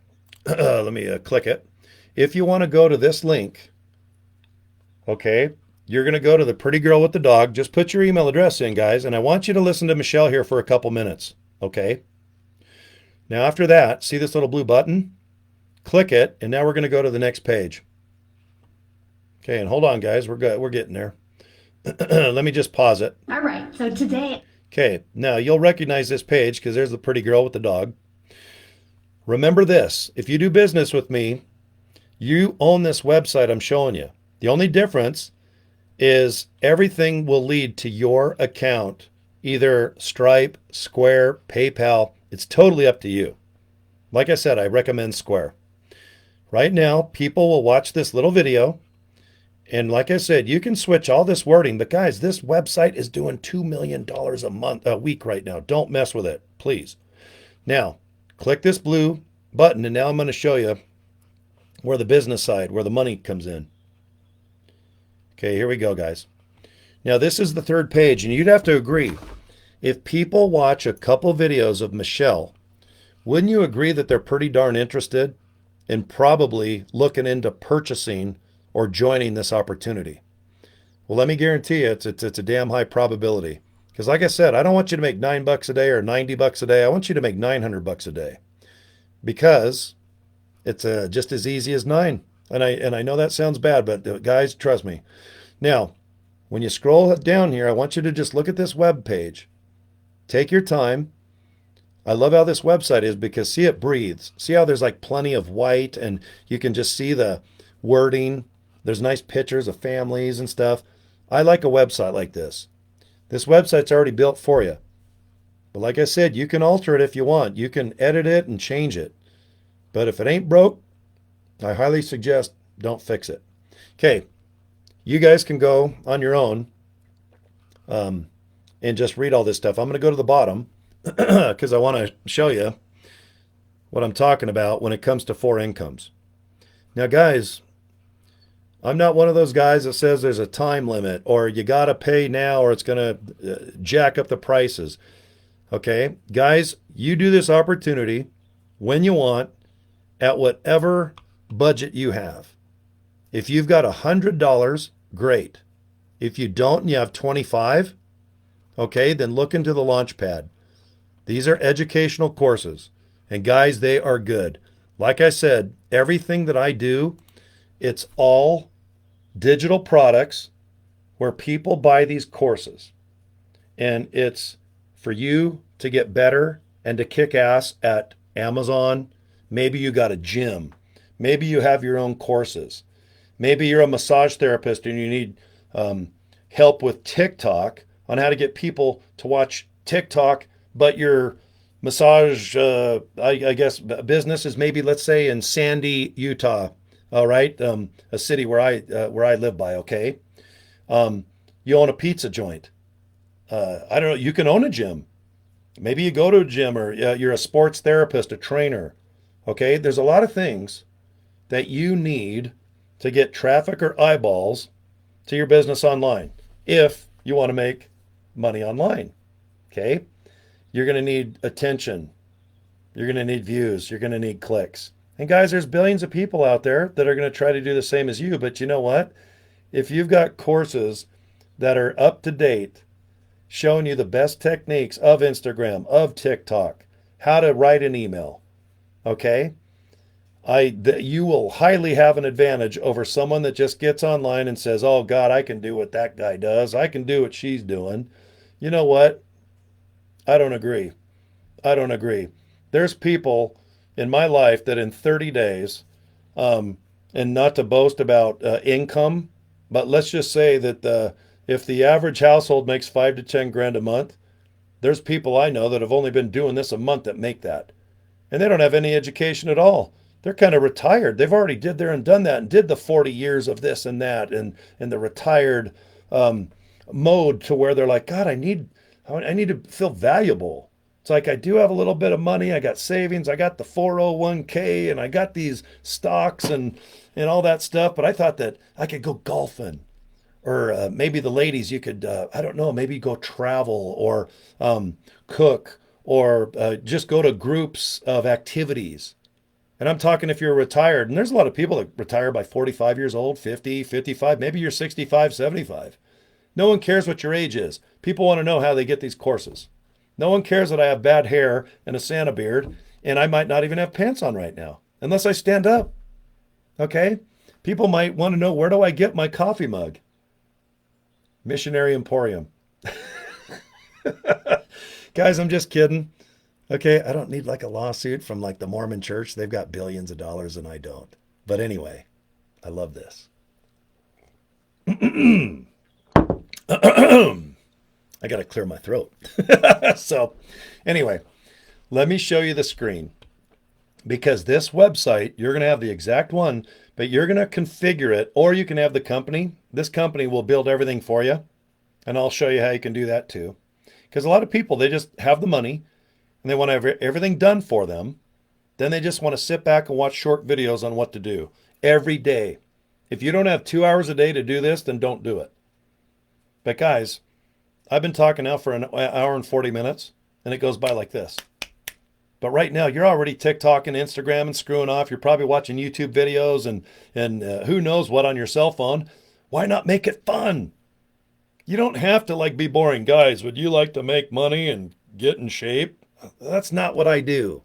Let me click it. If you want to go to this link, okay, you're going to go to the pretty girl with the dog. Just put your email address in, guys, and I want you to listen to Michelle here for a couple minutes, okay? Now, after that, see this little blue button? Click it, and now we're going to go to the next page. Okay, and hold on, guys. We're good. We're getting there. Let me just pause it. All right, so today. Okay, now you'll recognize this page because there's the pretty girl with the dog. Remember this. If you do business with me, you own this website I'm showing you. The only difference is everything will lead to your account, either Stripe, Square, PayPal. It's totally up to you. Like I said, I recommend Square. Right now, people will watch this little video. And like I said, you can switch all this wording. But guys, this website is doing $2 million a week right now. Don't mess with it, please. Now, click this blue button. And now I'm going to show you where the business side, where the money comes in. Okay, here we go, guys. Now, this is the third page, and you'd have to agree. If people watch a couple videos of Michelle, wouldn't you agree that they're pretty darn interested in probably looking into purchasing or joining this opportunity? Well, let me guarantee you, it's a damn high probability. Because like I said, I don't want you to make $9 a day or $90 a day. I want you to make $900 a day. Because it's just as easy as 9. And I know that sounds bad, but guys, trust me. Now, when you scroll down here, I want you to just look at this web page. Take your time. I love how this website is because see, it breathes. See how there's like plenty of white and you can just see the wording. There's nice pictures of families and stuff. I like a website like this. This website's already built for you. But like I said, you can alter it if you want. You can edit it and change it. But if it ain't broke, I highly suggest don't fix it. Okay, you guys can go on your own and just read all this stuff. I'm going to go to the bottom because I want to show you what I'm talking about when it comes to 4 incomes. Now, guys, I'm not one of those guys that says there's a time limit or you got to pay now or it's going to jack up the prices. Okay, guys, you do this opportunity when you want at whatever budget you have. If you've got $100, great. If you don't and you have 25, okay, then look into the Launchpad. These are educational courses. And guys, they are good. Like I said, everything that I do, it's all digital products where people buy these courses. And it's for you to get better and to kick ass at Amazon. Maybe you got a gym. Maybe you have your own courses. Maybe you're a massage therapist and you need help with TikTok on how to get people to watch TikTok, but your massage, I guess, business is maybe, let's say, in Sandy, Utah. All right, a city where I live by. Okay, you own a pizza joint. I don't know. You can own a gym. Maybe you go to a gym or you're a sports therapist, a trainer. Okay, there's a lot of things that you need to get traffic or eyeballs to your business online if you want to make money online. Okay, you're going to need attention. You're going to need views. You're going to need clicks. And guys, there's billions of people out there that are going to try to do the same as you. But you know what? If you've got courses that are up to date, showing you the best techniques of Instagram, of TikTok, how to write an email, okay? You will highly have an advantage over someone that just gets online and says, oh God, I can do what that guy does. I can do what she's doing. You know what? I don't agree. I don't agree. There's people in my life that in 30 days, and not to boast about income, but let's just say that if the average household makes 5 to 10 grand a month, there's people I know that have only been doing this a month that make that. And they don't have any education at all. they're kind of retired. They've already did there and done that and did the 40 years of this and that and the retired mode to where they're like, God, I need to feel valuable. It's like I do have a little bit of money. I got savings. I got the 401k and I got these stocks and all that stuff. But I thought that I could go golfing or maybe the ladies, you could, I don't know, maybe go travel or cook or just go to groups of activities. And I'm talking if you're retired, and there's a lot of people that retire by 45 years old, 50, 55, maybe you're 65, 75. No one cares what your age is. People want to know how they get these courses. No one cares that I have bad hair and a Santa beard, and I might not even have pants on right now, unless I stand up. Okay? People might want to know, where do I get my coffee mug? Missionary Emporium. Guys, I'm just kidding. Okay, I don't need like a lawsuit from like the Mormon church. They've got billions of dollars and I don't. But anyway, I love this. I got to clear my throat. So anyway, let me show you the screen. Because this website, you're going to have the exact one, but you're going to configure it, or you can have the company. This company will build everything for you, and I'll show you how you can do that too. Because a lot of people, they just have the money, and they want to have everything done for them. Then they just want to sit back and watch short videos on what to do every day. If you don't have 2 hours a day to do this, then don't do it. But guys, I've been talking now for an hour and 40 minutes, and it goes by like this. But right now, you're already TikTok and Instagram and screwing off. You're probably watching YouTube videos and who knows what on your cell phone. Why not make it fun? You don't have to like be boring. Guys, would you like to make money and get in shape? That's not what I do.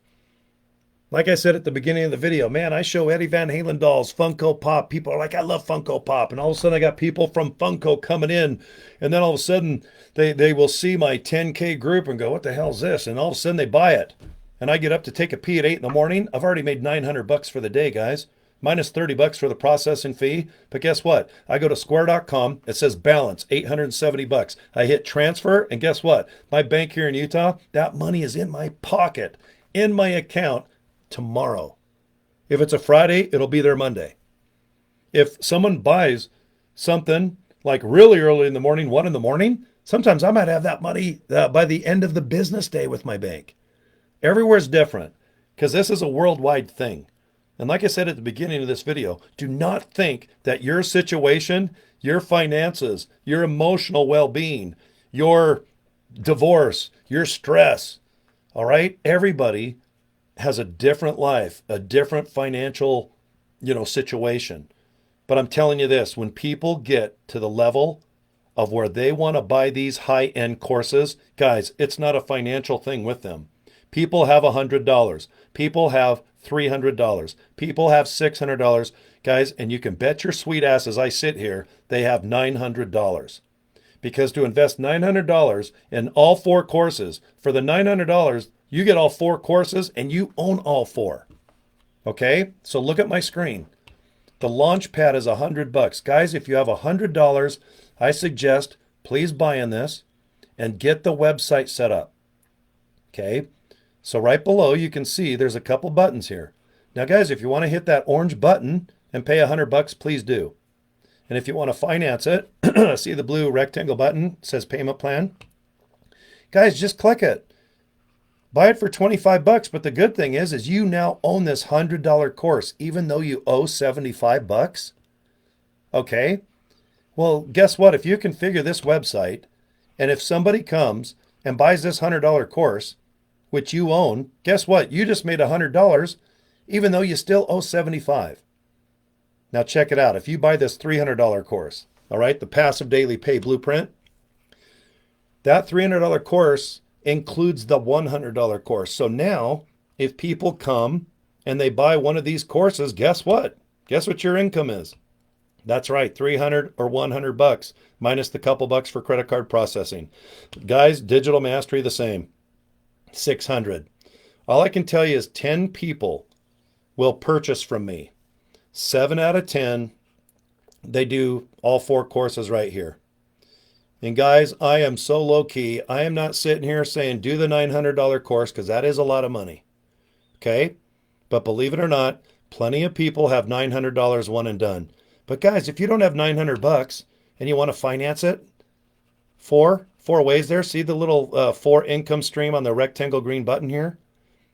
Like I said at the beginning of the video, man, I show Eddie Van Halen dolls, Funko Pop. People are like, I love Funko Pop. And all of a sudden I got people from Funko coming in. And then all of a sudden they will see my 10K group and go, what the hell is this? And all of a sudden they buy it. And I get up to take a pee at 8 in the morning. I've already made $900 for the day, guys. Minus $30 for the processing fee. But guess what? I go to square.com. It says balance, $870. I hit transfer, and guess what? My bank here in Utah, that money is in my pocket, in my account tomorrow. If it's a Friday, it'll be there Monday. If someone buys something like really early in the morning, 1 in the morning, sometimes I might have that money by the end of the business day with my bank. Everywhere's different because this is a worldwide thing. And like I said at the beginning of this video, do not think that your situation, your finances, your emotional well-being, your divorce, your stress, all right? Everybody has a different life, a different financial, situation. But I'm telling you this, when people get to the level of where they want to buy these high-end courses, guys, it's not a financial thing with them. People have $100. People have $300. People have $600. Guys, and you can bet your sweet ass as I sit here, they have $900. Because to invest $900 in all 4 courses, for the $900, you get all 4 courses and you own all 4. Okay? So look at my screen. The launch pad is $100. Guys, if you have $100, I suggest please buy in this and get the website set up. Okay? So right below, you can see there's a couple buttons here. Now, guys, if you want to hit that orange button and pay $100, please do. And if you want to finance it, see the blue rectangle button, it says payment plan. Guys, just click it. Buy it for $25, but the good thing is you now own this $100 course, even though you owe $75. Okay? Well, guess what? If you configure this website, and if somebody comes and buys this $100 course, which you own, guess what? You just made $100, even though you still owe $75. Now check it out. If you buy this $300 course, all right, the Passive Daily Pay Blueprint, that $300 course includes the $100 course. So now, if people come and they buy one of these courses, guess what? Guess what your income is? That's right, $300 or $100 minus the couple bucks for credit card processing. Guys, digital mastery the same. $600. All I can tell you is 10 people will purchase from me. 7 out of 10, they do all 4 courses right here. And guys, I am so low key. I am not sitting here saying do the $900 course because that is a lot of money. Okay? But believe it or not, Plenty of people have $900 one and done. But guys, if you don't have $900 and you want to finance it, four ways there. See the little four income stream on the rectangle green button here?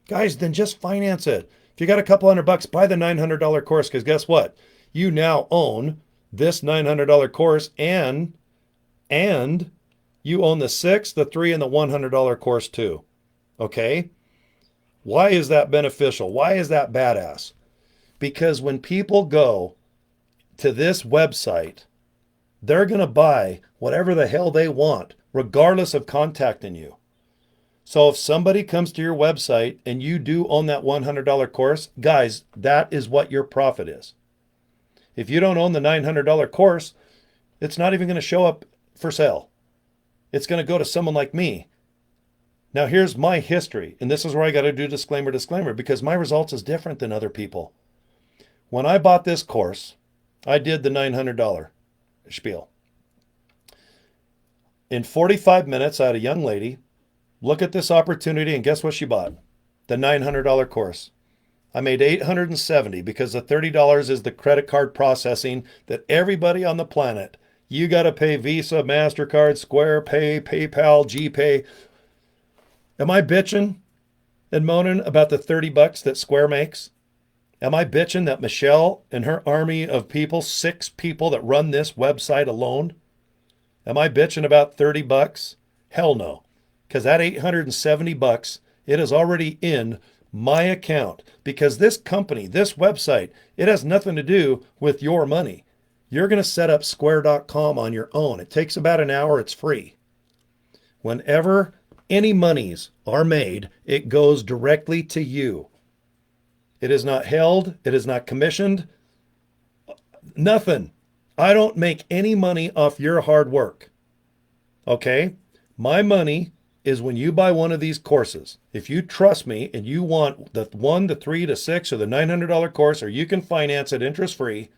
Guys, then just finance it. If you got a couple $100, buy the $900 course, because guess what? You now own this $900 course, and you own the 6, the 3, and the $100 course too. Okay? Why is that beneficial? Why is that badass? Because when people go to this website, they're going to buy whatever the hell they want, regardless of contacting you. So if somebody comes to your website and you do own that $100 course, guys, that is what your profit is. If you don't own the $900 course, it's not even going to show up for sale. It's going to go to someone like me. Now here's my history, and this is where I got to do disclaimer, because my results is different than other people. When I bought this course, I did the $900 spiel. In 45 minutes, I had a young lady look at this opportunity, and guess what she bought? The $900 course. I made $870 because the $30 is the credit card processing that everybody on the planet, you got to pay Visa, MasterCard, Square Pay, PayPal, GPay. Am I bitching and moaning about the $30 that Square makes? Am I bitching that Michelle and her army of people, 6 people that run this website alone? Am I bitching about $30? Hell no. Because that $870, it is already in my account. Because this company, this website, it has nothing to do with your money. You're going to set up square.com on your own. It takes about an hour. It's free. Whenever any monies are made, it goes directly to you. It is not held. It is not commissioned. Nothing. I don't make any money off your hard work. Okay? My money is when you buy one of these courses. If you trust me and you want the 1, the 3, the 6, or the $900 course, or you can finance it interest-free,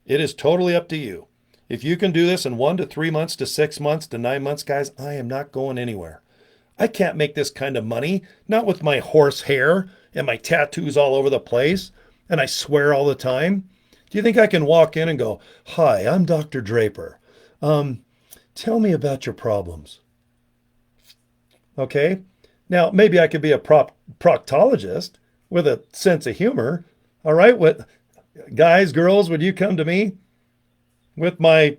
it is totally up to you. If you can do this in 1 to 3 months to 6 months to 9 months, guys, I am not going anywhere. I can't make this kind of money, not with my horse hair and my tattoos all over the place, and I swear all the time. Do you think I can walk in and go, "Hi, I'm Dr. Draper. Tell me about your problems." Okay? Now, maybe I could be a proctologist with a sense of humor. All right? What, guys, girls, would you come to me with my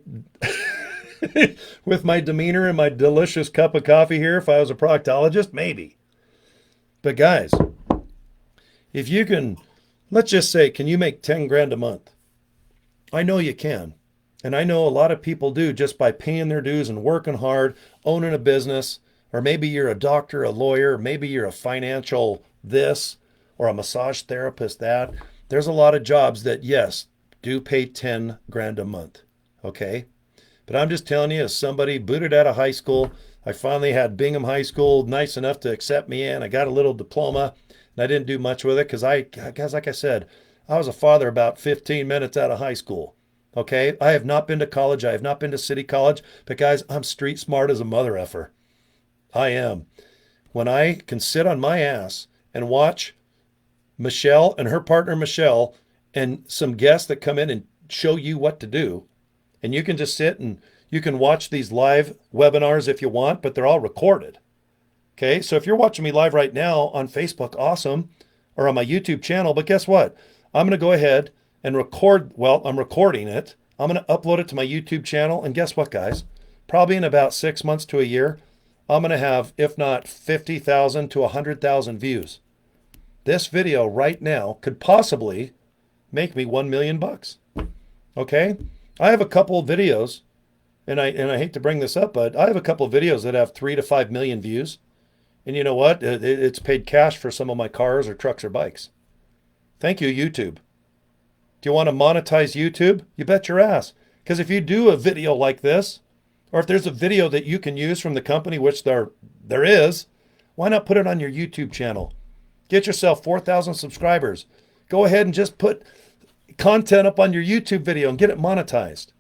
with my demeanor and my delicious cup of coffee here if I was a proctologist? Maybe. But guys, if you can, let's just say, can you make 10 grand a month? I know you can. And I know a lot of people do just by paying their dues and working hard, owning a business, or maybe you're a doctor, a lawyer, maybe you're a financial this, or a massage therapist that. There's a lot of jobs that, yes, do pay 10 grand a month. Okay? But I'm just telling you, as somebody booted out of high school, I finally had Bingham High School nice enough to accept me in. I got a little diploma, and I didn't do much with it because guys, like I said, I was a father about 15 minutes out of high school. Okay? I have not been to college. I have not been to city college. But guys, I'm street smart as a mother effer. I am. When I can sit on my ass and watch Michelle and her partner Michelle and some guests that come in and show you what to do, and you can just sit and you can watch these live webinars if you want, but they're all recorded. Okay, so if you're watching me live right now on Facebook, awesome, or on my YouTube channel, but guess what? I'm going to go ahead and record, well, I'm recording it. I'm going to upload it to my YouTube channel, and guess what, guys? Probably in about 6 months to a year, I'm going to have, if not 50,000 to 100,000 views. This video right now could possibly make me $1 million. Okay? I have a couple of videos, and I hate to bring this up, but I have a couple of videos that have 3 to 5 million views. And you know what? It's paid cash for some of my cars or trucks or bikes. Thank you, YouTube. Do you want to monetize YouTube? You bet your ass. Because if you do a video like this, or if there's a video that you can use from the company, which there is, why not put it on your YouTube channel? Get yourself 4,000 subscribers. Go ahead and just put content up on your YouTube video and get it monetized.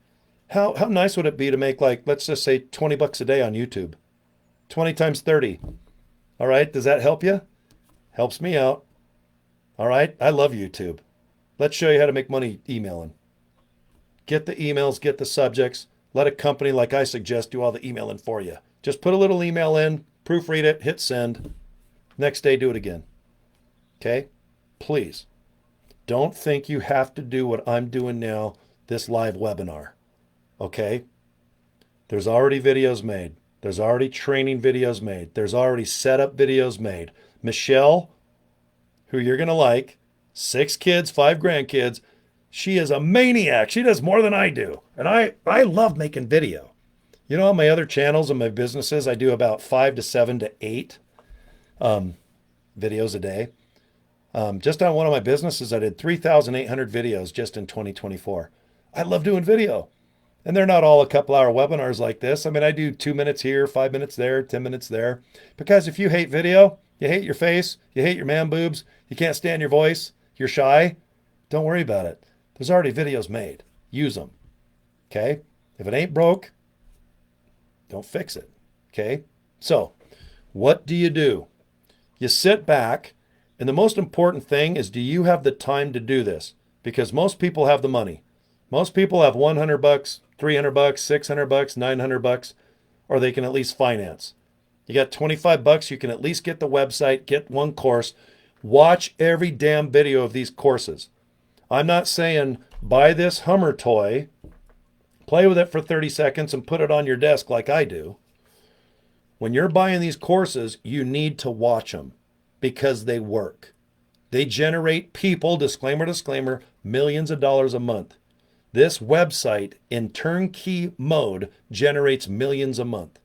How nice would it be to make, like, let's just say $20 a day on YouTube? 20 times 30. All right, does that help you? Helps me out. All right, I love YouTube. Let's show you how to make money emailing. Get the emails, get the subjects. Let a company like I suggest do all the emailing for you. Just put a little email in, proofread it, hit send. Next day, do it again. Okay? Please don't think you have to do what I'm doing now, this live webinar. Okay? There's already videos made. There's already training videos made. There's already setup videos made. Michelle, who you're going to like, 6 kids, 5 grandkids, she is a maniac. She does more than I do. And I love making video. You know, on my other channels and my businesses, I do about 5 to 7 to 8 videos a day. Just on one of my businesses, I did 3,800 videos just in 2024. I love doing video. And they're not all a couple hour webinars like this. I mean, I do 2 minutes here, 5 minutes there, 10 minutes there. Because if you hate video, you hate your face, you hate your man boobs, you can't stand your voice, you're shy, don't worry about it. There's already videos made. Use them. Okay? If it ain't broke, don't fix it. Okay? So, what do? You sit back, and the most important thing is, do you have the time to do this? Because most people have the money. Most people have $100, $300, $600, $900, or they can at least finance. You got $25, you can at least get the website, get one course, watch every damn video of these courses. I'm not saying buy this Hummer toy, play with it for 30 seconds and put it on your desk like I do. When you're buying these courses, you need to watch them because they work. They generate people, disclaimer, disclaimer, millions of dollars a month. This website in turnkey mode generates millions a month.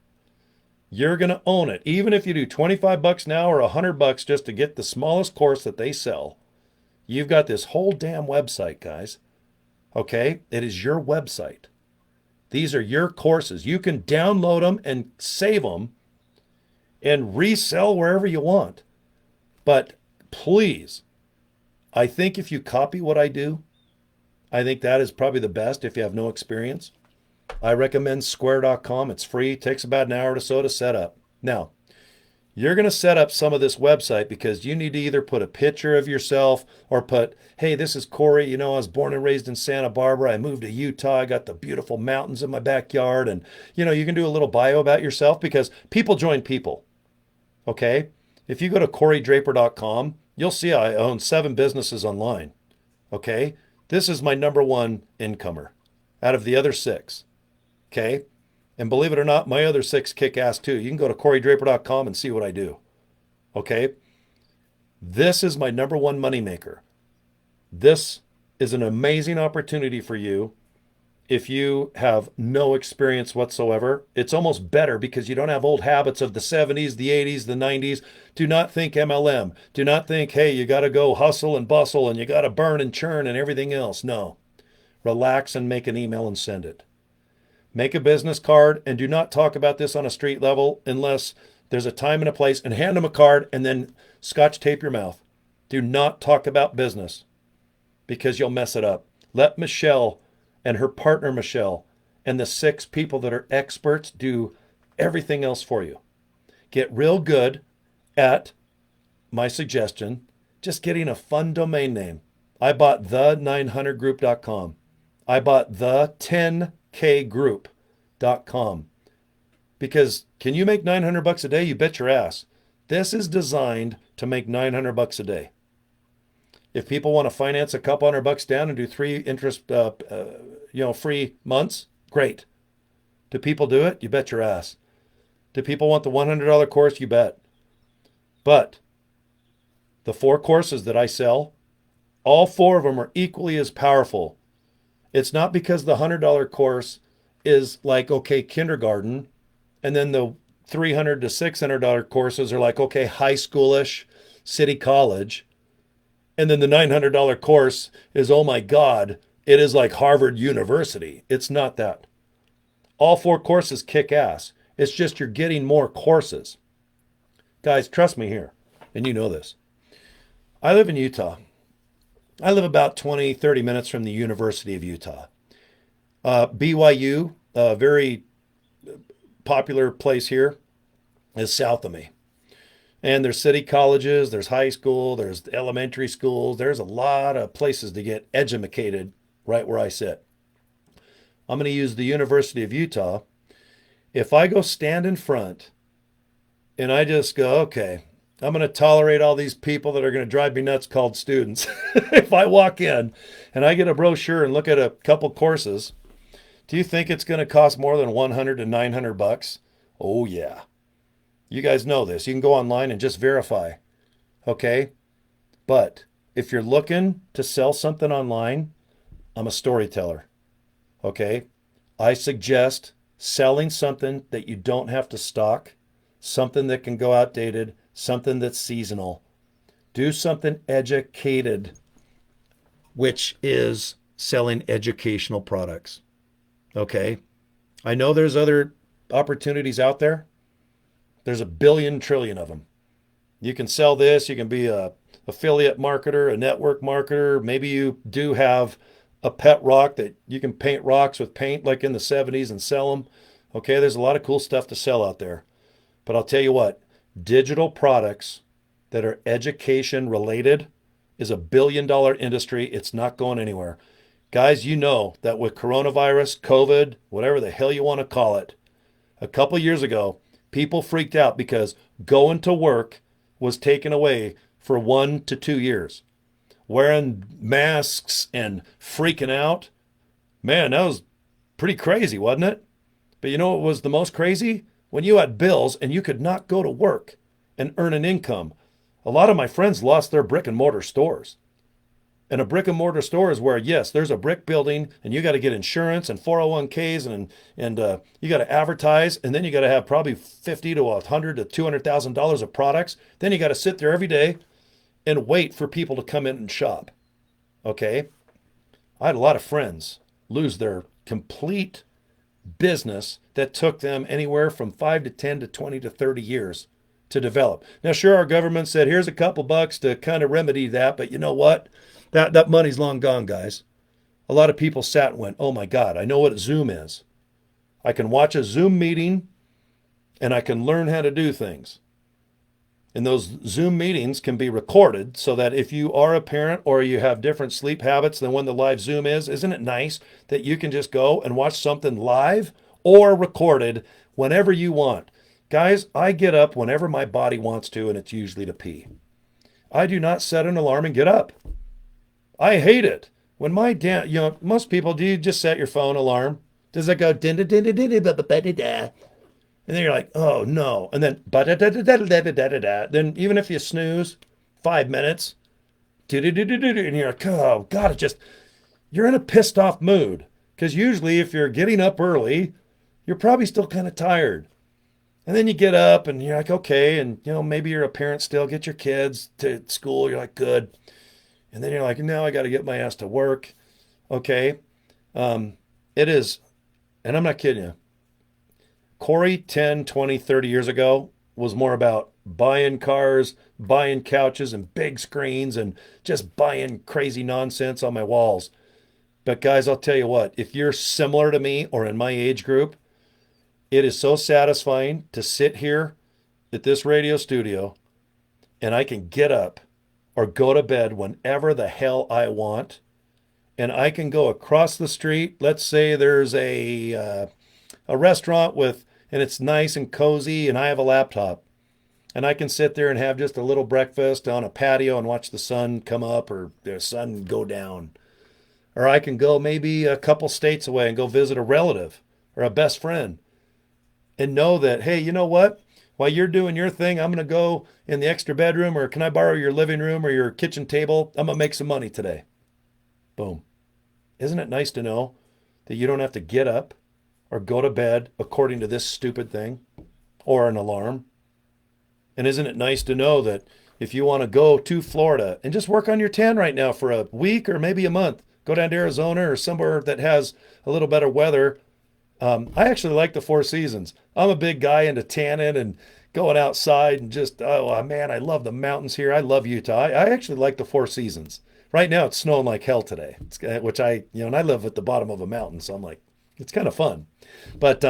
You're going to own it. Even if you do $25 now or $100 just to get the smallest course that they sell, you've got this whole damn website, guys. Okay? It is your website. These are your courses. You can download them and save them and resell wherever you want. But please, I think if you copy what I do, I think that is probably the best if you have no experience. I recommend square.com. It's free. It takes about an hour or so to set up. Now, you're going to set up some of this website because you need to either put a picture of yourself or put, hey, this is Cory. You know, I was born and raised in Santa Barbara. I moved to Utah. I got the beautiful mountains in my backyard. And, you know, you can do a little bio about yourself because people join people. Okay? If you go to CoryDraper.com, you'll see I own 7 businesses online. Okay? This is my number one incomer out of the other 6. Okay? And believe it or not, my other 6 kick ass too. You can go to CoryDraper.com and see what I do. Okay? This is my number one moneymaker. This is an amazing opportunity for you if you have no experience whatsoever. It's almost better because you don't have old habits of the 70s, the 80s, the 90s. Do not think MLM. Do not think, hey, you got to go hustle and bustle and you got to burn and churn and everything else. No. Relax and make an email and send it. Make a business card and do not talk about this on a street level unless there's a time and a place, and hand them a card and then scotch tape your mouth. Do not talk about business because you'll mess it up. Let Michelle and her partner Michelle and the 6 people that are experts do everything else for you. Get real good at, my suggestion, just getting a fun domain name. I bought the900group.com. I bought the10kgroup.com. Because can you make $900 a day? You bet your ass. This is designed to make $900 a day. If people want to finance a couple $100 down and do 3 interest, free months, great. Do people do it? You bet your ass. Do people want the $100 course? You bet. But the 4 courses that I sell, all 4 of them are equally as powerful. It's not because the $100 course is like, okay, kindergarten, and then the $300 to $600 courses are like, okay, high schoolish, city college. And then the $900 course is, oh my God, it is like Harvard University. It's not that. All 4 courses kick ass. It's just you're getting more courses. Guys, trust me here, and you know this. I live in Utah. I live about 20, 30 minutes from the University of Utah. BYU, a very popular place here, is south of me. And there's city colleges, there's high school, there's elementary schools. There's a lot of places to get educated right where I sit. I'm going to use the University of Utah. If I go stand in front and I just go, okay, I'm going to tolerate all these people that are going to drive me nuts called students. If I walk in and I get a brochure and look at a couple courses, do you think it's going to cost more than 100 to 900 bucks? Oh yeah. You guys know this. You can go online and just verify. Okay? But if you're looking to sell something online, I'm a storyteller. Okay? I suggest selling something that you don't have to stock, something that can go outdated, something that's seasonal. Do something educated, which is selling educational products. Okay? I know there's other opportunities out there. There's a billion trillion of them. You can sell this, you can be a affiliate marketer, a network marketer. Maybe you do have a pet rock that you can paint rocks with paint like in the 70s and sell them. Okay, there's a lot of cool stuff to sell out there. But I'll tell you what, digital products that are education related is a billion-dollar industry. It's not going anywhere. Guys, you know that with coronavirus, COVID, whatever the hell you want to call it, a couple years ago, people freaked out because going to work was taken away for 1 to 2 years. Wearing masks and freaking out, man, that was pretty crazy, wasn't it? But you know what was the most crazy? When you had bills and you could not go to work and earn an income. A lot of my friends lost their brick and mortar stores. And a brick and mortar store is where, yes, there's a brick building and you got to get insurance and 401ks and you got to advertise, and then you got to have probably 50 to 100 to $200,000 of products. Then you got to sit there every day and wait for people to come in and shop. Okay? I had a lot of friends lose their complete business that took them anywhere from 5 to 10 to 20 to 30 years to develop. Now, sure, our government said, here's a couple bucks to kind of remedy that, but you know what? That money's long gone, guys. A lot of people sat and went, oh my God, I know what Zoom is. I can watch a Zoom meeting and I can learn how to do things. And those Zoom meetings can be recorded so that if you are a parent or you have different sleep habits than when the live Zoom is, isn't it nice that you can just go and watch something live or recorded whenever you want? Guys, I get up whenever my body wants to, and it's usually to pee. I do not set an alarm and get up. I hate it. When most people, do you just set your phone alarm? Does it go din din din din din da da da? And then you're like, oh no. And then da da da da da da da da. Then even if you snooze 5 minutes, and you're like, oh God, you're in a pissed off mood. Because usually if you're getting up early, you're probably still kind of tired. And then you get up and you're like, okay, and maybe you're a parent still, get your kids to school. You're like, good. And then you're like, now I got to get my ass to work. Okay. It is, and I'm not kidding you. Cory 10, 20, 30 years ago was more about buying cars, buying couches and big screens and just buying crazy nonsense on my walls. But guys, I'll tell you what, if you're similar to me or in my age group, it is so satisfying to sit here at this radio studio and I can get up or go to bed whenever the hell I want. And I can go across the street. Let's say there's a restaurant and it's nice and cozy and I have a laptop. And I can sit there and have just a little breakfast on a patio and watch the sun come up or the sun go down. Or I can go maybe a couple states away and go visit a relative or a best friend and know that, hey, you know what? While you're doing your thing, I'm going to go in the extra bedroom, or can I borrow your living room or your kitchen table? I'm going to make some money today. Boom. Isn't it nice to know that you don't have to get up or go to bed according to this stupid thing or an alarm? And isn't it nice to know that if you want to go to Florida and just work on your tan right now for a week or maybe a month, go down to Arizona or somewhere that has a little better weather. I actually like the Four Seasons. I'm a big guy into tanning and going outside and just, oh man, I love the mountains here. I love Utah. I actually like the Four Seasons. Right now it's snowing like hell today, which and I live at the bottom of a mountain. So I'm like, it's kind of fun. But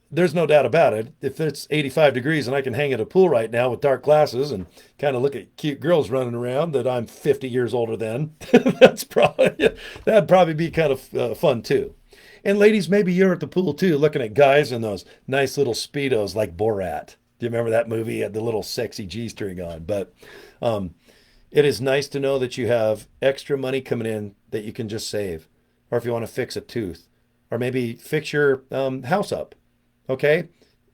there's no doubt about it. If it's 85 degrees and I can hang at a pool right now with dark glasses and kind of look at cute girls running around that I'm 50 years older than, that'd probably be kind of fun too. And ladies, maybe you're at the pool too, looking at guys in those nice little speedos like Borat. Do you remember that movie? He had the little sexy G-string on. But um, it is nice to know that you have extra money coming in that you can just save, or if you want to fix a tooth, or maybe fix your house up. Okay?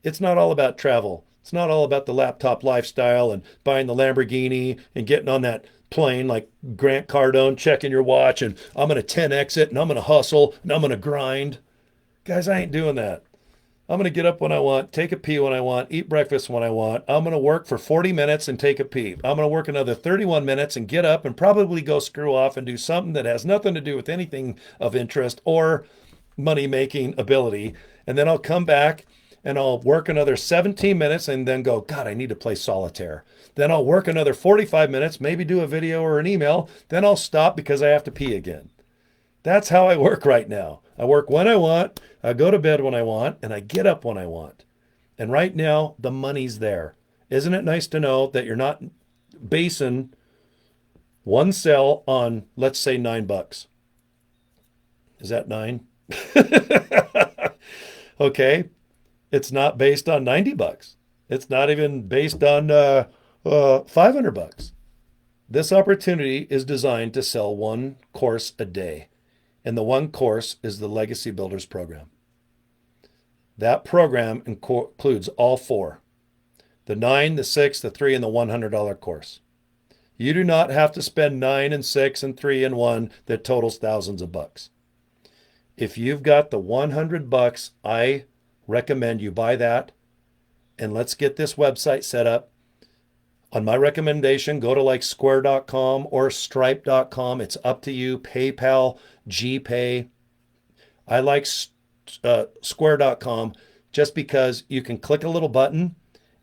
It's not all about travel. It's not all about the laptop lifestyle and buying the Lamborghini and getting on that plane like Grant Cardone, checking your watch, and I'm going to 10X it and I'm going to hustle and I'm going to grind. Guys, I ain't doing that. I'm going to get up when I want, take a pee when I want, eat breakfast when I want. I'm going to work for 40 minutes and take a pee. I'm going to work another 31 minutes and get up and probably go screw off and do something that has nothing to do with anything of interest or money making ability. And then I'll come back and I'll work another 17 minutes and then go, God, I need to play solitaire. Then I'll work another 45 minutes, maybe do a video or an email. Then I'll stop because I have to pee again. That's how I work right now. I work when I want, I go to bed when I want, and I get up when I want. And right now, the money's there. Isn't it nice to know that you're not basing one sell on, let's say, $9? Is that 9? Okay. It's not based on $90. It's not even based on $500. This opportunity is designed to sell one course a day. And the one course is the Legacy Builders program. That program includes all four: the 9, the 6, the 3, and the $100 course. You do not have to spend 9 and 6 and 3 and 1 that totals thousands of bucks. If you've got the $100, I recommend you buy that, and let's get this website set up. On my recommendation, go to like square.com or stripe.com. It's up to you. PayPal, GPay. I like square.com just because you can click a little button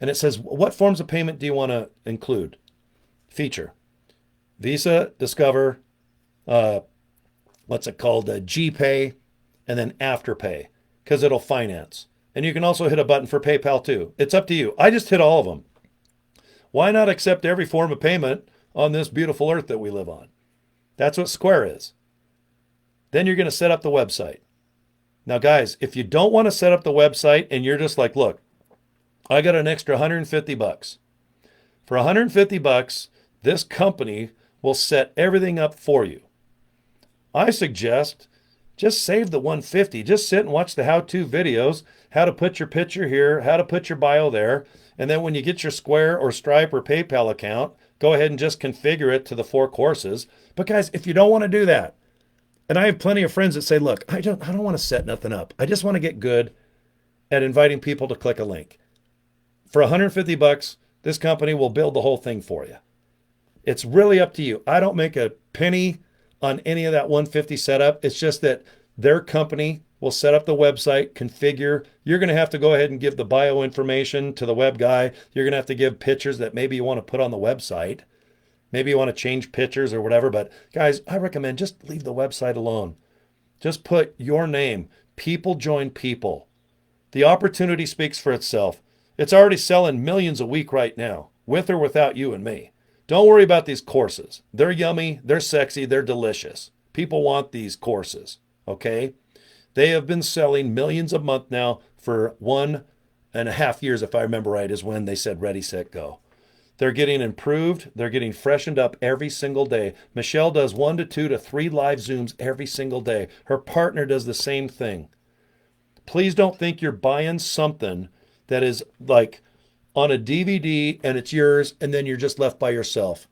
and it says, what forms of payment do you want to include? Feature. Visa, Discover, what's it called? GPay, and then Afterpay, because it'll finance. And you can also hit a button for PayPal too. It's up to you. I just hit all of them. Why not accept every form of payment on this beautiful earth that we live on? That's what Square is. Then you're going to set up the website. Now, guys, if you don't want to set up the website and you're just like, look, I got an extra $150. For $150, this company will set everything up for you. I suggest just save the $150. Just sit and watch the how-to videos, how to put your picture here, how to put your bio there. And then when you get your Square or Stripe or PayPal account, go ahead and just configure it to the 4 courses. But guys, if you don't want to do that, and I have plenty of friends that say, look, I don't want to set nothing up. I just want to get good at inviting people to click a link. For $150, this company will build the whole thing for you. It's really up to you. I don't make a penny on any of that $150 setup. It's just that their company will set up the website, configure. You're going to have to go ahead and give the bio information to the web guy. You're going to have to give pictures that maybe you want to put on the website. Maybe you want to change pictures or whatever. But guys, I recommend just leave the website alone. Just put your name. People join people. The opportunity speaks for itself. It's already selling millions a week right now, with or without you and me. Don't worry about these courses. They're yummy, they're sexy, they're delicious. People want these courses, okay? They have been selling millions a month now for 1.5 years, if I remember right, is when they said ready, set, go. They're getting improved. They're getting freshened up every single day. Michelle does 1 to 2 to 3 live Zooms every single day. Her partner does the same thing. Please don't think you're buying something that is like on a DVD and it's yours and then you're just left by yourself.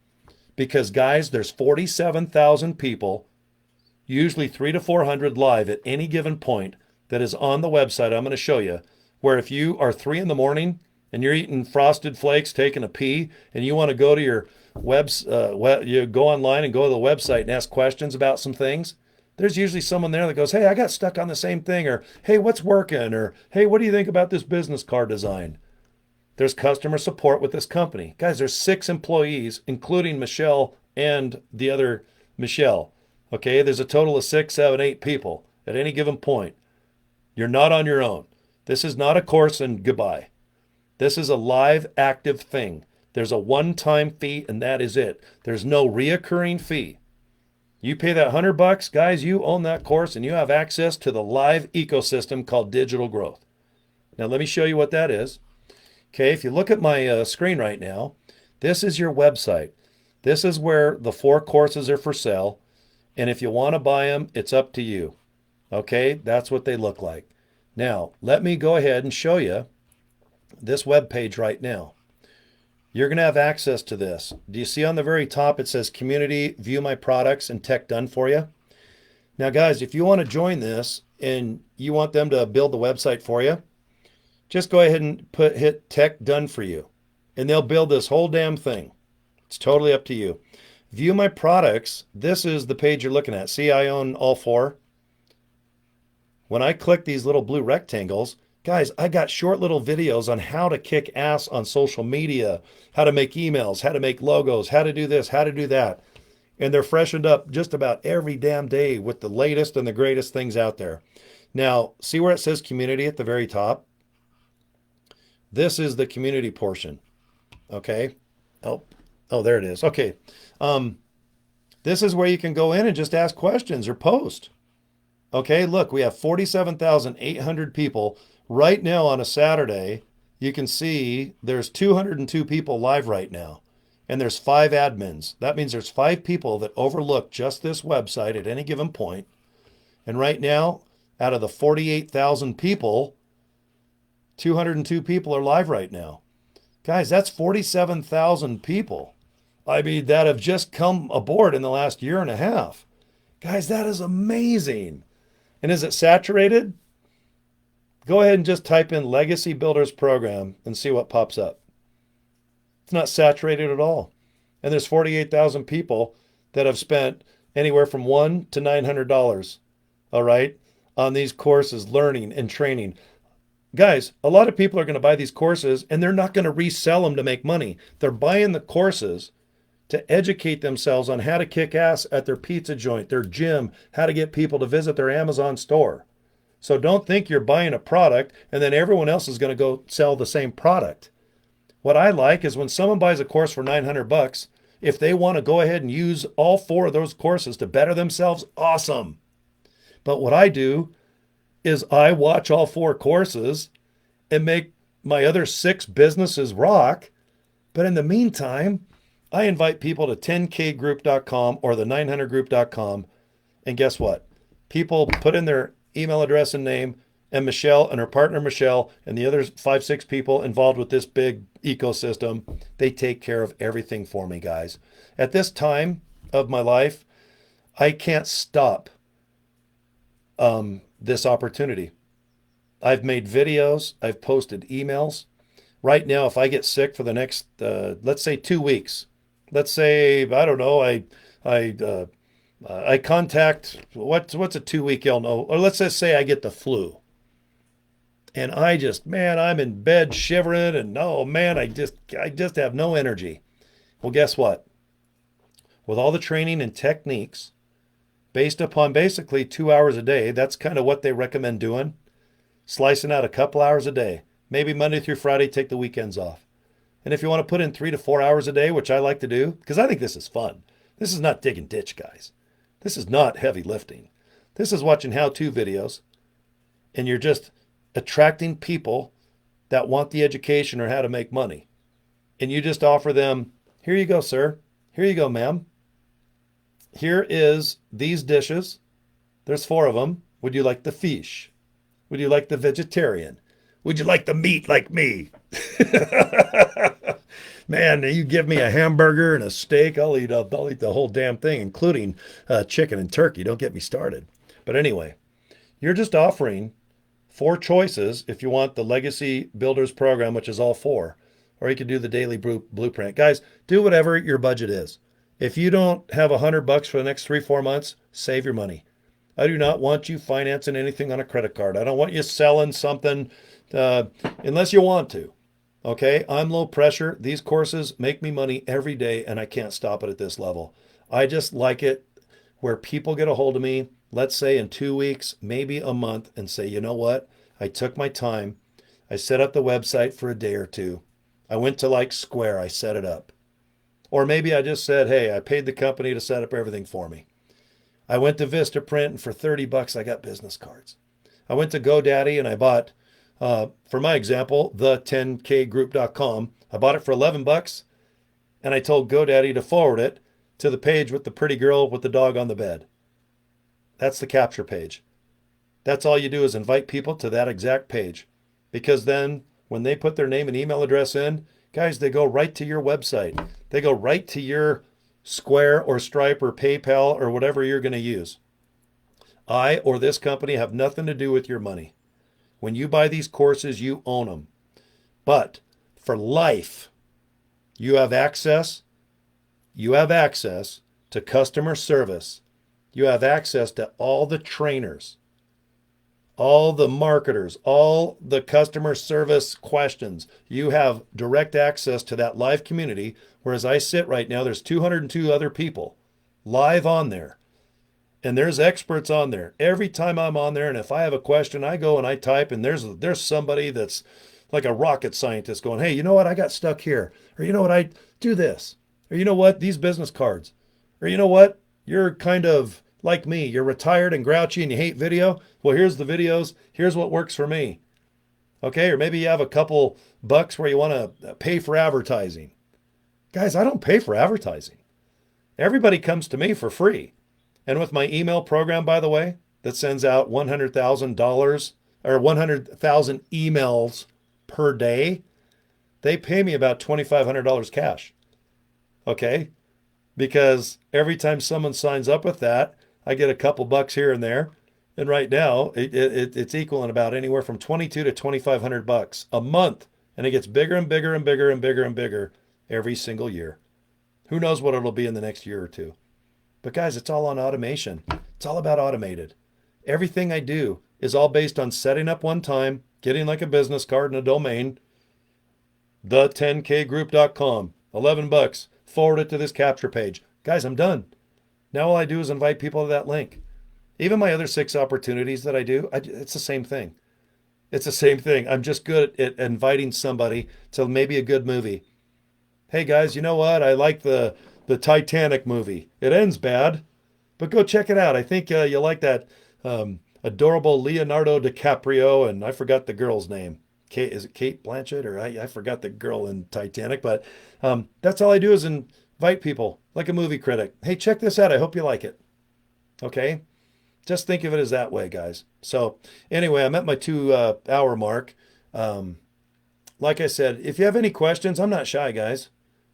Because guys, there's 47,000 people, usually 300 to 400 live at any given point, that is on the website I'm going to show you, where if you are 3 in the morning and you're eating Frosted Flakes, taking a pee, and you want to go to your you go online and go to the website and ask questions about some things, there's usually someone there that goes, hey, I got stuck on the same thing, or hey, what's working, or hey, what do you think about this business card design? There's customer support with this company. Guys, there's 6 employees, including Michelle and the other Michelle. Okay, there's a total of 6, 7, 8 people at any given point. You're not on your own. This is not a course and goodbye. This is a live active thing. There's a one-time fee and that is it. There's no reoccurring fee. You pay that $100, guys, you own that course and you have access to the live ecosystem called digital growth. Now let me show you what that is. Okay, if you look at my screen right now, this is your website. This is where the 4 courses are for sale. And if you want to buy them, it's up to you. Okay, that's what they look like. Now, let me go ahead and show you this web page right now. You're going to have access to this. Do you see on the very top it says community, view my products, and tech done for you? Now, guys, if you want to join this and you want them to build the website for you, just go ahead and hit tech done for you. And they'll build this whole damn thing. It's totally up to you. View my products. This is the page you're looking at. See, I own all 4. When I click these little blue rectangles, guys, I got short little videos on how to kick ass on social media, how to make emails, how to make logos, how to do this, how to do that. And they're freshened up just about every damn day with the latest and the greatest things out there. Now, see where it says community at the very top? This is the community portion. Okay. Oh, there it is. Okay. This is where you can go in and just ask questions or post. Okay, look, we have 47,800 people right now on a Saturday. You can see there's 202 people live right now, and there's 5 admins. That means there's 5 people that overlook just this website at any given point. And right now, out of the 48,000 people, 202 people are live right now. Guys, that's 47,000 people. I mean, that have just come aboard in the last year and a half. Guys, that is amazing. And is it saturated? Go ahead and just type in Legacy Builders Program and see what pops up. It's not saturated at all. And there's 48,000 people that have spent anywhere from $1 to $900, all right, on these courses, learning and training. Guys, a lot of people are going to buy these courses and they're not going to resell them to make money. They're buying the courses to educate themselves on how to kick ass at their pizza joint, their gym, how to get people to visit their Amazon store. So don't think you're buying a product and then everyone else is going to go sell the same product. What I like is when someone buys a course for $900, if they want to go ahead and use all 4 of those courses to better themselves, awesome. But what I do is I watch all 4 courses and make my other 6 businesses rock. But in the meantime, I invite people to 10kgroup.com or the 900group.com. And guess what? People put in their email address and name, and Michelle and her partner, Michelle, and the other 5, 6 people involved with this big ecosystem, they take care of everything for me, guys. At this time of my life, I can't stop this opportunity. I've made videos. I've posted emails. Right now, if I get sick for the next, let's say 2 weeks, let's say, I don't know, I contact, what's a 2-week illness, or let's just say I get the flu. And I'm in bed shivering and oh man, I just have no energy. Well, guess what? With all the training and techniques based upon basically 2 hours a day, that's kind of what they recommend doing. Slicing out a couple hours a day, maybe Monday through Friday, take the weekends off. And if you want to put in 3 to 4 hours a day, which I like to do, because I think this is fun. This is not digging ditch, guys. This is not heavy lifting. This is watching how-to videos, and you're just attracting people that want the education or how to make money. And you just offer them, here you go, sir. Here you go, ma'am. Here is these dishes. There's 4 of them. Would you like the fish? Would you like the vegetarian? Would you like the meat like me? Man, you give me a hamburger and a steak, I'll eat the whole damn thing, including chicken and turkey. Don't get me started. But anyway, you're just offering 4 choices if you want the Legacy Builders Program, which is all 4. Or you could do the daily blueprint. Guys, do whatever your budget is. If you don't have $100 for the next 3, 4 months, save your money. I do not want you financing anything on a credit card. I don't want you selling something unless you want to. Okay, I'm low pressure. These courses make me money every day and I can't stop it at this level. I just like it where people get a hold of me, let's say in 2 weeks, maybe a month, and say, you know what? I took my time. I set up the website for a day or two. I went to like Square, I set it up. Or maybe I just said, hey, I paid the company to set up everything for me. I went to Vistaprint and for 30 bucks I got business cards. I went to GoDaddy and I bought, for my example, the 10kgroup.com. I bought it for 11 bucks and I told GoDaddy to forward it to the page with the pretty girl with the dog on the bed. That's the capture page. That's all you do is invite people to that exact page. Because then when they put their name and email address in, guys, they go right to your website. They go right to your Square or Stripe or PayPal or whatever you're going to use. I or this company have nothing to do with your money. When you buy these courses, you own them. But for life, you have access. You have access to customer service. You have access to all the trainers, all the marketers, all the customer service questions. You have direct access to that live community. Whereas I sit right now, there's 202 other people live on there. And there's experts on there. Every time I'm on there, and if I have a question, I go and I type, and there's somebody that's like a rocket scientist going, hey, you know what? I got stuck here. Or you know what? I do this. Or you know what? These business cards. Or you know what? You're kind of like me. You're retired and grouchy and you hate video. Well, here's the videos. Here's what works for me. Okay? Or maybe you have a couple bucks where you want to pay for advertising. Guys, I don't pay for advertising. Everybody comes to me for free. And with my email program, by the way, that sends out $100,000 or 100,000 emails per day, they pay me about $2,500 cash. Okay? Because every time someone signs up with that, I get a couple bucks here and there. And right now, it's equaling about anywhere from 22 to 2,500 bucks a month. And it gets bigger and bigger and bigger and bigger and bigger every single year. Who knows what it'll be in the next year or two. But guys, it's all on automation. It's all about automated. Everything I do is all based on setting up one time, getting like a business card and a domain, the10kgroup.com, 11 bucks, forward it to this capture page. Guys, I'm done. Now all I do is invite people to that link. Even my other 6 opportunities that I do, it's the same thing. It's the same thing. I'm just good at inviting somebody to maybe a good movie. Hey guys, you know what? I like the Titanic movie. It ends bad, but go check it out. I think you'll like that adorable Leonardo DiCaprio, and I forgot the girl's name. Is it Kate Blanchett? Or I forgot the girl in Titanic, but that's all I do is invite people like a movie critic. Hey, check this out. I hope you like it. Okay? Just think of it as that way, guys. So anyway, I'm at my 2-hour mark. Like I said, if you have any questions, I'm not shy, guys.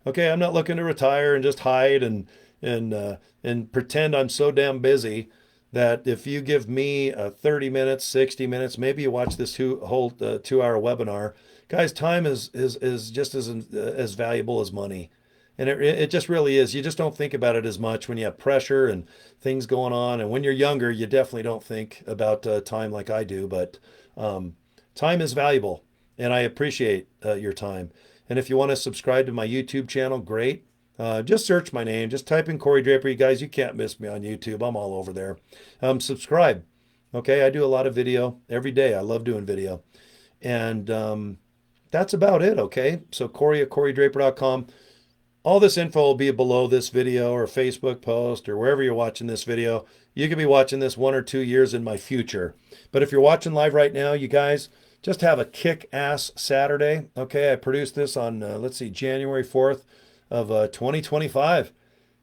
Okay, I'm not looking to retire and just hide and pretend I'm so damn busy that if you give me 30 minutes, 60 minutes, maybe you watch this whole 2-hour webinar, guys, time is just as valuable as money. And it just really is. You just don't think about it as much when you have pressure and things going on. And when you're younger, you definitely don't think about time like I do. But time is valuable, and I appreciate your time. And if you want to subscribe to my YouTube channel, great. Just search my name. Just type in Cory Draper. You guys, you can't miss me on YouTube. I'm all over there. Subscribe. Okay, I do a lot of video every day. I love doing video. And that's about it, okay? So Cory at CoryDraper.com. All this info will be below this video or Facebook post or wherever you're watching this video. You could be watching this 1 or 2 years in my future. But if you're watching live right now, you guys, just have a kick-ass Saturday. Okay, I produced this on, January 4th of 2025.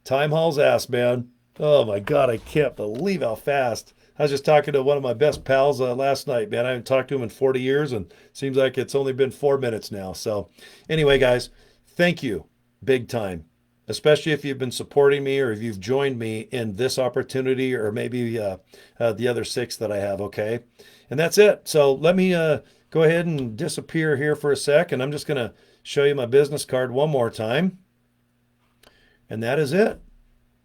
Time hauls ass, man. Oh my God, I can't believe how fast. I was just talking to one of my best pals last night, man. I haven't talked to him in 40 years, and it seems like it's only been 4 minutes now. So anyway, guys, thank you big time, especially if you've been supporting me or if you've joined me in this opportunity or maybe the other 6 that I have, okay? And that's it. So let me go ahead and disappear here for a sec, and I'm just going to show you my business card one more time. And that is it,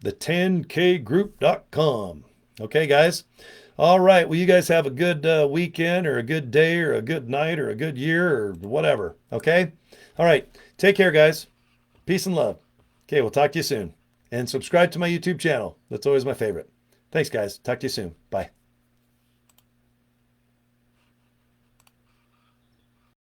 the 10kgroup.com. Okay, guys? All right. Well, you guys have a good weekend or a good day or a good night or a good year or whatever, okay? All right. Take care, guys. Peace and love. Okay, we'll talk to you soon. And subscribe to my YouTube channel. That's always my favorite. Thanks, guys. Talk to you soon. Bye.